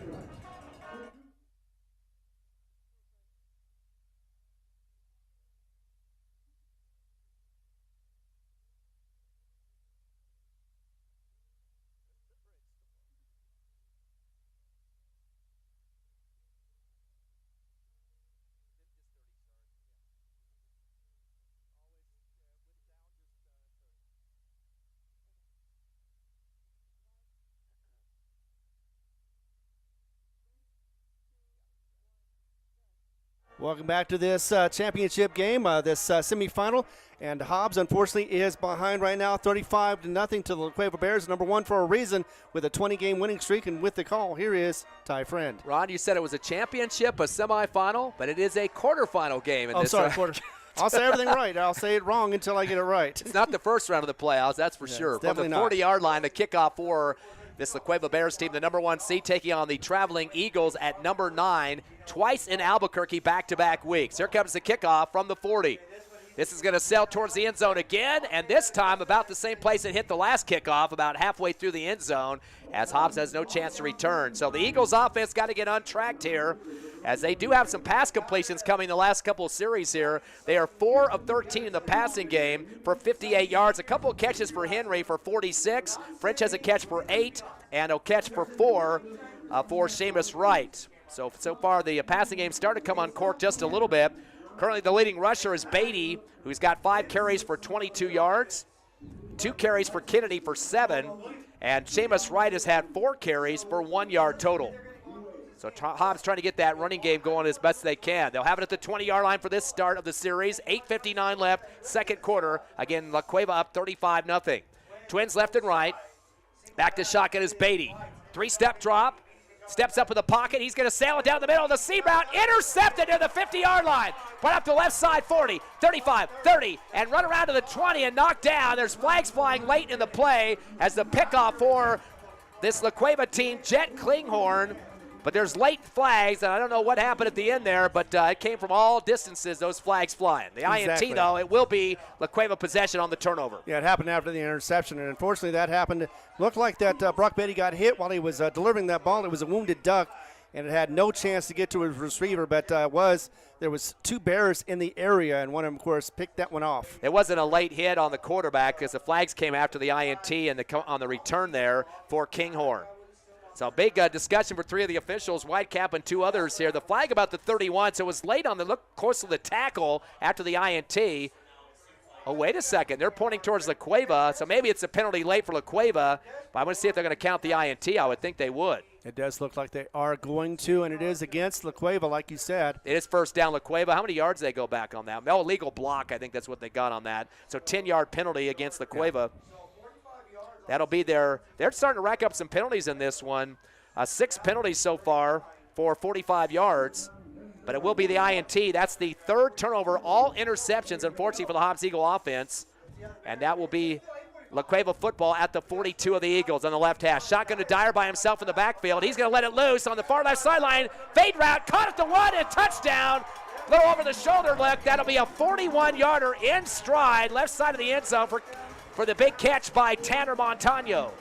Welcome back to this championship game, this semifinal. And Hobbs, unfortunately, is behind right now, 35-0 to the La Cueva Bears, number one for a reason, with a 20-game winning streak. And with the call, here is Ty Friend.
Ron, you said it was a championship, a semifinal, but it is a quarterfinal game. In this
quarter. I'll say everything right. I'll say it wrong until I get it right.
It's not the first round of the playoffs, that's for sure. From the 40-yard line, the kickoff for this La Cueva Bears team, the number one seed, taking on the traveling Eagles at number 9, twice in Albuquerque back-to-back weeks. Here comes the kickoff from the 40. This is going to sail towards the end zone again, and this time about the same place it hit the last kickoff, about halfway through the end zone, as Hobbs has no chance to return. So the Eagles offense got to get untracked here, as they do have some pass completions coming the last couple of series here. They are 4 of 13 in the passing game for 58 yards. A couple of catches for Henry for 46. French has a catch for 8, and a catch for 4 for Seamus Wright. So far the passing game started to come on court just a little bit. Currently the leading rusher is Beatty, who's got 5 carries for 22 yards, 2 carries for Kennedy for 7, and Seamus Wright has had 4 carries for 1 yard total. So Hobbs trying to get that running game going as best they can. They'll have it at the 20-yard line for this start of the series. 8:59 left, second quarter. Again, La Cueva up 35-0. Twins left and right. Back to shotgun is Beatty. 3-step drop. Steps up in the pocket. He's going to sail it down the middle of the seam route. Intercepted near the 50-yard line. Put up the left side, 40, 35, 30, and run around to the 20 and knocked down. There's flags flying late in the play as the pickoff for this La Cueva team, Jet Klinghorn. But there's late flags, and I don't know what happened at the end there, but it came from all distances, those flags flying. The INT, though, it will be La Cueva possession on the turnover.
Yeah, it happened after the interception, and unfortunately that happened. Looked like that Brock Beatty got hit while he was delivering that ball. It was a wounded duck, and it had no chance to get to his receiver, but there was 2 Bears in the area, and one of them, of course, picked that one off.
It wasn't a late hit on the quarterback because the flags came after the INT and on the return there for Kinghorn. So big discussion for 3 of the officials, Whitecap and 2 others here. The flag about the 31, so it was late on the course of the tackle after the INT. Oh, wait a second. They're pointing towards La Cueva, so maybe it's a penalty late for La Cueva, but I'm going to see if they're going to count the INT. I would think they would.
It does look like they are going to, and it is against La Cueva, like you said.
It is first down La Cueva. How many yards did they go back on that? Oh, illegal block, I think that's what they got on that. So 10-yard penalty against La Cueva. Yeah. That'll be there. They're starting to rack up some penalties in this one. 6 penalties so far for 45 yards, but it will be the INT. That's the 3rd turnover, all interceptions, unfortunately, for the Hobbs Eagle offense. And that will be La Cueva football at the 42 of the Eagles on the left hash. Shotgun to Dyer by himself in the backfield. He's going to let it loose on the far left sideline. Fade route, caught at the 1, and touchdown. Little over the shoulder look. That'll be a 41-yarder in stride, left side of the end zone for the big catch by Tanner Montano.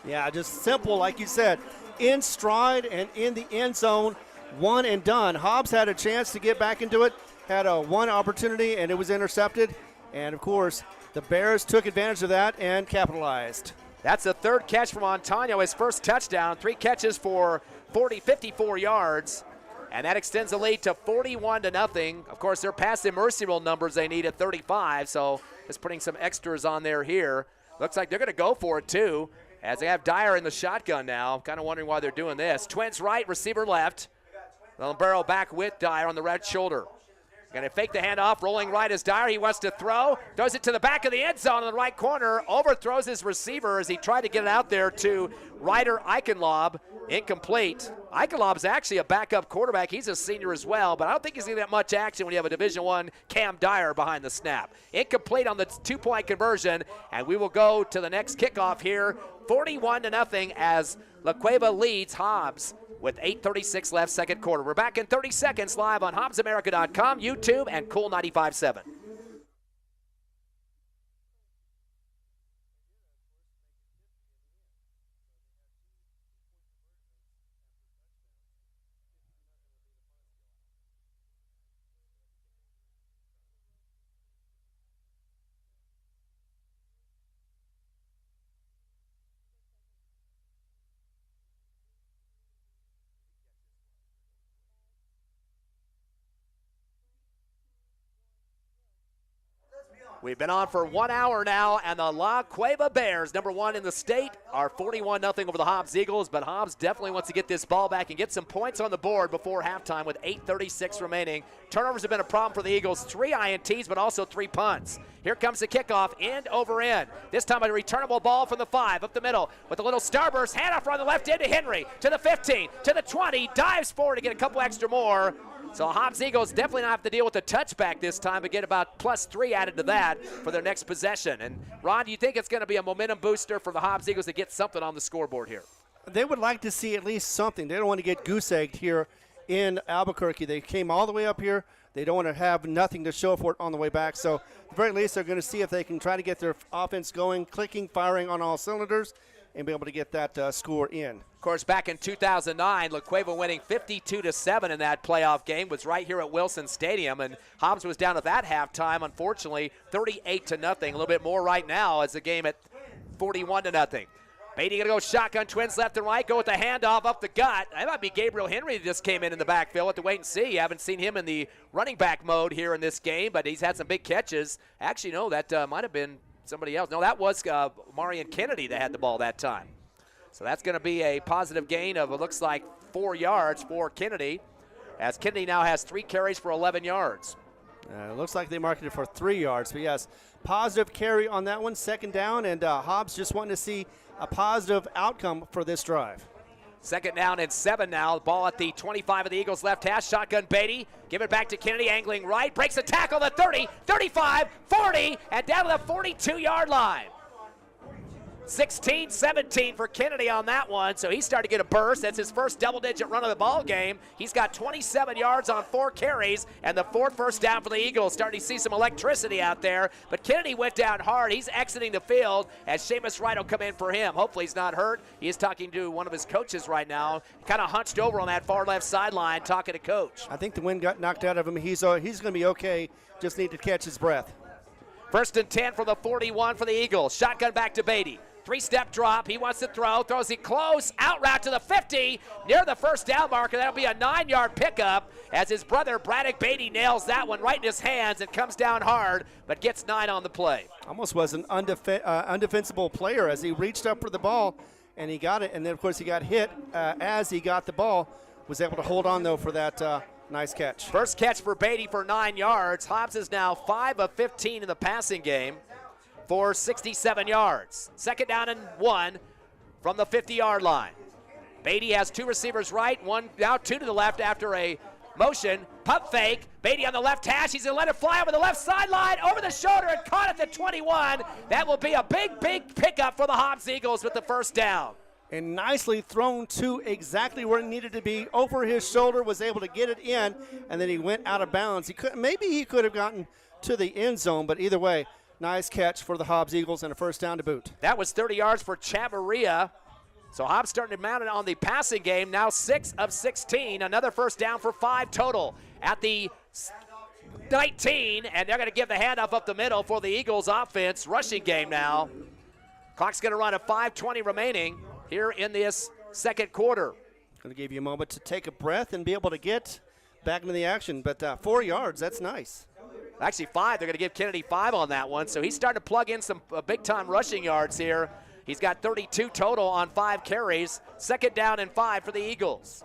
Yeah, just simple, like you said. In stride and in the end zone, 1 and done. Hobbs had a chance to get back into it, had a 1 opportunity, and it was intercepted. And, of course, the Bears took advantage of that and capitalized.
That's the 3rd catch for Montano, his first touchdown. 3 catches for 54 yards. And that extends the lead to 41-0. Of course, they're past the mercy rule numbers they need at 35, so just putting some extras on there here. Looks like they're going to go for it, too, as they have Dyer in the shotgun now. Kind of wondering why they're doing this. Twins right, receiver left. Lombero back with Dyer on the right shoulder. Going to fake the handoff, rolling right as Dyer. He wants to throw. Throws it to the back of the end zone in the right corner. Overthrows his receiver as he tried to get it out there to Ryder Eichenlob. Incomplete. Eichenlob's actually a backup quarterback. He's a senior as well, but I don't think he's going to get much action when you have a Division I Cam Dyer behind the snap. Incomplete on the 2-point conversion, and we will go to the next kickoff here. 41-0 as La Cueva leads Hobbs with 8:36 left, second quarter. We're back in 30 seconds live on HobbsAmerica.com, YouTube, and Cool 95.7. We've been on for 1 hour now, and the La Cueva Bears, #1 in the state, are 41-0 over the Hobbs Eagles, but Hobbs definitely wants to get this ball back and get some points on the board before halftime with 8:36 remaining. Turnovers have been a problem for the Eagles. 3 INTs, but also 3 punts. Here comes the kickoff, end over end. This time a returnable ball from the 5, up the middle with a little starburst. Handoff on the left end to Henry, to the 15, to the 20, dives forward to get a couple extra more. So Hobbs Eagles definitely not have to deal with the touchback this time, but get about +3 added to that for their next possession. And Ron, do you think it's going to be a momentum booster for the Hobbs Eagles to get something on the scoreboard here?
They would like to see at least something. They don't want to get goose-egged here in Albuquerque. They came all the way up here. They don't want to have nothing to show for it on the way back. So at the very least, they're going to see if they can try to get their offense going, clicking, firing on all cylinders, and be able to get that score in.
Of course, back in 2009, La Cueva winning 52-7 in that playoff game was right here at Wilson Stadium, and Hobbs was down at that halftime, unfortunately, 38-0. A little bit more right now as the game at 41-0. Beatty going to go shotgun, twins left and right, go with the handoff up the gut. That might be Gabriel Henry that just came in the backfield. Have to wait and see. You haven't seen him in the running back mode here in this game, but he's had some big catches. Actually, no, that might have been somebody else. No, that was Marion Kennedy that had the ball that time. So that's going to be a positive gain of, it looks like, 4 yards for Kennedy, as Kennedy now has 3 carries for 11 yards.
It looks like they marked it for 3 yards, but yes, positive carry on that one, second down, and Hobbs just wanting to see a positive outcome for this drive.
Second down and 7 now. Ball at the 25 of the Eagles left hash. Shotgun Beatty. Give it back to Kennedy, angling right. Breaks the tackle, the 30, 35, 40, and down to the 42-yard line. 16-17 for Kennedy on that one, so he's starting to get a burst. That's his first double-digit run of the ball game. He's got 27 yards on 4 carries, and the 4th first down for the Eagles. Starting to see some electricity out there, but Kennedy went down hard. He's exiting the field as Seamus Wright will come in for him. Hopefully he's not hurt. He is talking to one of his coaches right now, kind of hunched over on that far left sideline talking to coach.
I think the wind got knocked out of him. He's going to be okay, just need to catch his breath.
1st and 10 for the 41 for the Eagles. Shotgun back to Beatty. 3-step drop. He wants to throw. Throws it close. Out route to the 50. Near the first down marker. That'll be a 9-yard pickup as his brother Braddock Beatty nails that one right in his hands and comes down hard, but gets 9 on the play.
Almost was an undefensible player as he reached up for the ball and he got it. And then, of course, he got hit as he got the ball. Was able to hold on, though, for that nice catch.
First catch for Beatty for 9 yards. Hobbs is now 5 of 15 in the passing game for 67 yards. Second down and 1 from the 50-yard line. Beatty has 2 receivers right, one now 2 to the left after a motion. Pump fake. Beatty on the left hash. He's going to let it fly over the left sideline, over the shoulder, and caught at the 21. That will be a big, big pickup for the Hobbs Eagles with the first down.
And nicely thrown to exactly where it needed to be, over his shoulder, was able to get it in, and then he went out of bounds. Maybe he could have gotten to the end zone, but either way, nice catch for the Hobbs Eagles and a first down to boot.
That was 30 yards for Chavarria. So Hobbs starting to mount it on the passing game, now 6 of 16. Another first down for 5 total at the 19, and they're going to give the handoff up the middle for the Eagles offense. Rushing game now. Clock's going to run at 5:20 remaining here in this second quarter.
Going to give you a moment to take a breath and be able to get back into the action, but 4 yards, that's nice.
Actually 5. They're going to give Kennedy 5 on that one. So he's starting to plug in some big-time rushing yards here. He's got 32 total on 5 carries. Second down and 5 for the Eagles.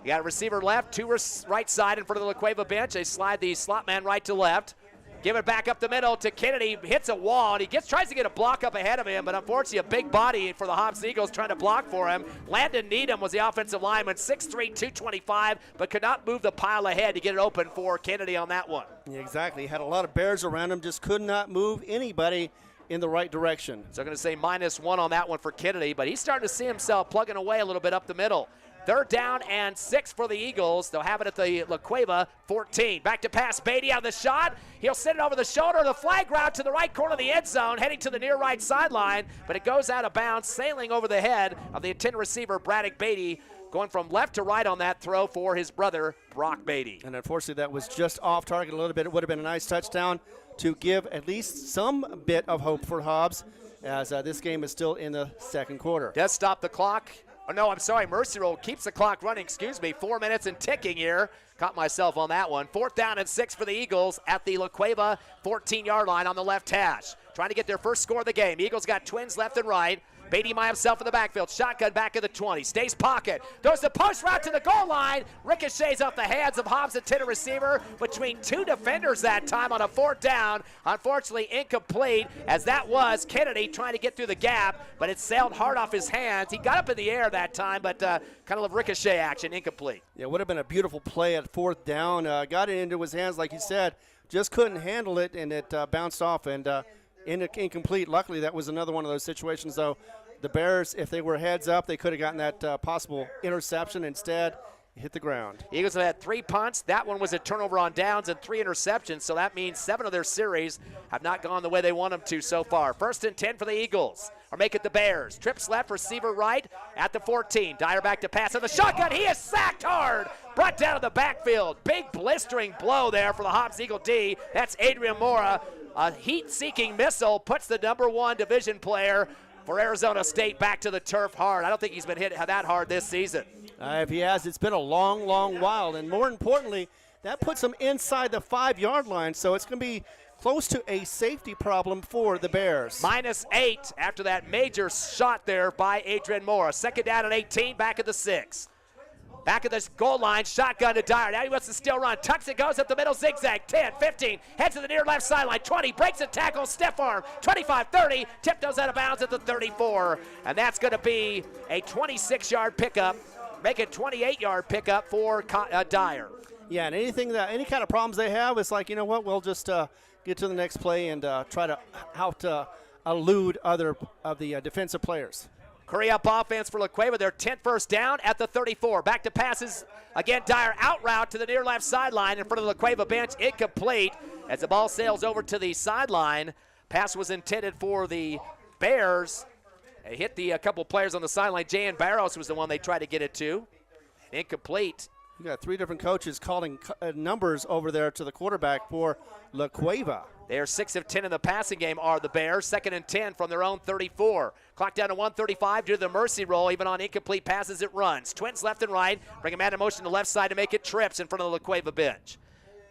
You got a receiver left, 2 right side in front of the La Cueva bench. They slide the slot man right to left. Give it back up the middle to Kennedy. Hits a wall, and he tries to get a block up ahead of him, but unfortunately a big body for the Hobbs Eagles trying to block for him. Landon Needham was the offensive lineman, 6'3", 225, but could not move the pile ahead to get it open for Kennedy on that one.
Yeah, exactly. He had a lot of bears around him, just could not move anybody in the right direction.
So I'm going to say -1 on that one for Kennedy, but he's starting to see himself plugging away a little bit up the middle. 3rd down and 6 for the Eagles. They'll have it at the La Cueva 14. Back to pass. Beatty on the shot. He'll send it over the shoulder. The flag route to the right corner of the end zone, heading to the near right sideline, but it goes out of bounds, sailing over the head of the intended receiver, Braddock Beatty, going from left to right on that throw for his brother, Brock Beatty.
And unfortunately, that was just off target a little bit. It would have been a nice touchdown to give at least some bit of hope for Hobbs, as this game is still in the second quarter.
Does stop the clock Oh, no, I'm sorry. Mercy Rule keeps the clock running. Excuse me. 4 minutes and ticking here. Caught myself on that one. 4th down and 6 for the Eagles at the La Cueva 14-yard line on the left hash. Trying to get their first score of the game. Eagles got twins left and right. Beatty by himself in the backfield. Shotgun back in the 20. Stays pocket. Throws the post route to the goal line. Ricochets off the hands of Hobbs, intended receiver, between 2 defenders that time on a 4th down. Unfortunately, incomplete, as that was Kennedy trying to get through the gap, but it sailed hard off his hands. He got up in the air that time, but kind of ricochet action, incomplete.
Yeah, it would have been a beautiful play at 4th down. Got it into his hands, like you said. Just couldn't handle it, and it bounced off and incomplete. Luckily, that was another one of those situations, though. The Bears, if they were heads up, they could have gotten that possible interception. Instead, it hit the ground.
Eagles have had 3 punts. That one was a turnover on downs and 3 interceptions, so that means 7 of their series have not gone the way they want them to so far. 1st and 10 for the Eagles, or make it the Bears. Trips left, receiver right at the 14. Dyer back to pass on the shotgun. He is sacked hard. Brought down to the backfield. Big blistering blow there for the Hobbs Eagle D. That's Adrian Mora. A heat-seeking missile puts the #1 division player for Arizona State back to the turf hard. I don't think he's been hit that hard this season.
If he has, it's been a long, long while. And more importantly, that puts him inside the 5-yard line, so it's going to be close to a safety problem for the Bears.
-8 after that major shot there by Adrian Mora. 2nd down and 18, back at the 6. Back at the goal line, shotgun to Dyer. Now he wants to still run. Tucks it, goes up the middle, zigzag. 10, 15, heads to the near left sideline. 20, breaks a tackle, stiff arm. 25, 30, tiptoes out of bounds at the 34. And that's going to be a 26-yard pickup. Make it 28-yard pickup for Dyer.
Yeah, and any kind of problems they have, it's like, you know what, we'll just get to the next play and try to elude other of the defensive players.
Hurry up offense for La Cueva. Their 10th first down at the 34. Back to passes. Again, Dyer out route to the near left sideline in front of the La Cueva bench. Incomplete as the ball sails over to the sideline. Pass was intended for the Bears. It hit a couple players on the sideline. Jan Barros was the one they tried to get it to. Incomplete.
You got 3 different coaches calling numbers over there to the quarterback for La Cueva.
They are 6 of 10 in the passing game are the Bears. 2nd and 10 from their own 34. Clock down to 1:35 due to the mercy roll. Even on incomplete passes, it runs. Twins left and right. Bring a man in motion to the left side to make it trips in front of the La Cueva bench.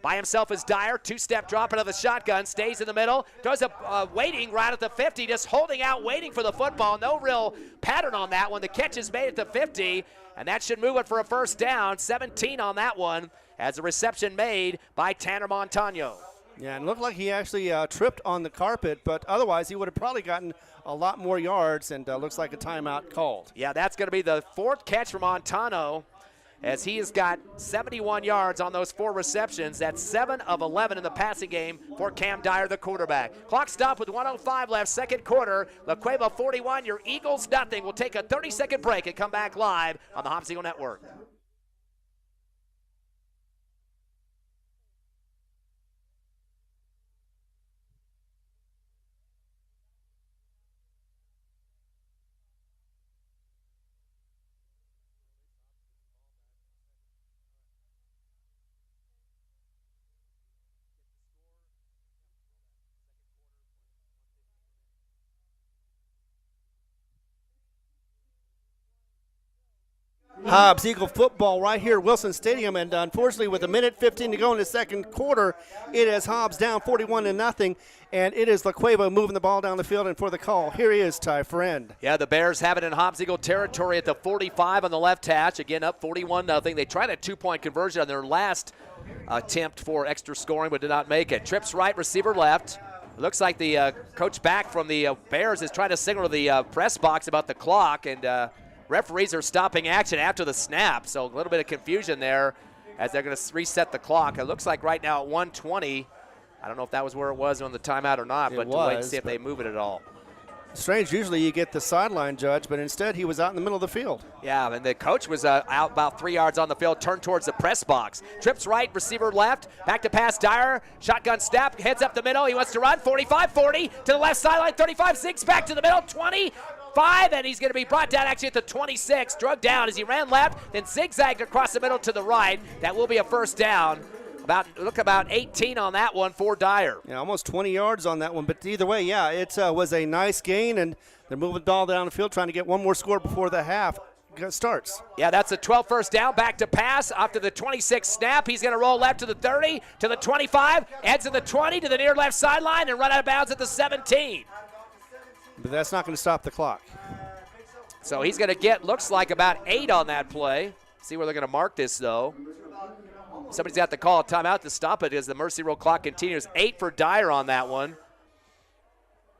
By himself is Dyer. 2-step drop into the shotgun. Stays in the middle. Does a waiting right at the 50. Just holding out, waiting for the football. No real pattern on that one. The catch is made at the 50. And that should move it for a first down. 17 on that one as a reception made by Tanner Montano.
Yeah, and it looked like he actually tripped on the carpet, but otherwise he would have probably gotten a lot more yards, and looks like a timeout called.
Yeah, that's going to be the 4th catch for Montano, as he has got 71 yards on those 4 receptions. That's 7 of 11 in the passing game for Cam Dyer, the quarterback. Clock stopped with 1:05 left, 2nd quarter. La Cueva 41, your Eagles nothing. We'll take a 30-second break and come back live on the Hobbs Eagle Network.
Hobbs Eagle football right here at Wilson Stadium, and unfortunately with 1:15 to go in the 2nd quarter, it is Hobbs down 41-0, and it is La Cueva moving the ball down the field. And for the call, here he is, Ty Friend.
Yeah, the Bears have it in Hobbs Eagle territory at the 45 on the left hash. Again, up 41-0. They tried a 2-point conversion on their last attempt for extra scoring, but did not make it. Trips right, receiver left. It looks like the coach back from the Bears is trying to signal to the press box about the clock, and referees are stopping action after the snap, so a little bit of confusion there as they're going to reset the clock. It looks like right now at 1:20, I don't know if that was where it was on the timeout or not, but to wait and see if they move it at all.
Strange, usually you get the sideline judge, but instead he was out in the middle of the field.
Yeah, and the coach was out about 3 yards on the field, turned towards the press box. Trips right, receiver left, back to pass Dyer, shotgun snap, heads up the middle, he wants to run, 45, 40, to the left sideline, 35, zigs back to the middle, 20, 5, and he's going to be brought down actually at the 26, drugged down as he ran left, then zigzagged across the middle to the right. That will be a first down. About 18 on that one for Dyer.
Yeah, almost 20 yards on that one, but either way, yeah, it was a nice gain, and they're moving the ball down the field trying to get one more score before the half. starts.
Yeah, that's a 12 first down, back to pass, after the 26 snap. He's going to roll left to the 30, to the 25, ends in the 20, to the near left sideline, and run out of bounds at the 17.
But that's not going to stop the clock.
So he's going to get, looks like, about 8 on that play. See where they're going to mark this, though. Somebody's got to call a timeout to stop it as the Mercy Roll clock continues. 8 for Dyer on that one.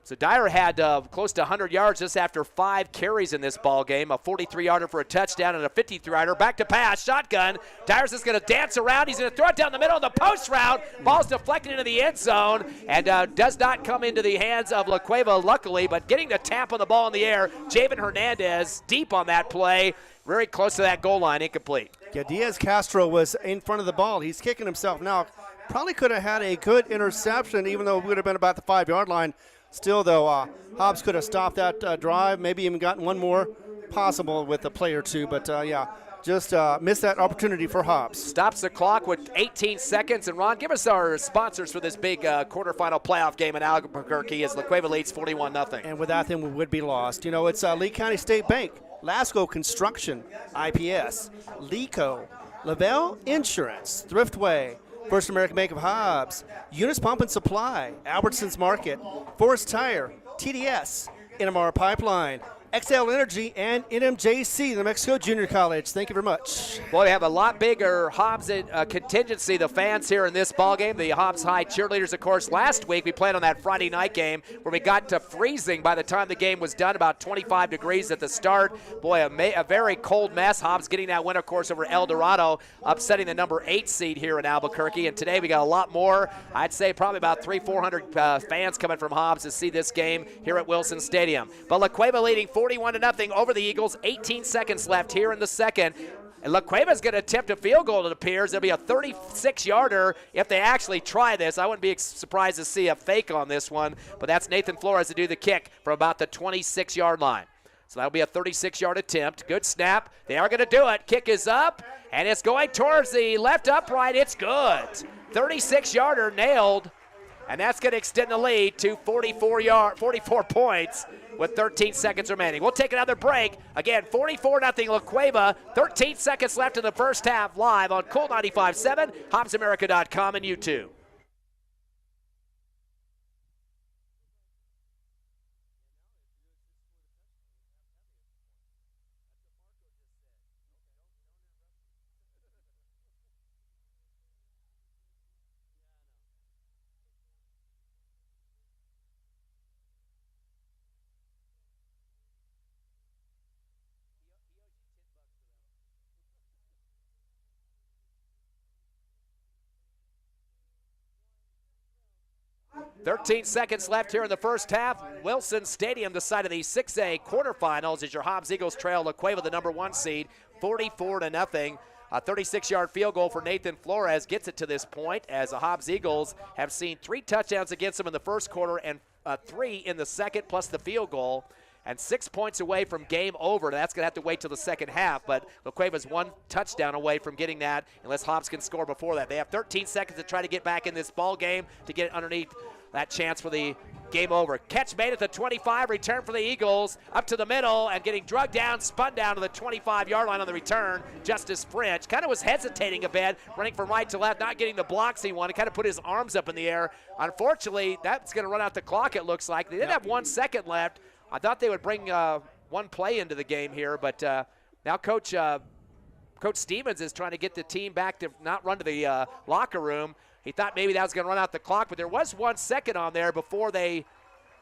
So Dyer had close to 100 yards just after 5 carries in this ball game. A 43-yarder for a touchdown and a 53-yarder. Back to pass, shotgun. Dyer's just going to dance around. He's going to throw it down the middle of the post route. Ball's deflected into the end zone and does not come into the hands of La Cueva, luckily, but getting the tap on the ball in the air. Javen Hernandez deep on that play. Very close to that goal line, incomplete.
Yeah, Diaz Castro was in front of the ball. He's kicking himself now. Probably could have had a good interception, even though it would have been about the 5-yard line. Still, though, Hobbs could have stopped that drive, maybe even gotten one more possible with a play or two. But, yeah, just missed that opportunity for Hobbs.
Stops the clock with 18 seconds. And, Ron, give us our sponsors for this big quarterfinal playoff game in Albuquerque as La Cueva leads 41-0.
And without them, we would be lost. You know, it's Lee County State Bank, Lasco Construction, IPS, LECO, Lavelle Insurance, Thriftway, First American Bank of Hobbs, Eunice Pump and Supply, Albertsons Market, Forest Tire, TDS, NMR Pipeline, XL Energy, and NMJC, the Mexico Junior College. Thank you very much.
Boy, we have a lot bigger Hobbs contingency, the fans here in this ballgame. The Hobbs High cheerleaders, of course, last week we played on that Friday night game where we got to freezing by the time the game was done, about 25 degrees at the start. Boy, a very cold mess. Hobbs getting that win, of course, over El Dorado, upsetting the number 8 seed here in Albuquerque. And today we got a lot more. I'd say probably about 300-400 fans coming from Hobbs to see this game here at Wilson Stadium. But La Cueva leading 41-0 over the Eagles. 18 seconds left here in the second. And La Cueva's going to attempt a field goal, it appears. It'll be a 36-yarder if they actually try this. I wouldn't be surprised to see a fake on this one, but that's Nathan Flores to do the kick from about the 26-yard line. So that'll be a 36-yard attempt. Good snap. They are going to do it. Kick is up, and it's going towards the left upright. It's good. 36-yarder nailed, and that's going to extend the lead to 44 points with 13 seconds remaining. We'll take another break. Again, 44-0 La Cueva. 13 seconds left in the first half, live on Cool 95.7, HobbsAmerica.com, and YouTube. Thirteen seconds left here in the first half. Wilson Stadium decided the 6A quarterfinals as your Hobbs Eagles trail La Cueva, the number 1 seed, 44-0. A 36-yard field goal for Nathan Flores gets it to this point as the Hobbs Eagles have seen 3 touchdowns against them in the first quarter and 3 in the second, plus the field goal. And 6 points away from game over. That's going to have to wait till the second half, but La Cueva's 1 touchdown away from getting that unless Hobbs can score before that. They have 13 seconds to try to get back in this ball game to get underneath that chance for the game over. Catch made at the 25, return for the Eagles, up to the middle, and getting drugged down, spun down to the 25-yard line on the return. Justice French kind of was hesitating a bit, running from right to left, not getting the blocks he wanted, kind of put his arms up in the air. Unfortunately, that's going to run out the clock, it looks like. They did have 1 second left. I thought they would bring one play into the game here, but now Coach Stevens is trying to get the team back to not run to the locker room. He thought maybe that was going to run out the clock, but there was 1 second on there before they –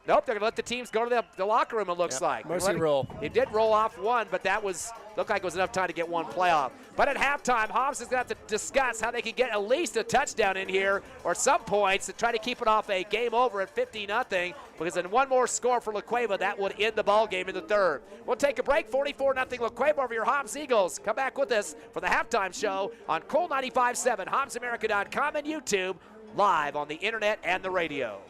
nope, they're going to let the teams go to the locker room, it looks like.
Mercy roll.
It did roll off 1, but that looked like it was enough time to get 1 play off. But at halftime, Hobbs is going to have to discuss how they can get at least a touchdown in here or some points to try to keep it off a game over at 50-0, because in 1 more score for La Cueva, that would end the ball game in the third. We'll take a break. 44-0 La Cueva over your Hobbs Eagles. Come back with us for the halftime show on Cool 95.7, HobbsAmerica.com, and YouTube, live on the internet and the radio.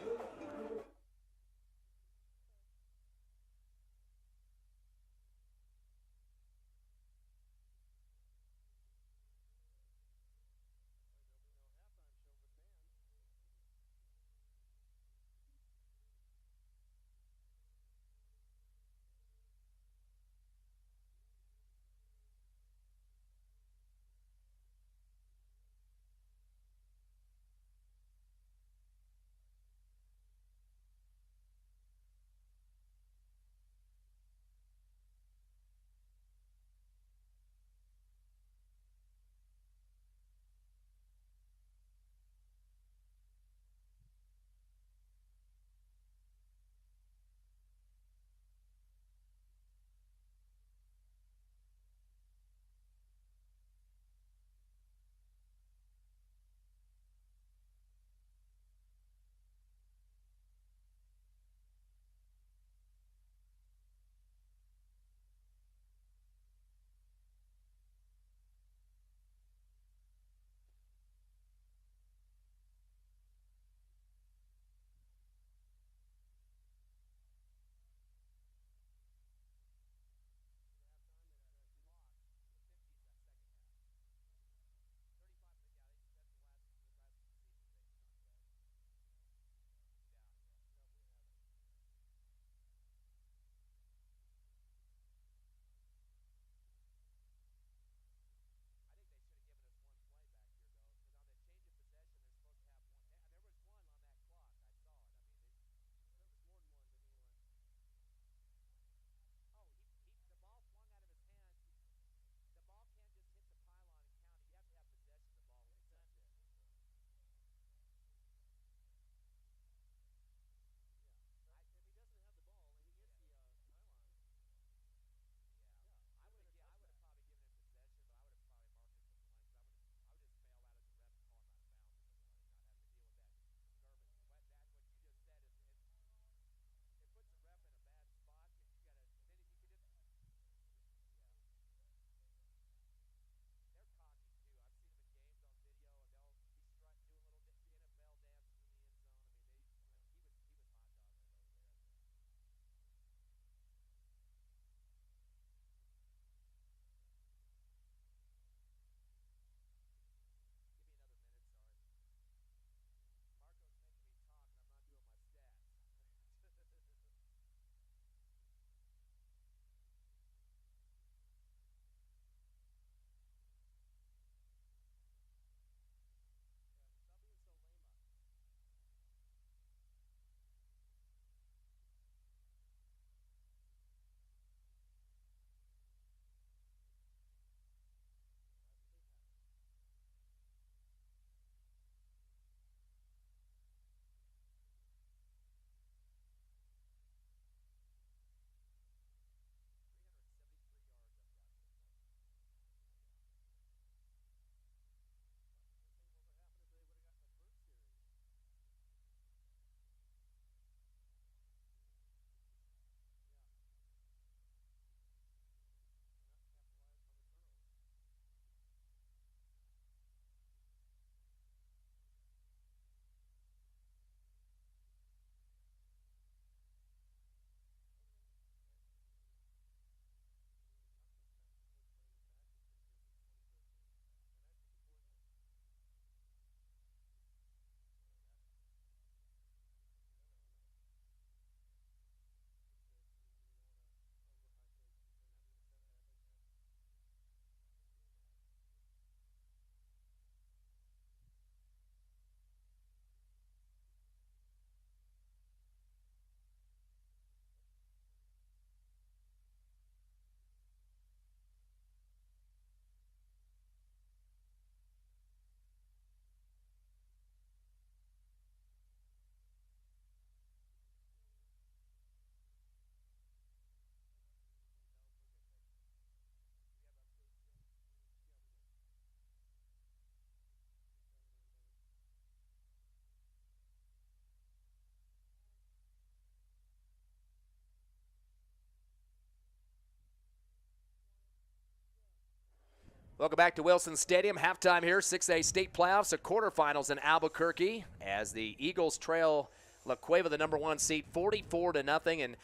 Welcome back to Wilson Stadium. Halftime here, 6A state playoffs, the quarterfinals in Albuquerque as the Eagles trail La Cueva, the number 1 seed, 44-0. And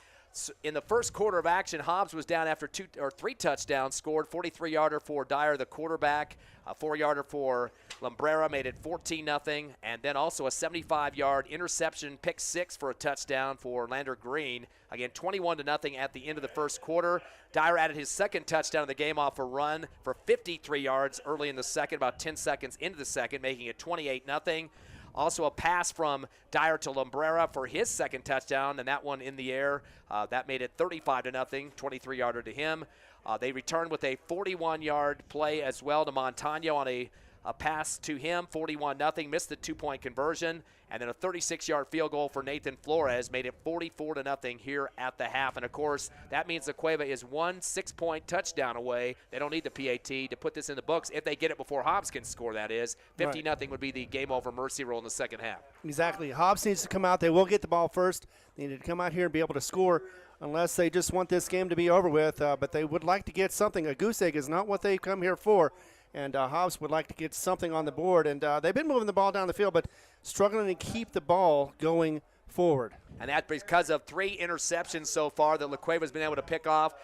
in the first quarter of action, Hobbs was down after 3 touchdowns scored. 43-yarder for Dyer, the quarterback. A 4-yarder for Lumbrera made it 14-0. And then also a 75-yard interception, pick 6 for a touchdown for Lander Green. Again, 21-0 at the end of the first quarter. Dyer added his second touchdown of the game off a run for 53 yards early in the second, about 10 seconds into the second, making it 28-0. Also a pass from Dyer to Lumbrera for his second touchdown, and that one in the air. That made it 35-0, 23-yarder to him. They returned with a 41-yard play as well to Montano on a pass to him, 41-0, missed the 2-point conversion, and then a 36-yard field goal for Nathan Flores made it 44-0 here at the half. And of course, that means the Cueva is 1 6-point touchdown away. They don't need the PAT to put this in the books if they get it before Hobbs can score. That is 50-0 would be the game over mercy rule in the second half.
Exactly. Hobbs needs to come out. They will get the ball first. They need to come out here and be able to score, unless they just want this game to be over with. But they would like to get something. A goose egg is not what they come here for. And Hobbs would like to get something on the board. And they've been moving the ball down the field, but struggling to keep the ball going forward.
And that's because of 3 interceptions so far that La Cueva's been able to pick off.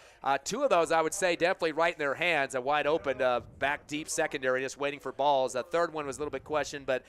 2 of those, I would say, definitely right in their hands. A wide open back deep secondary just waiting for balls. The third one was a little bit questioned, but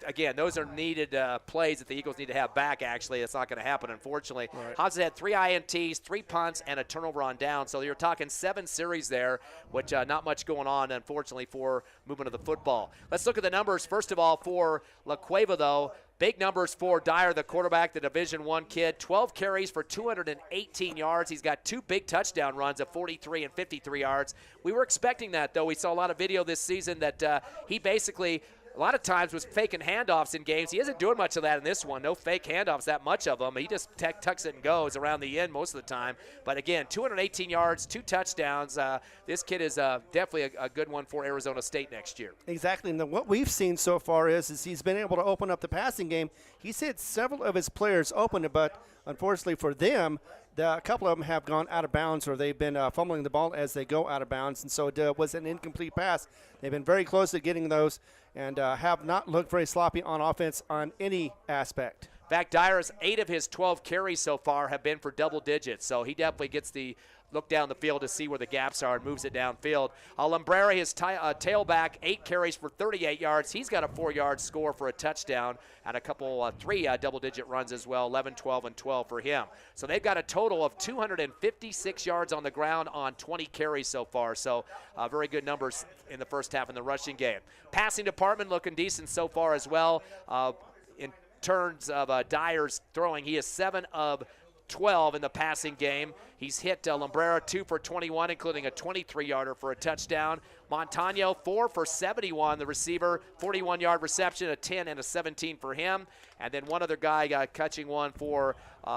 again, those are needed plays that the Eagles need to have back, actually. It's not going to happen, unfortunately.
Right.
Hobbs had 3 INTs, 3 punts, and a turnover on down. So you're talking 7 series there, which not much going on, unfortunately, for movement of the football. Let's look at the numbers. First of all, for La Cueva, though, big numbers for Dyer, the quarterback, the Division I kid. 12 carries for 218 yards. He's got 2 big touchdown runs of 43 and 53 yards. We were expecting that, though. We saw a lot of video this season that he basically – a lot of times was faking handoffs in games. He isn't doing much of that in this one. No fake handoffs, that much of them. He just tucks it and goes around the end most of the time. But again, 218 yards, 2 touchdowns. This kid is definitely a good one for Arizona State next year.
Exactly. And what we've seen so far is he's been able to open up the passing game. He's hit several of his players open, but unfortunately for them, a couple of them have gone out of bounds, or they've been fumbling the ball as they go out of bounds, and so it was an incomplete pass. They've been very close to getting those and have not looked very sloppy on offense on any aspect.
In fact, Dyer's 8 of his 12 carries so far have been for double digits, so he definitely gets the look down the field to see where the gaps are and moves it downfield. Lumbrera, his tailback, 8 carries for 38 yards. He's got a 4-yard score for a touchdown and a couple, 3 double-digit runs as well, 11, 12, and 12 for him. So they've got a total of 256 yards on the ground on 20 carries so far. So very good numbers in the first half in the rushing game. Passing department looking decent so far as well. In terms of Dyer's throwing, he is 7 of 12 in the passing game. He's hit Lumbrera 2 for 21, including a 23-yarder for a touchdown. Montano 4 for 71, the receiver, 41-yard reception, a 10 and a 17 for him. And then one other guy catching one for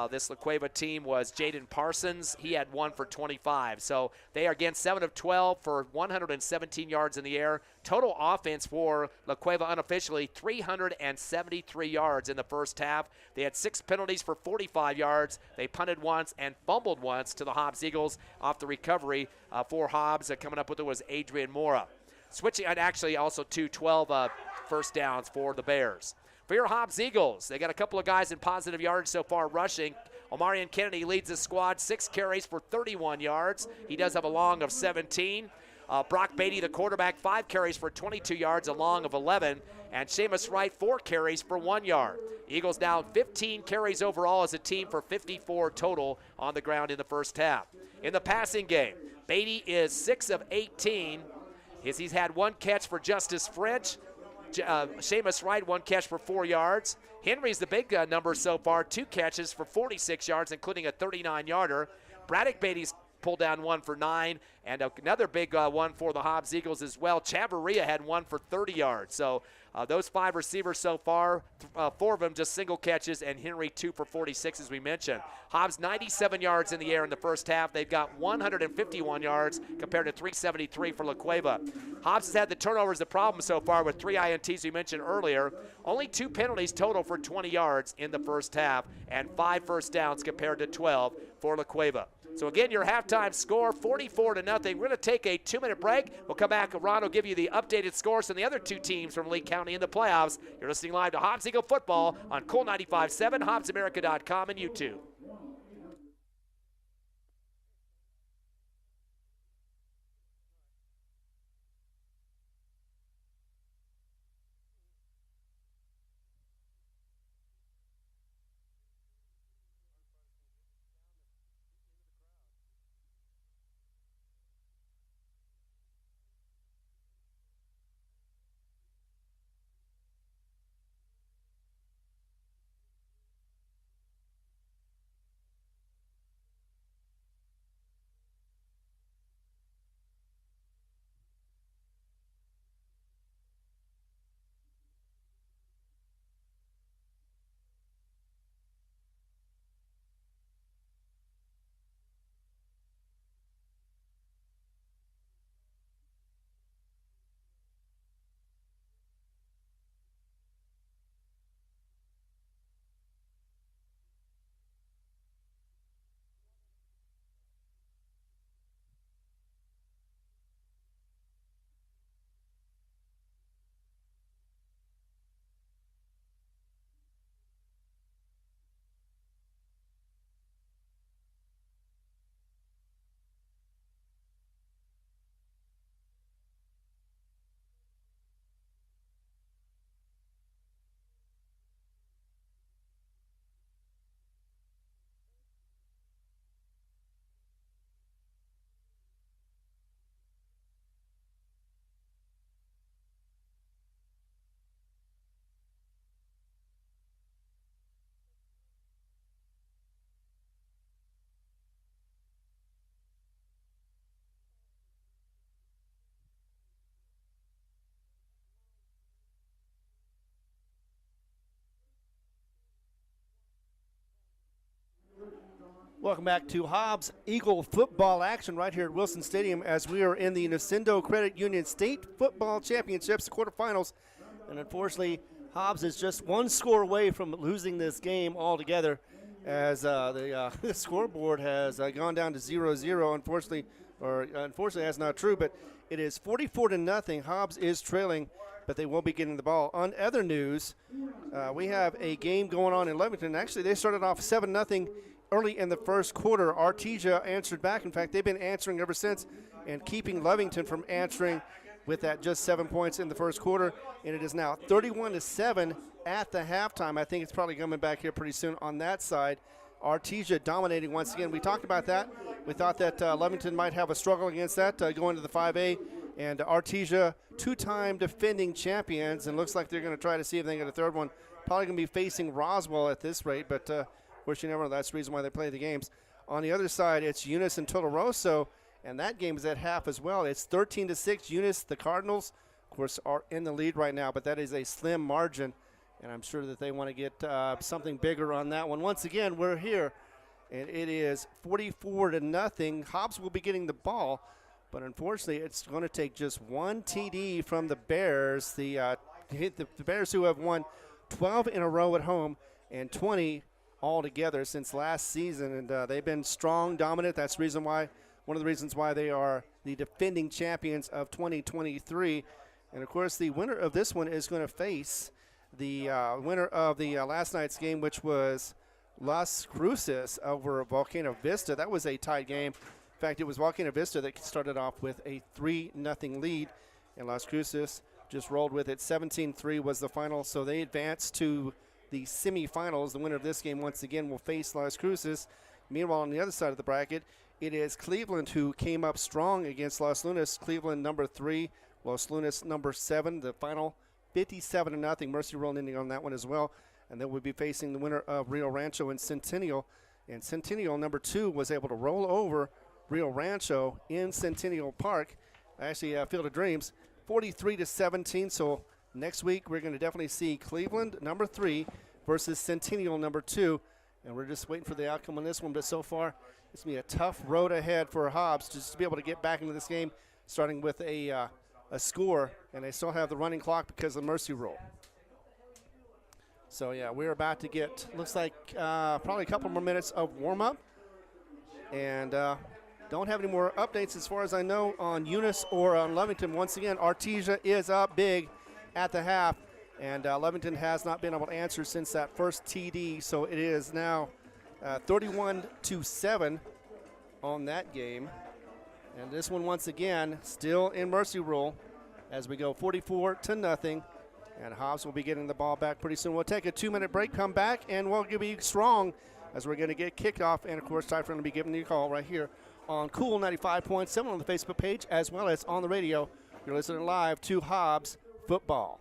this La Cueva team was Jaden Parsons. He had 1 for 25. So they are again 7 of 12 for 117 yards in the air. Total offense for La Cueva unofficially 373 yards in the first half. They had 6 penalties for 45 yards. They punted once and fumbled once to the Hobbs Eagles off the recovery for Hobbs. Coming up with it was Adrian Mora. Switching, and actually also 12 first downs for the Bears. For your Hobbs Eagles, they got a couple of guys in positive yardage so far rushing. Omarion Kennedy leads the squad, 6 carries for 31 yards. He does have a long of 17. Brock Beatty, the quarterback, 5 carries for 22 yards, a long of 11. And Seamus Wright, 4 carries for 1 yard. Eagles down 15 carries overall as a team for 54 total on the ground in the first half. In the passing game, Beatty is 6 of 18. He's had 1 catch for Justice French. Seamus Wright, 1 catch for 4 yards. Henry's the big number so far, 2 catches for 46 yards, including a 39-yarder. Braddock Beatty's pulled down 1 for 9, and another big one for the Hobbs Eagles as well. Chavarria had 1 for 30 yards. So those 5 receivers so far, 4 of them just single catches, and Henry 2 for 46, as we mentioned. Hobbs 97 yards in the air in the first half. They've got 151 yards compared to 373 for La Cueva. Hobbs has had the turnovers the problem so far with 3 INTs we mentioned earlier. Only 2 penalties total for 20 yards in the first half, and 5 first downs compared to 12 for La Cueva. So again, your halftime score, 44-0. We're going to take a 2-minute break. We'll come back, and Ron will give you the updated scores from the other two teams from Lee County in the playoffs. You're listening live to Hobbs Eagle Football on Cool 95.7, HobbsAmerica.com, and YouTube.
Welcome back to Hobbs Eagle football action right here at Wilson Stadium as we are in the Nintendo Credit Union State Football Championships quarterfinals. And unfortunately, Hobbs is just one score away from losing this game altogether as the scoreboard has gone down to 0-0, unfortunately, that's not true, but it is 44-0. Hobbs is trailing, but they will be getting the ball. On other news, we have a game going on in Levington. Actually, they started off 7-0 early in the first quarter. Artesia answered back. In fact, they've been answering ever since and keeping Levington from answering with that just 7 points in the first quarter. And it is now 31-7 at the halftime. I think it's probably coming back here pretty soon on that side. Artesia dominating once again. We talked about that. We thought that Levington might have a struggle against that going to the 5A. And Artesia, two-time defending champions, and looks like they're going to try to see if they can get a third one. Probably going to be facing Roswell at this rate, but of course, you never know. That's the reason why they play the games. On the other side, it's Eunice and Tularosa, and that game is at half as well. It's 13-6. Eunice, the Cardinals, of course, are in the lead right now, but that is a slim margin, and I'm sure that they want to get something bigger on that one. Once again, we're here, and it is 44-0. Hobbs will be getting the ball, but unfortunately, it's going to take just one TD from the Bears. The Bears who have won 12 in a row at home and 20 altogether since last season, and they've been strong, dominant. That's one of the reasons why they are the defending champions of 2023. And of course, the winner of this one is going to face the winner of the last night's game, which was Las Cruces over Volcano Vista. That was a tight game. In fact, it was Volcano Vista that started off with a 3-0 lead, and Las Cruces just rolled with it. 17-3 was the final, so they advanced to the semifinals. The winner of this game once again will face Las Cruces. Meanwhile, on the other side of the bracket, it is Cleveland who came up strong against Los Lunas. Cleveland number 3, Los Lunas number 7. The final 57-0. Mercy Roll ending on that one as well. And then we'll be facing the winner of Rio Rancho and Centennial. And Centennial number 2 was able to roll over Rio Rancho in Centennial Park. Actually, Field of Dreams, 43-17. So next week, we're going to definitely see Cleveland, number 3, versus Centennial, number 2. And we're just waiting for the outcome on this one. But so far, it's going to be a tough road ahead for Hobbs just to be able to get back into this game, starting with a score. And they still have the running clock because of the mercy rule. So, yeah, we're about to get, looks like probably a couple more minutes of warm-up. And don't have any more updates as far as I know on Eunice or on Lovington. Once again, Artesia is up big at the half, and Lovington has not been able to answer since that first TD, so it is now 31-7 on that game. And this one, once again, still in mercy rule as we go 44-0. And Hobbs will be getting the ball back pretty soon. We'll take a 2-minute break, come back, and we'll be strong as we're going to get kicked off. And, of course, Typhon will be giving you a call right here on Cool 95.7 on the Facebook page as well as on the radio. You're listening live to Hobbs Football.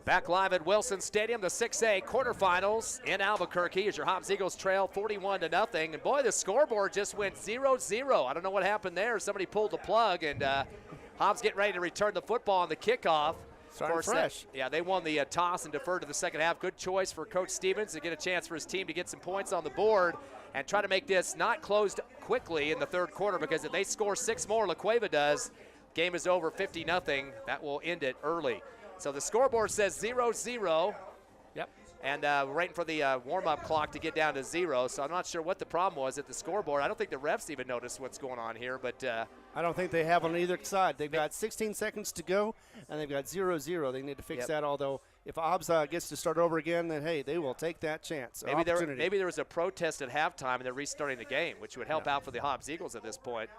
Back live at Wilson Stadium, the 6A quarterfinals in Albuquerque as your Hobbs Eagles trail 41-0. And boy, the scoreboard just went 0-0. I don't know what happened there. Somebody pulled the plug, and Hobbs getting ready to return the football on the kickoff.
Starting fresh.
They won the toss and deferred to the second half. Good choice for Coach Stevens to get a chance for his team to get some points on the board and try to make this not closed quickly in the third quarter, because if they score 6 more, La Cueva does, game is over 50-0. That will end it early. So the scoreboard says 0-0.
Yep.
And we're waiting for the warm-up clock to get down to 0. So I'm not sure what the problem was at the scoreboard. I don't think the refs even noticed what's going on here. But
I don't think they have on either side. They've got 16 seconds to go, and they've got 0-0. They need to fix that, although if Hobbs gets to start over again, then, hey, they will take that chance.
Maybe there was a protest at halftime, and they're restarting the game, which would help out for the Hobbs Eagles at this point.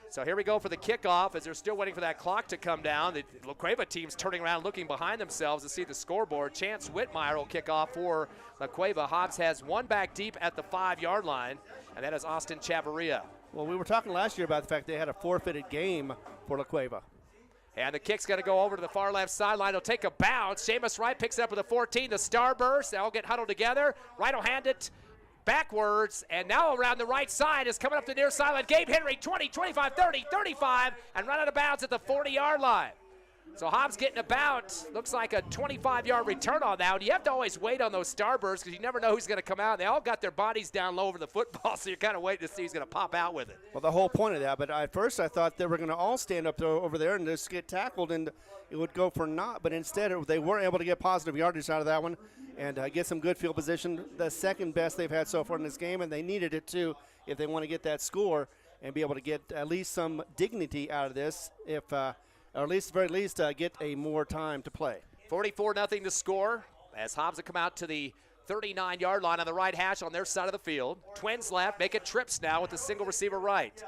So here we go for the kickoff as they're still waiting for that clock to come down. The La Cueva team's turning around looking behind themselves to see the scoreboard. Chance Whitmire will kick off for La Cueva. Hobbs has one back deep at the 5-yard line, and that is Austin Chavarria.
Well, we were talking last year about the fact they had a forfeited game for La Cueva.
And the kick's going to go over to the far left sideline. It'll take a bounce. Seamus Wright picks it up with a 14. The Starburst. They all get huddled together. Wright will hand it backwards, and now around the right side is coming up the near sideline. Gabe Henry, 20, 25, 30, 35, and run out of bounds at the 40-yard line. So Hobbs getting about, looks like a 25-yard return on that. You have to always wait on those starbursts because you never know who's going to come out. They all got their bodies down low over the football, so you're kind of waiting to see who's going to pop out with it.
Well, the whole point of that, but at first I thought they were going to all stand up over there and just get tackled, and it would go for naught. But instead, they were able to get positive yardage out of that one and get some good field position, the second best they've had so far in this game, and they needed it too if they want to get that score and be able to get at least some dignity out of this, or at least, very least, get a more time to play.
44-0 to score as Hobbs will come out to the 39-yard line on the right hash on their side of the field. Twins left, make it trips now with the single receiver right.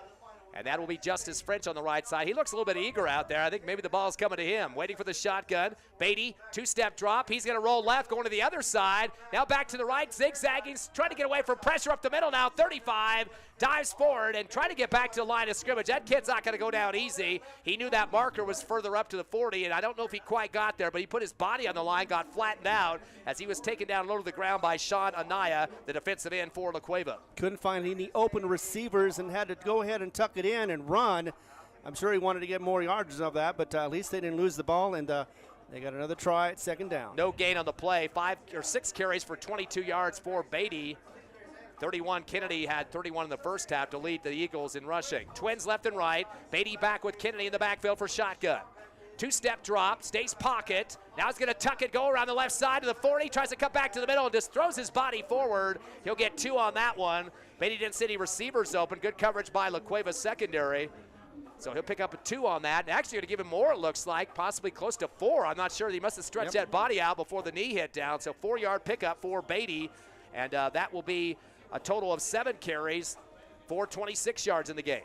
And that will be Justice French on the right side. He looks a little bit eager out there. I think maybe the ball's coming to him. Waiting for the shotgun. Beatty, two-step drop. He's going to roll left, going to the other side. Now back to the right, zigzagging, trying to get away from pressure up the middle now. 35, dives forward and trying to get back to the line of scrimmage. That kid's not going to go down easy. He knew that marker was further up to the 40, and I don't know if he quite got there, but he put his body on the line, got flattened out as he was taken down low to the ground by Sean Anaya, the defensive end for La Cueva.
Couldn't find any open receivers and had to go ahead and tuck it in and run. I'm sure he wanted to get more yards of that, but at least they didn't lose the ball, and They got another try at second down.
No gain on the play. 5 or 6 carries for 22 yards for Beatty. 31. Kennedy had 31 in the first half to lead the Eagles in rushing. Twins left and right. Beatty back with Kennedy in the backfield for shotgun. 2-step drop, stays pocket. Now he's going to tuck it, go around the left side to the 40, tries to cut back to the middle and just throws his body forward. He'll get 2 on that one. Beatty didn't see any receivers open. Good coverage by La Cueva secondary. So he'll pick up a 2 on that. And actually going to give him more, it looks like, possibly close to 4. I'm not sure. He must have stretched that body out before the knee hit down. So 4-yard pickup for Beatty. And that will be a total of 7 carries for 26 yards in the game.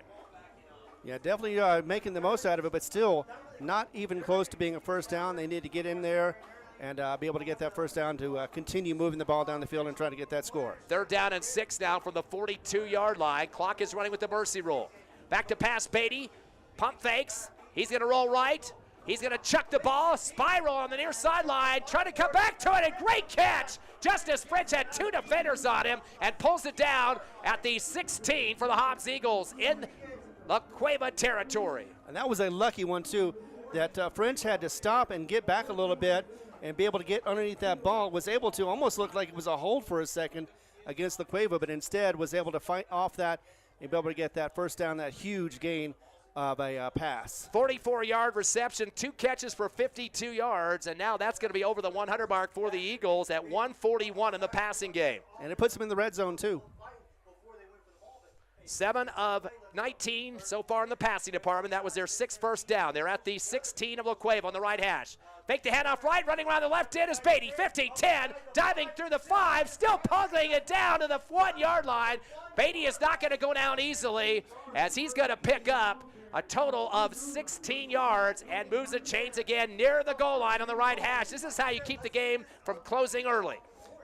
Yeah, definitely making the most out of it, but still not even close to being a first down. They need to get in there and be able to get that first down to continue moving the ball down the field and try to get that score.
3rd down and 6 now from the 42-yard line. Clock is running with the mercy rule. Back to pass, Beatty. Pump fakes. He's going to roll right. He's going to chuck the ball, spiral on the near sideline, trying to come back to it, and great catch. Justice French had 2 defenders on him and pulls it down at the 16 for the Hobbs Eagles in La Cueva territory.
And that was a lucky one, too, that French had to stop and get back a little bit and be able to get underneath that ball. Was able to almost look like it was a hold for a second against La Cueva, but instead was able to fight off that and be able to get that first down, that huge gain of a pass.
44-yard reception, 2 catches for 52 yards, and now that's going to be over the 100 mark for the Eagles at 141 in the passing game.
And it puts them in the red zone, too.
7 of 19 so far in the passing department. That was their 6th first down. They're at the 16 of La Cueva on the right hash. Fake the handoff right, running around the left end is Beatty. 15-10, diving through the 5, still puzzling it down to the 1-yard line. Beatty is not going to go down easily as he's going to pick up a total of 16 yards and moves the chains again near the goal line on the right hash. This is how you keep the game from closing early.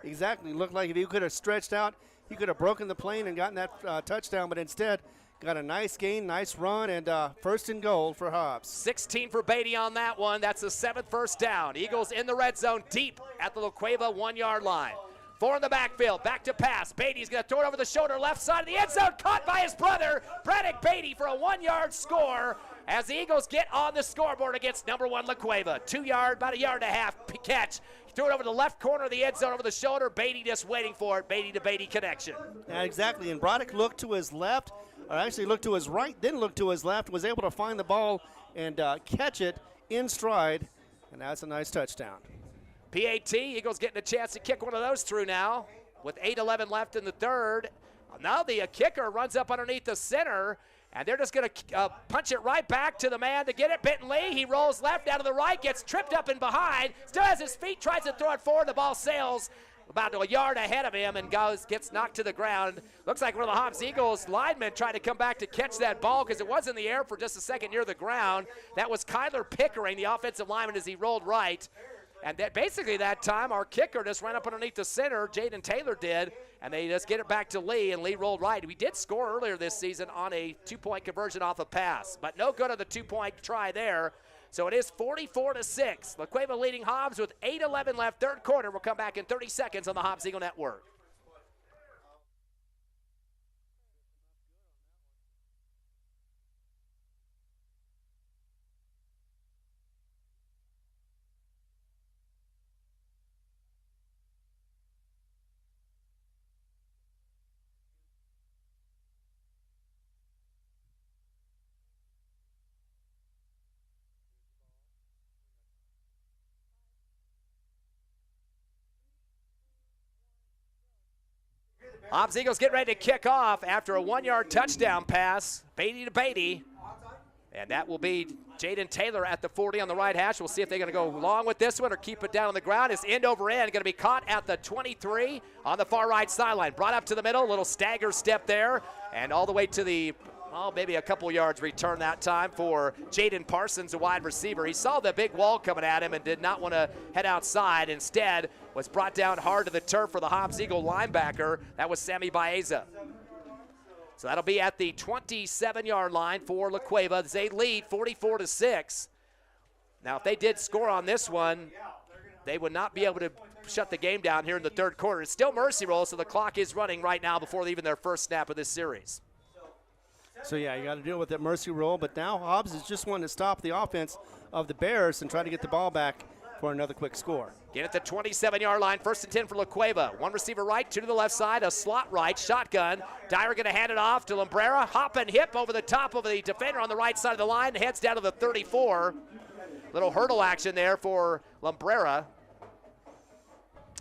Exactly. Looked like if he could have stretched out, he could have broken the plane and gotten that touchdown, but instead got a nice gain, nice run, and first and goal for Hobbs.
16 for Beatty on that one. That's the 7th first down. Eagles in the red zone deep at the La Cueva 1-yard line. 4 in the backfield, back to pass. Beatty's going to throw it over the shoulder, left side of the end zone, caught by his brother, Braddock Beatty, for a 1-yard score as the Eagles get on the scoreboard against number 1 La Cueva. 2-yard, about 1.5 yard catch. Threw it over the left corner of the end zone over the shoulder. Beatty just waiting for it. Beatty to Beatty connection.
Yeah, exactly. And Braddock looked to his left, or actually looked to his right, then looked to his left, was able to find the ball and catch it in stride. And that's a nice touchdown.
PAT, Eagles getting a chance to kick one of those through now with 8:11 left in the 3rd. Now the kicker runs up underneath the center, and they're just going to punch it right back to the man to get it. Bentley, he rolls left out of the right, gets tripped up and behind, still has his feet, tries to throw it forward. The ball sails about 1 yard ahead of him and gets knocked to the ground. Looks like one of the Hobbs Eagles linemen tried to come back to catch that ball because it was in the air for just a second near the ground. That was Kyler Pickering, the offensive lineman, as he rolled right. And that basically that time, our kicker just ran up underneath the center, Jaden Taylor did, and they just get it back to Lee, and Lee rolled right. We did score earlier this season on a 2-point conversion off a pass, but no good on the 2-point try there. So it is 44-6. La Cueva leading Hobbs with 8:11 left, 3rd quarter. We'll come back in 30 seconds on the Hobbs Eagle Network. Hobbs Eagles get ready to kick off after a 1-yard touchdown pass. Beatty to Beatty. And that will be Jaden Taylor at the 40 on the right hash. We'll see if they're going to go long with this one or keep it down on the ground. It's end over end. Going to be caught at the 23 on the far right sideline. Brought up to the middle. A little stagger step there. And all the way to the, maybe a couple yards return that time for Jaden Parsons, a wide receiver. He saw the big wall coming at him and did not want to head outside. Instead, was brought down hard to the turf for the Hobbs Eagle linebacker. That was Sammy Baeza. So that'll be at the 27-yard line for La Cueva. They lead 44-6. Now, if they did score on this one, they would not be able to shut the game down here in the 3rd quarter. It's still mercy roll, so the clock is running right now before even their first snap of this series.
So, yeah, you got to deal with that mercy roll. But now Hobbs is just wanting to stop the offense of the Bears and try to get the ball back for another quick score.
Get at the 27-yard line, 1st and 10 for La Cueva. One receiver right, two to the left side, a slot right, shotgun. Dyer going to hand it off to Lambrera. Hop and hip over the top of the defender on the right side of the line. Heads down to the 34. Little hurdle action there for Lambrera.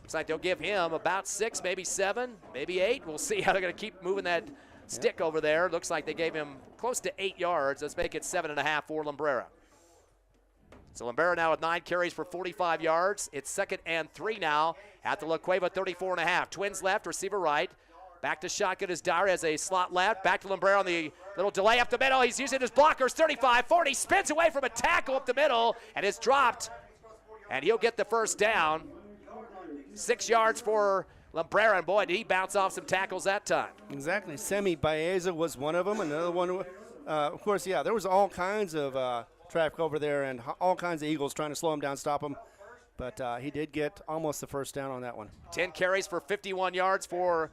Looks like they'll give him about 6, maybe 7, maybe 8. We'll see how they're going to keep moving that stick over there. Looks like they gave him close to 8 yards. Let's make it 7.5 for Lambrera. So Lambrera now with 9 carries for 45 yards. It's 2nd and 3 now at the La Cueva 34.5. Twins left, receiver right. Back to shotgun as Dyer has a slot left. Back to Lambrera on the little delay up the middle. He's using his blockers, 35, 40. Spins away from a tackle up the middle and is dropped. And he'll get the first down. 6 yards for Lambrera, and boy, did he bounce off some tackles that time.
Exactly. Semi Baeza was one of them. Another one, of course, yeah, there was all kinds of traffic over there and all kinds of Eagles trying to slow him down, stop him. But he did get almost the first down on that one.
10 carries for 51 yards for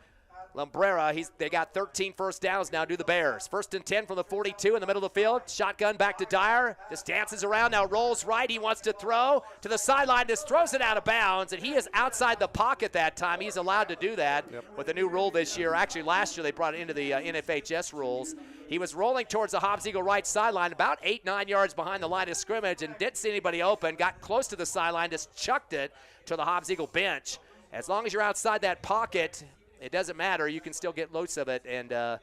Lambrera. They got 13 first downs now, do the Bears. 1st and 10 from the 42 in the middle of the field. Shotgun back to Dyer. Just dances around, now rolls right. He wants to throw to the sideline, just throws it out of bounds, and he is outside the pocket that time. He's allowed to do that with the new rule this year. Actually, last year they brought it into the NFHS rules. He was rolling towards the Hobbs Eagle right sideline, about 8-9 yards behind the line of scrimmage, and didn't see anybody open. Got close to the sideline, just chucked it to the Hobbs Eagle bench. As long as you're outside that pocket, it doesn't matter. You can still get loose of it, and that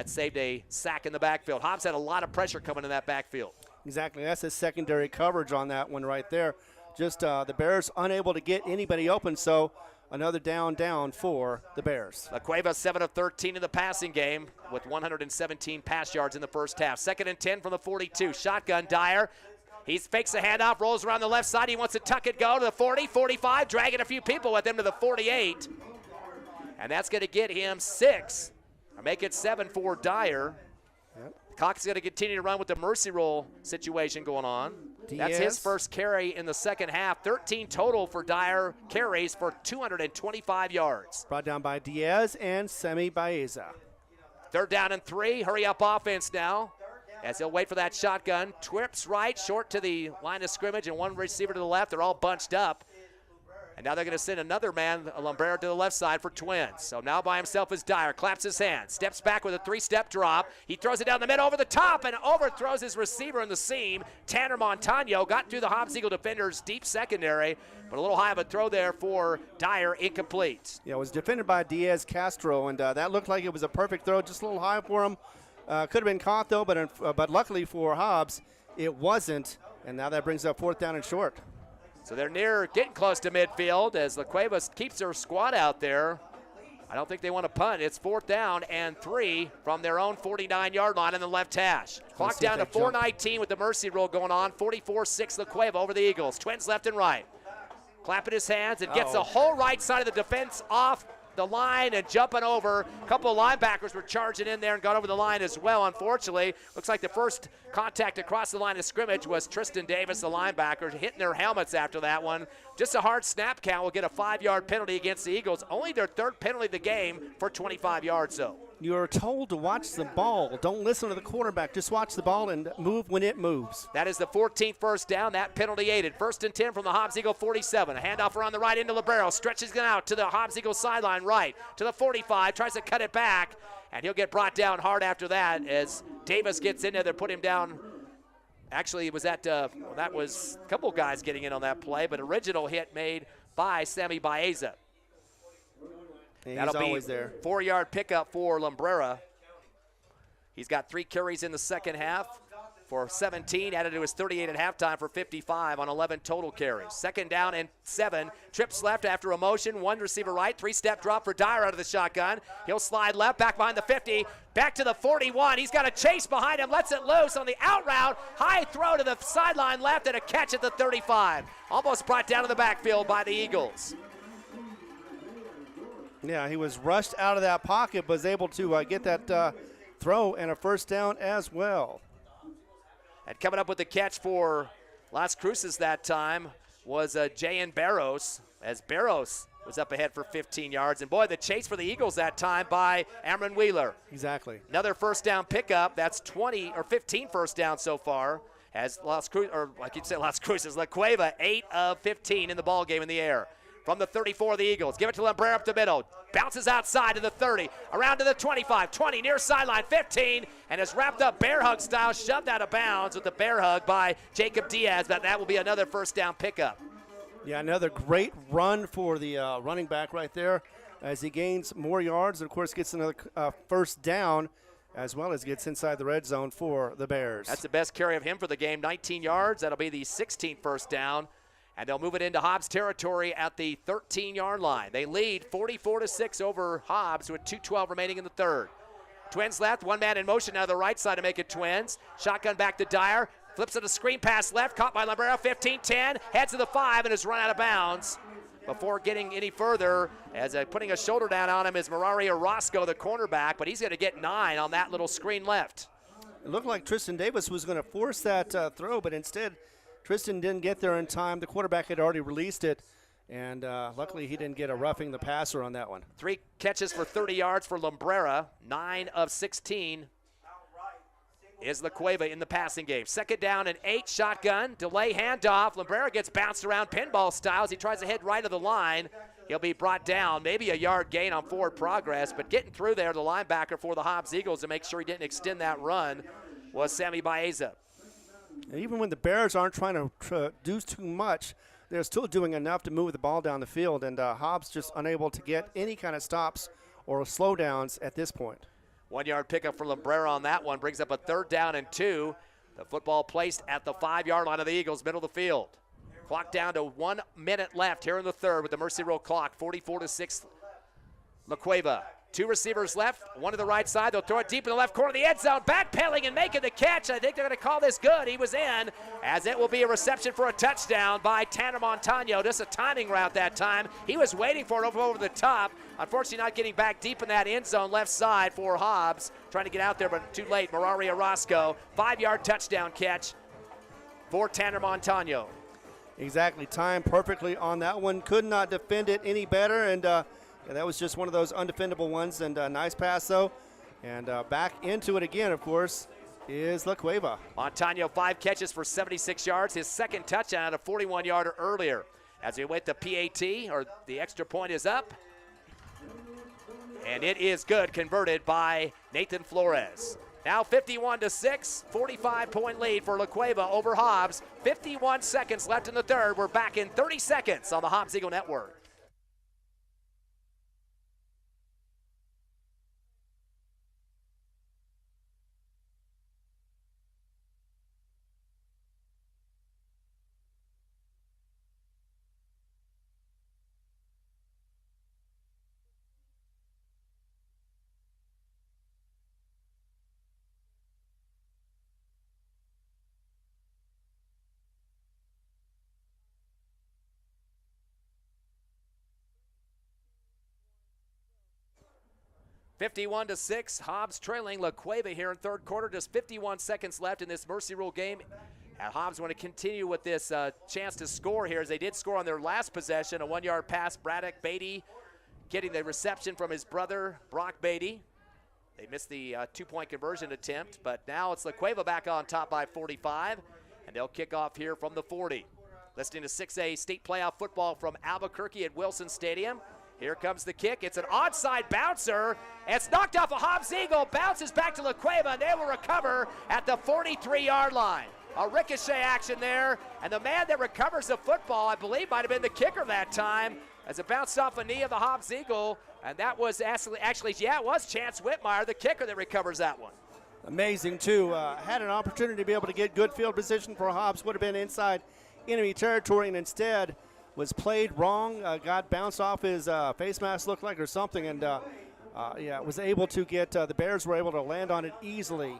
saved a sack in the backfield. Hobbs had a lot of pressure coming in that backfield.
Exactly. That's a secondary coverage on that one right there. Just the Bears unable to get anybody open, so another down for the Bears.
La Cueva 7 of 13 in the passing game with 117 pass yards in the first half. 2nd and 10 from the 42. Shotgun, Dyer. He fakes a handoff, rolls around the left side. He wants to tuck it, go to the 40, 45, dragging a few people with him to the 48. And that's going to get him 6, or make it 7 for Dyer. Cox is going to continue to run with the mercy roll situation going on.
Diaz.
That's his first carry in the second half. 13 total for Dyer carries for 225 yards.
Brought down by Diaz and Semi Baeza.
3rd down and 3. Hurry up offense now as he'll wait for that shotgun. Trips right, short to the line of scrimmage, and one receiver to the left. They're all bunched up. And now they're going to send another man, Lambrera, to the left side for Twins. So now by himself is Dyer. Claps his hands. Steps back with a 3-step drop. He throws it down the middle over the top and overthrows his receiver in the seam. Tanner Montano got through the Hobbs Eagle defender's deep secondary, but a little high of a throw there for Dyer, incomplete.
Yeah, it was defended by Diaz Castro, and that looked like it was a perfect throw, just a little high for him. Could have been caught, though, but luckily for Hobbs, it wasn't. And now that brings up 4th down and short.
So they're getting close to midfield as La Cueva keeps their squad out there. I don't think they want to punt. It's 4th down and 3 from their own 49-yard line in the left hash. Clock down to 4:19 with the mercy roll going on. 44-6 La Cueva over the Eagles. Twins left and right. Clapping his hands and gets the whole right side of the defense off the line and jumping over. A couple of linebackers were charging in there and got over the line as well, unfortunately. Looks like the first contact across the line of scrimmage was Tristan Davis, the linebacker, hitting their helmets after that one. Just a hard snap count will get a 5-yard penalty against the Eagles. Only their 3rd penalty of the game for 25 yards, though.
You're told to watch the ball. Don't listen to the quarterback. Just watch the ball and move when it moves.
That is the 14th first down. That penalty aided. 1st and 10 from the Hobbs Eagle 47. A handoff around the right into Libero. Stretches it out to the Hobbs Eagle sideline right. To the 45. Tries to cut it back. And he'll get brought down hard after that as Davis gets in there. They put him down. Actually, it was that was a couple guys getting in on that play, but original hit made by Semi Baeza.
Yeah, he's always there.
4-yard pickup for Lambrera. He's got 3 carries in the second half for 17, added to his 38 at halftime for 55 on 11 total carries. 2nd down and 7. Trips left after a motion. 1 receiver right. 3-step drop for Dyer out of the shotgun. He'll slide left, back behind the 50, back to the 41. He's got a chase behind him, lets it loose on the out route. High throw to the sideline left and a catch at the 35. Almost brought down to the backfield by the Eagles.
Yeah, he was rushed out of that pocket, but was able to get that throw and a first down as well.
And coming up with the catch for Las Cruces that time was J.N. Barros, as Barros was up ahead for 15 yards. And, boy, the chase for the Eagles that time by Amron Wheeler.
Exactly.
Another first down pickup. That's 20 or 15 first down so far. as Las Cruces, or like you'd say Las Cruces, La Cueva, 8 of 15 in the ball game in the air. From the 34 of the Eagles, give it to Lembrera up the middle. Bounces outside to the 30, around to the 25, 20, near sideline, 15, and is wrapped up bear hug style, shoved out of bounds with the bear hug by Jacob Diaz, but that will be another first down pickup.
Yeah, another great run for the running back right there as he gains more yards and, of course, gets another first down as well as gets inside the red zone for the Bears.
That's the best carry of him for the game, 19 yards. That'll be the 16th first down. And they'll move it into Hobbs territory at the 13-yard line. They lead 44-6 over Hobbs with 2:12 remaining in the third. Twins left, one man in motion out of the right side to make it Twins. Shotgun back to Dyer, flips it a screen pass left, caught by Lembrera, 15-10, heads to the 5 and is run out of bounds. Before getting any further, as putting a shoulder down on him is Merari Orozco, the cornerback, but he's going to get 9 on that little screen left.
It looked like Tristan Davis was going to force that throw, but instead Tristan didn't get there in time. The quarterback had already released it, and luckily he didn't get a roughing the passer on that one.
3 catches for 30 yards for Lembrera, 9 of 16 is La Cueva in the passing game. Second down and 8, shotgun, delay handoff. Lembrera gets bounced around pinball style as he tries to head right of the line. He'll be brought down, maybe a yard gain on forward progress, but getting through there, the linebacker for the Hobbs Eagles to make sure he didn't extend that run was Sammy Baeza.
And even when the Bears aren't trying to do too much, they're still doing enough to move the ball down the field, and Hobbs just unable to get any kind of stops or slowdowns at this point.
1 yard pickup for Lembrera on that one, brings up a 3rd down and 2. The football placed at the 5-yard line of the Eagles, middle of the field. Clock down to 1 minute left here in the third with the Mercy Roll clock, 44-6 La Cueva. 2 receivers left, one to the right side. They'll throw it deep in the left corner of the end zone. Backpedaling and making the catch. I think they're going to call this good. He was in, as it will be a reception for a touchdown by Tanner Montano. Just a timing route that time. He was waiting for it over the top. Unfortunately, not getting back deep in that end zone left side for Hobbs. Trying to get out there, but too late. Merari Orozco, 5-yard touchdown catch for Tanner Montano.
Exactly, timed perfectly on that one. Could not defend it any better, and yeah, that was just one of those undefendable ones, and a nice pass, though. And back into it again, of course, is La Cueva.
Montano, 5 catches for 76 yards. His second touchdown, a 41-yarder earlier. As we wait, the PAT, or the extra point, is up. And it is good, converted by Nathan Flores. Now 51-6, 45-point lead for La Cueva over Hobbs. 51 seconds left in the third. We're back in 30 seconds on the Hobbs Eagle Network. (51-6), Hobbs trailing La Cueva here in third quarter. Just 51 seconds left in this Mercy Rule game. And Hobbs want to continue with this chance to score here, as they did score on their last possession. A 1-yard pass, Braddock Beatty getting the reception from his brother, Brock Beatty. They missed the 2-point conversion attempt, but now it's La Cueva back on top by 45, and they'll kick off here from the 40. Listening to 6A state playoff football from Albuquerque at Wilson Stadium. Here comes the kick. It's an onside bouncer. It's knocked off a Hobbs Eagle. Bounces back to La Cueva, and they will recover at the 43-yard line. A ricochet action there, and the man that recovers the football, I believe, might have been the kicker that time, as it bounced off a knee of the Hobbs Eagle, and that was actually, yeah, it was Chance Whitmire, the kicker, that recovers that one.
Amazing, too. Had an opportunity to be able to get good field position for Hobbs. Would have been inside enemy territory, and instead was played wrong, got bounced off his face mask, looked like, or something, and yeah, was able to get, the Bears were able to land on it easily.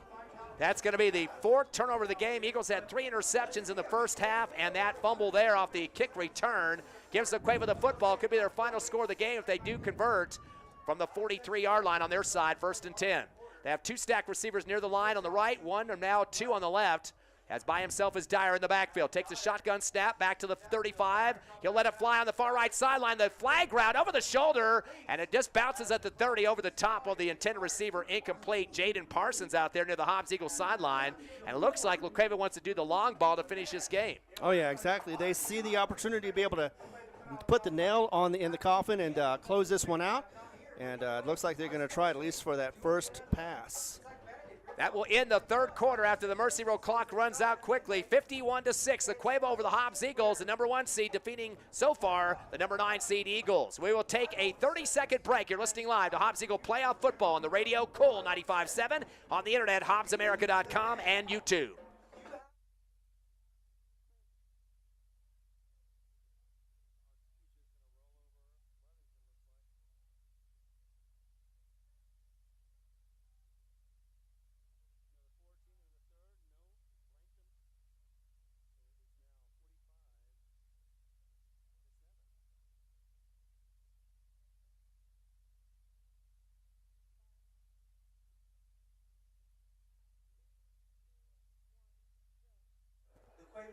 That's going to be the 4th turnover of the game. Eagles had 3 interceptions in the first half, and that fumble there off the kick return gives La Cueva the football. Could be their final score of the game if they do convert from the 43-yard line on their side, 1st and 10. They have 2 stacked receivers near the line on the right, 1 and now 2 on the left. Has by himself is Dyer in the backfield. Takes a shotgun snap back to the 35. He'll let it fly on the far right sideline. The flag route over the shoulder, and it just bounces at the 30 over the top of the intended receiver. Incomplete. Jaden Parsons out there near the Hobbs Eagles sideline. And it looks like La Cueva wants to do the long ball to finish this game.
Oh, yeah, exactly. They see the opportunity to be able to put the nail in the coffin and close this one out. And it looks like they're going to try at least for that first pass.
That will end the third quarter after the Mercy Row clock runs out quickly. 51-6, La Cueva over the Hobbs Eagles, the number 1 seed, defeating so far the number 9 seed Eagles. We will take a 30-second break. You're listening live to Hobbs Eagle Playoff Football on the radio, Cole 95.7, on the internet, HobbsAmerica.com, and YouTube.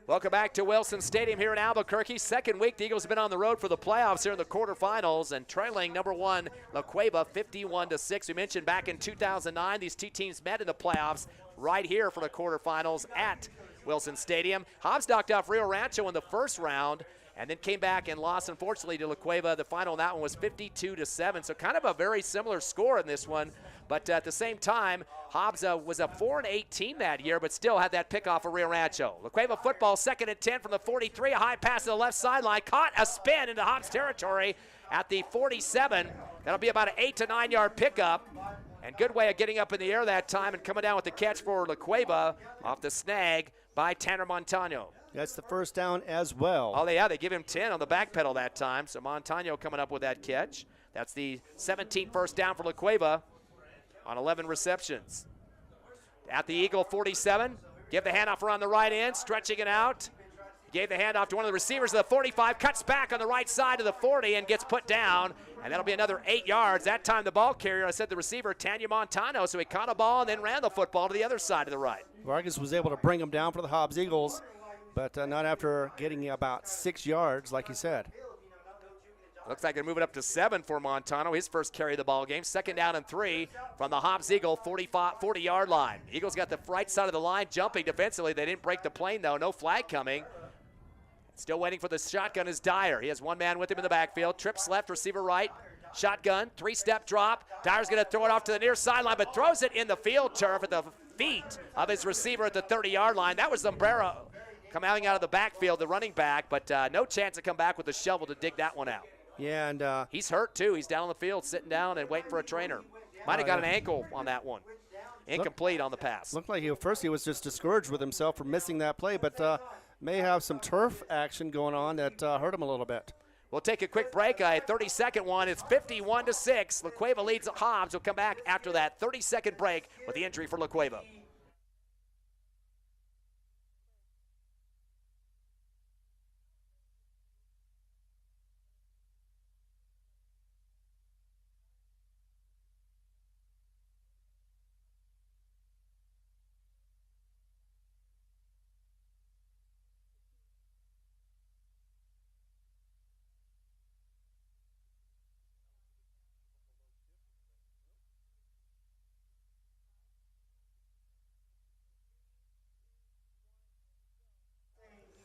Welcome back to Wilson Stadium here in Albuquerque. Second week, the Eagles have been on the road for the playoffs here in the quarterfinals and trailing number 1 La Cueva 51-6. We mentioned back in 2009, these two teams met in the playoffs right here for the quarterfinals at Wilson Stadium. Hobbs knocked off Rio Rancho in the first round and then came back and lost, unfortunately, to La Cueva. The final on that one was 52-7, so kind of a very similar score in this one. But at the same time, Hobbs was a 4-8 team that year, but still had that pickoff of Rio Rancho. La Cueva football, 2nd and 10 from the 43. A high pass to the left sideline. Caught a spin into Hobbs territory at the 47. That'll be about an 8 to 9 yard pickup. And good way of getting up in the air that time and coming down with the catch for La Cueva off the snag by Tanner Montano.
That's the first down as well.
Oh, yeah, they give him 10 on the back pedal that time. So Montano coming up with that catch. That's the 17th first down for La Cueva on 11 receptions. At the Eagle 47, give the handoff around the right end, stretching it out. Gave the handoff to one of the receivers of the 45, cuts back on the right side of the 40 and gets put down. And that'll be another 8 yards. That time the ball carrier, I said the receiver, Tanya Montano. So he caught a ball and then ran the football to the other side of the right.
Vargas was able to bring him down for the Hobbs Eagles, but not after getting about 6 yards, like you said.
Looks like they're moving up to 7 for Montano. His first carry of the ball game. 2nd down and 3 from the Hobbs Eagle 40-yard line. Eagles got the right side of the line jumping defensively. They didn't break the plane, though. No flag coming. Still waiting for the shotgun is Dyer. He has one man with him in the backfield. Trips left, receiver right. Shotgun, 3-step drop. Dyer's going to throw it off to the near sideline, but throws it in the field turf at the feet of his receiver at the 30-yard line. That was Zombrero coming out of the backfield, the running back, but no chance to come back with the shovel to dig that one out.
Yeah, and
he's hurt too. He's down on the field, sitting down and waiting for a trainer. Might have got an ankle on that one. Incomplete on the pass.
Looked like first he was just discouraged with himself for missing that play, but may have some turf action going on that hurt him a little bit.
We'll take a quick break, a 30-second one. It's 51-6. La Cueva leads Hobbs. We'll come back after that 30-second break with the entry for La Cueva.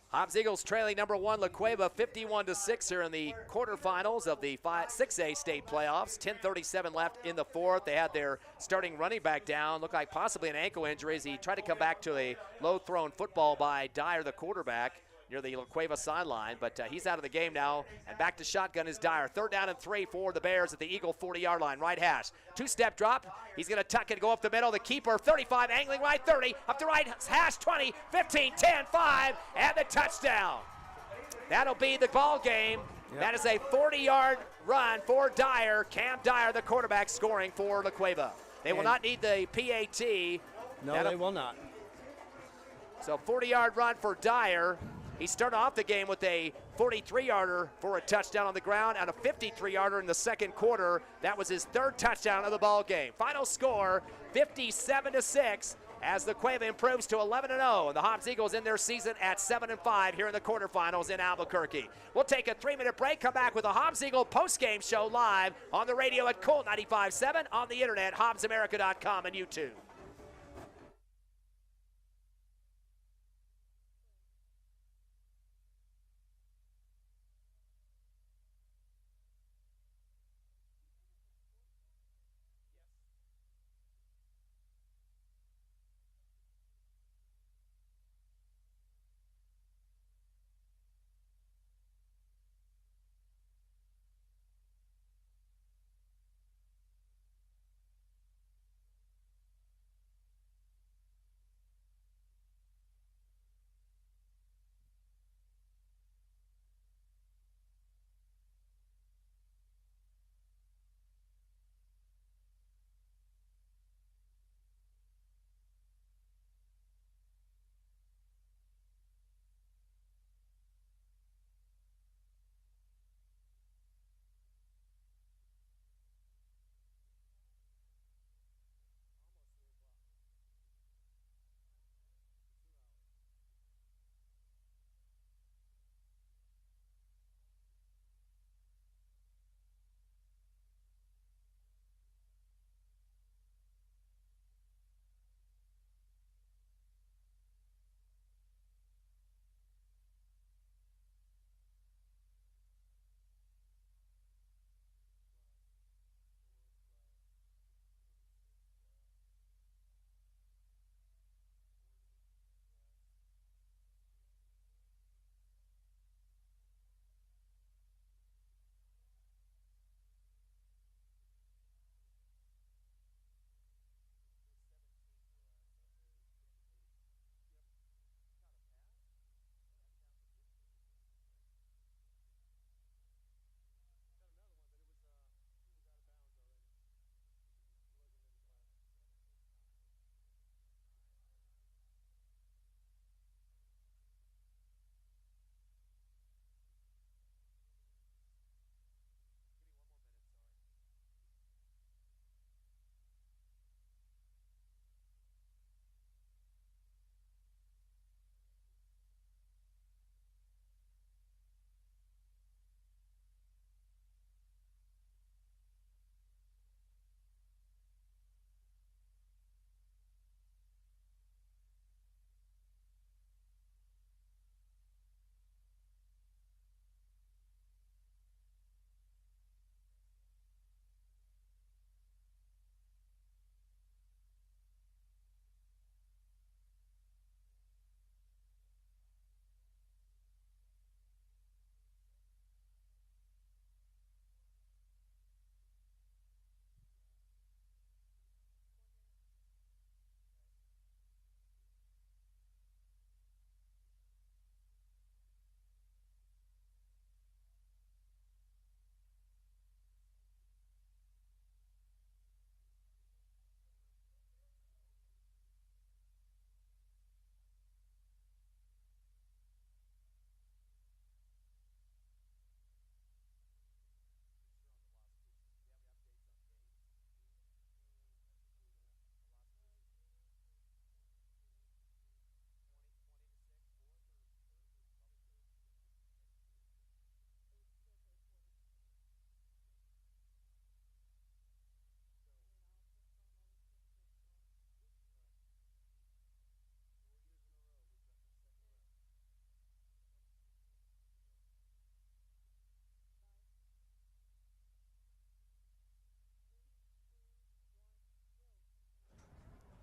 Hobbs Eagles trailing number 1 La Cueva 51-6 here in the quarterfinals of the 6A state playoffs. 10:37 left in the fourth. They had their starting running back down. Looked like possibly an ankle injury as he tried to come back to a low-thrown football by Dyer, the quarterback, near the La Cueva sideline, but he's out of the game now, and back to shotgun is Dyer. 3rd down and 3 for the Bears at the Eagle 40-yard line, right hash. 2-step drop, he's going to tuck it, go up the middle, the keeper, 35, angling right, 30, up the right hash, 20, 15, 10, 5, and the touchdown. That'll be the ball game. Yep. That is a 40-yard run for Dyer. Cam Dyer, the quarterback, scoring for La Cueva. They will not need the PAT.
No, they will not.
So 40-yard run for Dyer. He started off the game with a 43-yarder for a touchdown on the ground and a 53-yarder in the second quarter. That was his 3rd touchdown of the ball game. Final score, 57-6, as the Cueva improves to 11-0. The Hobbs Eagles in their season at 7-5 here in the quarterfinals in Albuquerque. We'll take a 3-minute break, come back with a Hobbs Eagle post-game show live on the radio at Colt 95.7, on the internet, HobbsAmerica.com and YouTube.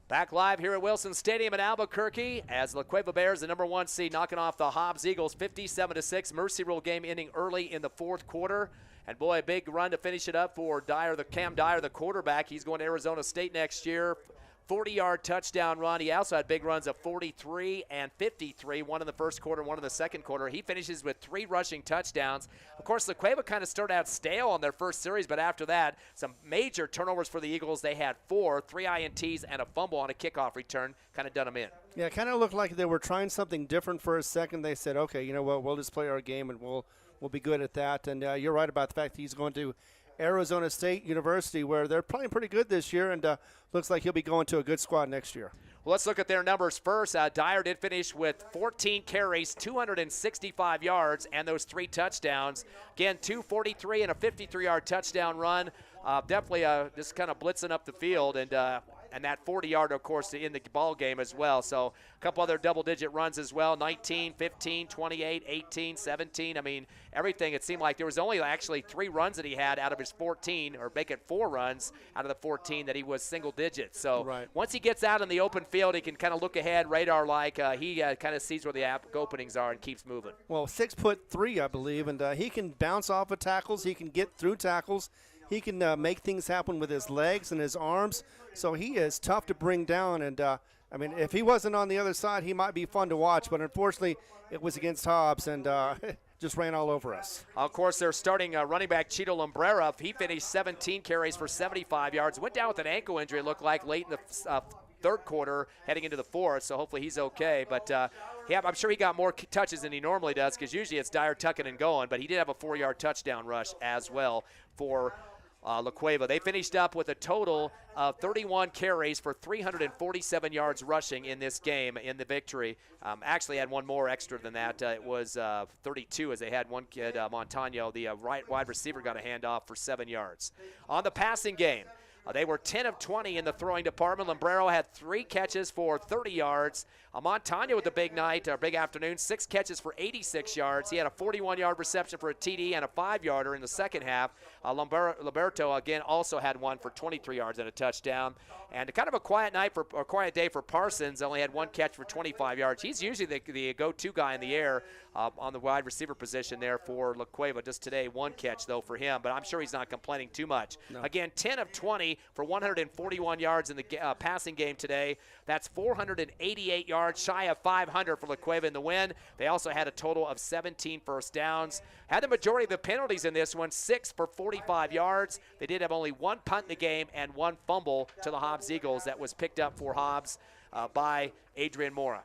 Back live here at Wilson Stadium in Albuquerque as the Cueva Bears, the number 1 seed, knocking off the Hobbs Eagles 57-6. Mercy rule game ending early in the fourth quarter. And boy, a big run to finish it up for Cam Dyer, the quarterback. He's going to Arizona State next year. 40-yard touchdown run. He also had big runs of 43 and 53, one in the first quarter, one in the second quarter. He finishes with 3 rushing touchdowns. Of course, the Cueva kind of started out stale on their first series, but after that, some major turnovers for the Eagles. They had 4, 3 INTs, and a fumble on a kickoff return, kind of done them in.
Yeah, it kind of looked like they were trying something different for a second. They said, okay, you know what, we'll just play our game and we'll be good at that. And you're right about the fact he's going to Arizona State University, where they're playing pretty good this year, and looks like he'll be going to a good squad next year.
Well, let's look at their numbers first. Dyer did finish with 14 carries, 265 yards, and those 3 touchdowns. Again, 243 and a 53-yard touchdown run. Definitely just kind of blitzing up the field, and that 40-yard, of course, in the ball game as well. So a couple other double-digit runs as well, 19, 15, 28, 18, 17. I mean, everything. It seemed like there was only actually 3 runs that he had out of his 14, or make it 4 runs out of the 14 that he was single digits. So once he gets out in the open field, he can kind of look ahead, radar-like. He kind of sees where the openings are and keeps moving.
Well, 6'3", I believe, and he can bounce off of tackles. He can get through tackles. He can make things happen with his legs and his arms. So he is tough to bring down. And, I mean, if he wasn't on the other side, he might be fun to watch. But, unfortunately, it was against Hobbs and just ran all over us.
Of course, they're starting running back Cheeto Lumbrera. He finished 17 carries for 75 yards. Went down with an ankle injury, it looked like, late in the third quarter, heading into the fourth. So hopefully he's okay. But I'm sure he got more touches than he normally does, because usually it's Dyer tucking and going. But he did have a 4-yard touchdown rush as well for La Cueva. They finished up with a total of 31 carries for 347 yards rushing in this game in the victory. Actually had one more extra than that. It was 32, as they had one kid, Montano, the right wide receiver, got a handoff for 7 yards. On the passing game, they were 10 of 20 in the throwing department. Lumbrero had 3 catches for 30 yards. Montano with the big night, big afternoon, 6 catches for 86 yards. He had a 41-yard reception for a TD and a 5-yarder in the second half. Liberto, again, also had one for 23 yards and a touchdown. And kind of a quiet day for Parsons. Only had 1 catch for 25 yards. He's usually the go-to guy in the air on the wide receiver position there for La Cueva. Just today, 1 catch, though, for him. But I'm sure he's not complaining too much. No. Again, 10 of 20 for 141 yards in the passing game today. That's 488 yards, shy of 500 for La Cueva in the win. They also had a total of 17 first downs. Had the majority of the penalties in this one, 6 for 45 yards. They did have only 1 punt in the game and 1 fumble to the Hobbs Eagles that was picked up for Hobbs by Adrian Mora.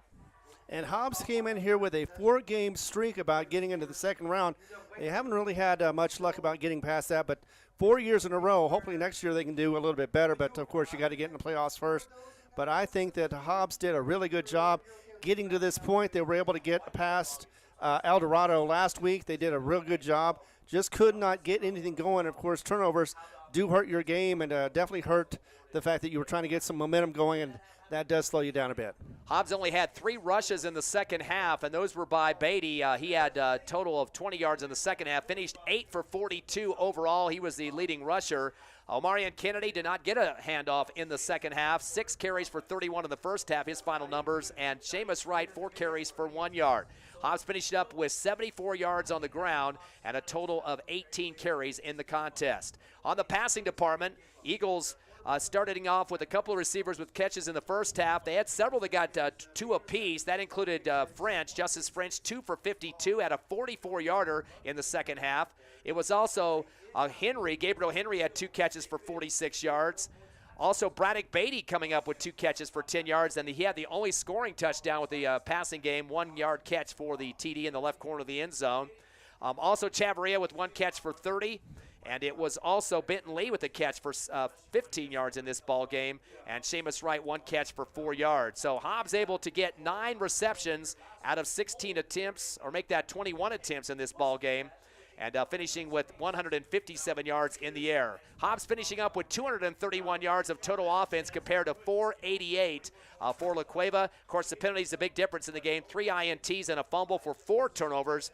And Hobbs came in here with a 4-game streak about getting into the second round. They haven't really had much luck about getting past that, but 4 years in a row. Hopefully next year they can do a little bit better, but of course you got to get in the playoffs first. But I think that Hobbs did a really good job getting to this point. They were able to get past El Dorado last week. They did a real good job. Just could not get anything going. Of course, turnovers do hurt your game, and definitely hurt the fact that you were trying to get some momentum going, and that does slow you down a bit.
Hobbs only had 3 rushes in the second half, and those were by Beatty. He had a total of 20 yards in the second half, finished 8 for 42 overall. He was the leading rusher. Omarion Kennedy did not get a handoff in the second half. 6 carries for 31 in the first half, his final numbers. And Seamus Wright, 4 carries for 1 yard. Hobbs finished up with 74 yards on the ground and a total of 18 carries in the contest. On the passing department, Eagles starting off with a couple of receivers with catches in the first half. They had several that got 2 apiece. That included Justice French, 2 for 52, had a 44-yarder in the second half. It was also Gabriel Henry had 2 catches for 46 yards. Also, Braddock Beatty coming up with 2 catches for 10 yards, and he had the only scoring touchdown with the passing game, 1-yard catch for the TD in the left corner of the end zone. Also, Chavarria with 1 catch for 30. And it was also Benton Lee with a catch for 15 yards in this ball game, and Seamus Wright 1 catch for 4 yards. So Hobbs able to get 9 receptions out of 16 attempts, or make that 21 attempts in this ball game, and finishing with 157 yards in the air. Hobbs finishing up with 231 yards of total offense compared to 488 for La Cueva. Of course, the penalties, a big difference in the game. 3 INTs and a fumble for 4 turnovers.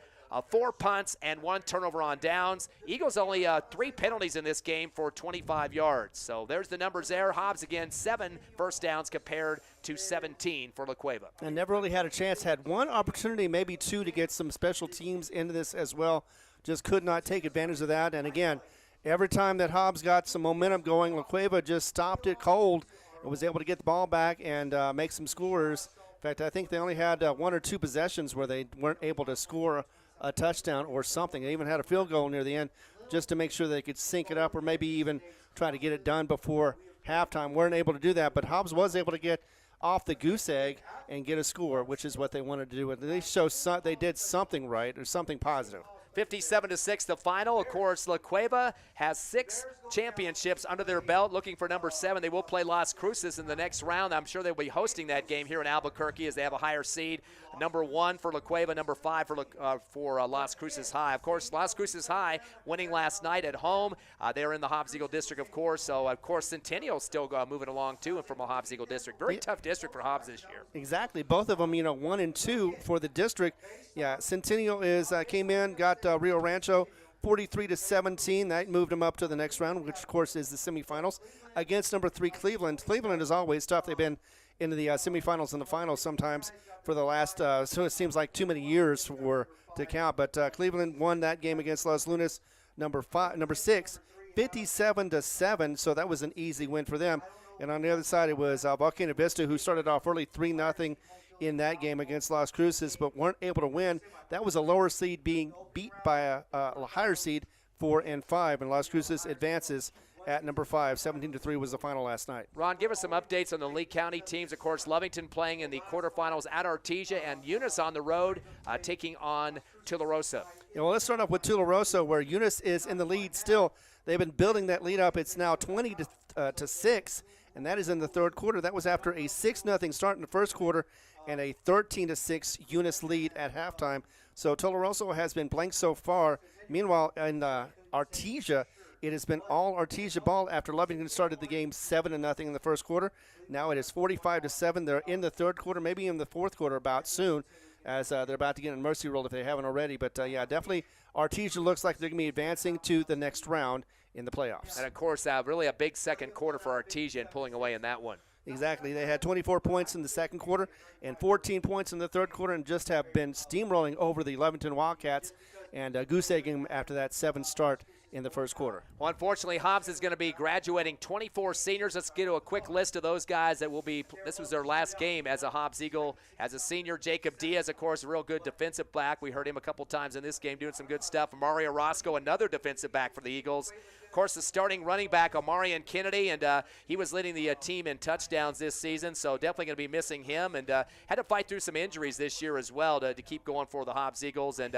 4 punts and 1 turnover on downs. Eagles only 3 penalties in this game for 25 yards. So there's the numbers there. Hobbs again 7 first downs compared to 17 for La Cueva.
And never really had a chance. Had 1 opportunity, maybe 2, to get some special teams into this as well. Just could not take advantage of that. And again, every time that Hobbs got some momentum going, La Cueva just stopped it cold and was able to get the ball back and make some scores. In fact, I think they only had 1 or 2 possessions where they weren't able to score a touchdown or something. They even had a field goal near the end just to make sure they could sync it up, or maybe even try to get it done before halftime. Weren't able to do that, but Hobbs was able to get off the goose egg and get a score, which is what they wanted to do. They did something right, or something positive.
57-6 the final. Of course, La Cueva has 6 championships under their belt, looking for number 7. They will play Las Cruces in the next round. I'm sure they'll be hosting that game here in Albuquerque as they have a higher seed. Number 1 for La Cueva, number 5 for Las Cruces High. Of course, Las Cruces High winning last night at home. They're in the Hobbs Eagle District, of course. So, of course, Centennial's still moving along, too, and from a Hobbs Eagle District. Very tough district for Hobbs this year.
Exactly. Both of them, 1 and 2 for the district. Yeah, Centennial came in, got Rio Rancho 43-17. That moved them up to the next round, which, of course, is the semifinals against number 3 Cleveland. Cleveland is always tough. They've been into the semifinals and the finals sometimes for the last, so it seems like too many years to count. But Cleveland won that game against Los Lunas, number 6, 57-7. So that was an easy win for them. And on the other side, it was Volcano Vista, who started off early 3-0 in that game against Las Cruces, but weren't able to win. That was a lower seed being beat by a higher seed, 4 and 5, and Las Cruces advances at number 5. 17-3 was the final last night.
Ron, give us some updates on the Lee County teams. Of course, Lovington playing in the quarterfinals at Artesia, and Eunice on the road taking on Tularosa.
Yeah, well, let's start off with Tularosa, where Eunice is in the lead still. They've been building that lead up. It's now 20-6, and that is in the third quarter. That was after a 6-0 start in the first quarter and a 13-6 Eunice lead at halftime. So Tularosa has been blank so far. Meanwhile, in Artesia, it has been all Artesia ball after Lovington started the game 7-0 in the first quarter. Now it is 45-7. They're in the third quarter, maybe in the fourth quarter about soon, as they're about to get in mercy roll if they haven't already. But, yeah, definitely Artesia looks like they're going to be advancing to the next round in the playoffs.
And, of course, really a big second quarter for Artesia and pulling away in that one.
Exactly. They had 24 points in the second quarter and 14 points in the third quarter and just have been steamrolling over the Lovington Wildcats and goose-egging them after that 7 start in the first quarter.
Well, unfortunately, Hobbs is going to be graduating 24 seniors. Let's get to a quick list of those guys that will be – this was their last game as a Hobbs Eagle. As a senior, Jacob Diaz, of course, a real good defensive back. We heard him a couple times in this game doing some good stuff. Mario Roscoe, another defensive back for the Eagles. Of course, the starting running back, Omarion Kennedy, and he was leading the team in touchdowns this season, so definitely going to be missing him. And had to fight through some injuries this year as well to keep going for the Hobbs Eagles, and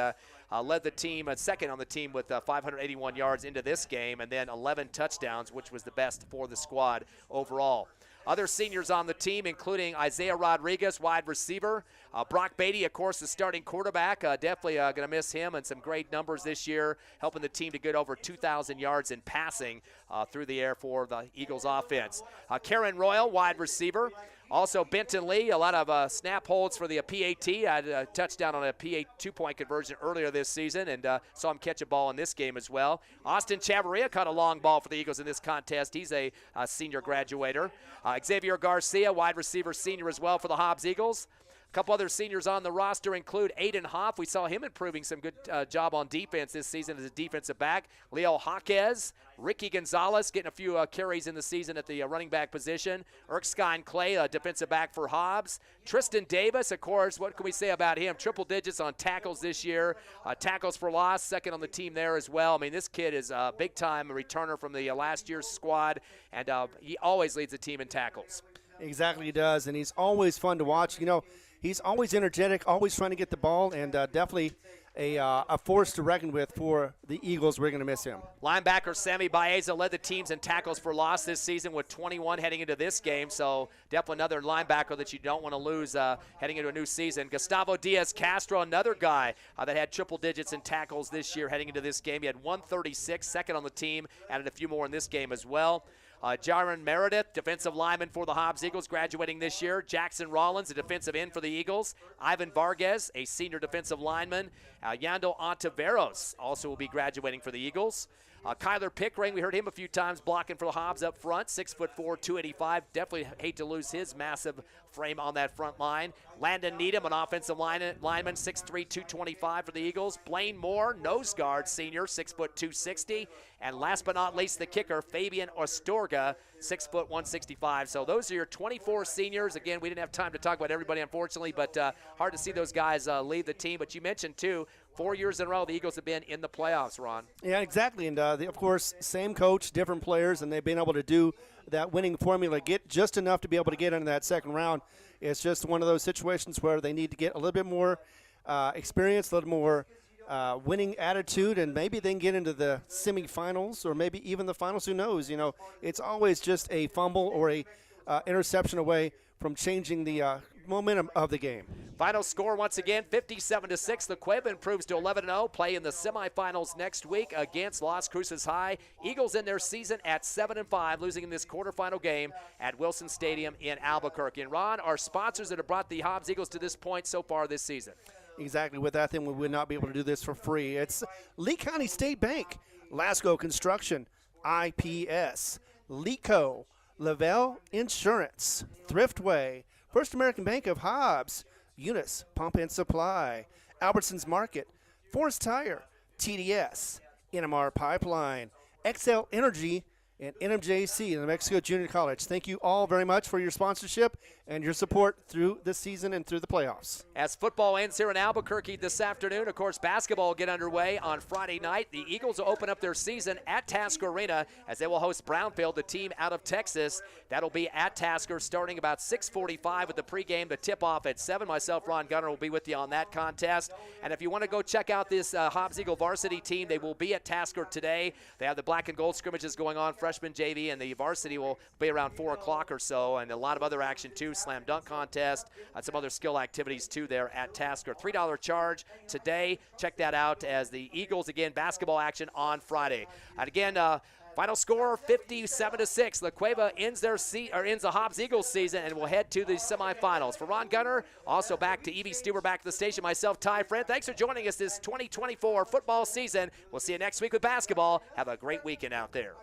led the team, second on the team with 581 yards into this game, and then 11 touchdowns, which was the best for the squad overall. Other seniors on the team, including Isaiah Rodriguez, wide receiver. Brock Beatty, of course, the starting quarterback. Definitely going to miss him, and some great numbers this year, helping the team to get over 2,000 yards in passing through the air for the Eagles offense. Karen Royal, wide receiver. Also, Benton Lee, a lot of snap holds for the PAT. Had a touchdown on a PAT two-point conversion earlier this season, and saw him catch a ball in this game as well. Austin Chavarria caught a long ball for the Eagles in this contest. He's a senior graduator. Xavier Garcia, wide receiver senior as well for the Hobbs Eagles. A couple other seniors on the roster include Aiden Hoff. We saw him improving some good job on defense this season as a defensive back. Leo Jaquez, Ricky Gonzalez getting a few carries in the season at the running back position. Erskine Clay, a defensive back for Hobbs. Tristan Davis, of course, what can we say about him? Triple digits on tackles this year. Tackles for loss, second on the team there as well. I mean, this kid is a big-time returner from the last year's squad, and he always leads the team in tackles.
Exactly, he does, and he's always fun to watch. He's always energetic, always trying to get the ball, and definitely a force to reckon with for the Eagles. We're going to miss him.
Linebacker Sammy Baeza led the teams in tackles for loss this season with 21 heading into this game, so definitely another linebacker that you don't want to lose heading into a new season. Gustavo Diaz-Castro, another guy that had triple digits in tackles this year heading into this game. He had 136, second on the team, added a few more in this game as well. Jaron Meredith, defensive lineman for the Hobbs Eagles, graduating this year. Jackson Rollins, a defensive end for the Eagles. Ivan Vargas, a senior defensive lineman. Yando Ontiveros also will be graduating for the Eagles. Kyler Pickering, we heard him a few times blocking for the Hobbs up front, 6'4", 285. Definitely hate to lose his massive frame on that front line. Landon Needham, an offensive lineman, 6'3", 225 for the Eagles. Blaine Moore, nose guard, senior, 6', 260. And last but not least, the kicker, Fabian Ostorga, 6', 165. So those are your 24 seniors. Again, we didn't have time to talk about everybody, unfortunately, but hard to see those guys leave the team. But you mentioned, too, 4 years in a row the Eagles have been in the playoffs, Ron.
Yeah, exactly. And, of course, same coach, different players, and they've been able to do that winning formula, get just enough to be able to get into that second round. It's just one of those situations where they need to get a little bit more experience, a little more winning attitude, and maybe they can get into the semifinals or maybe even the finals. Who knows? You know, it's always just a fumble or a interception away from changing the momentum of the game.
Final score once again, 57-6. The Cueva improves to 11-0. Play in the semifinals next week against Las Cruces High. Eagles in their season at 7-5, losing in this quarterfinal game at Wilson Stadium in Albuquerque. And Ron, our sponsors that have brought the Hobbs Eagles to this point so far this season.
Exactly. Without them, we would not be able to do this for free. It's Lee County State Bank, Lasco Construction, IPS, LECO, Lavelle Insurance, Thriftway, First American Bank of Hobbs, Eunice Pump and Supply, Albertsons Market, Forest Tire, TDS, NMR Pipeline, XL Energy, and NMJC, the New Mexico Junior College. Thank you all very much for your sponsorship and your support through this season and through the playoffs.
As football ends here in Albuquerque this afternoon, of course, basketball will get underway on Friday night. The Eagles will open up their season at Tasker Arena as they will host Brownfield, the team out of Texas. That'll be at Tasker starting about 6:45 with the pregame. The tip-off at 7. Myself, Ron Gunner, will be with you on that contest. And if you want to go check out this Hobbs Eagle varsity team, they will be at Tasker today. They have the black and gold scrimmages going on, freshman JV, and the varsity will be around 4 o'clock or so, and a lot of other action too, slam dunk contest, and some other skill activities too there at Tasker. $3 charge today. Check that out as the Eagles, again, basketball action on Friday. And again, final score 57-6. La Cueva ends the Hobbs Eagles season and will head to the semifinals. For Ron Gunner, also back to Evie Stuber, back to the station, myself, Ty Friend. Thanks for joining us this 2024 football season. We'll see you next week with basketball. Have a great weekend out there.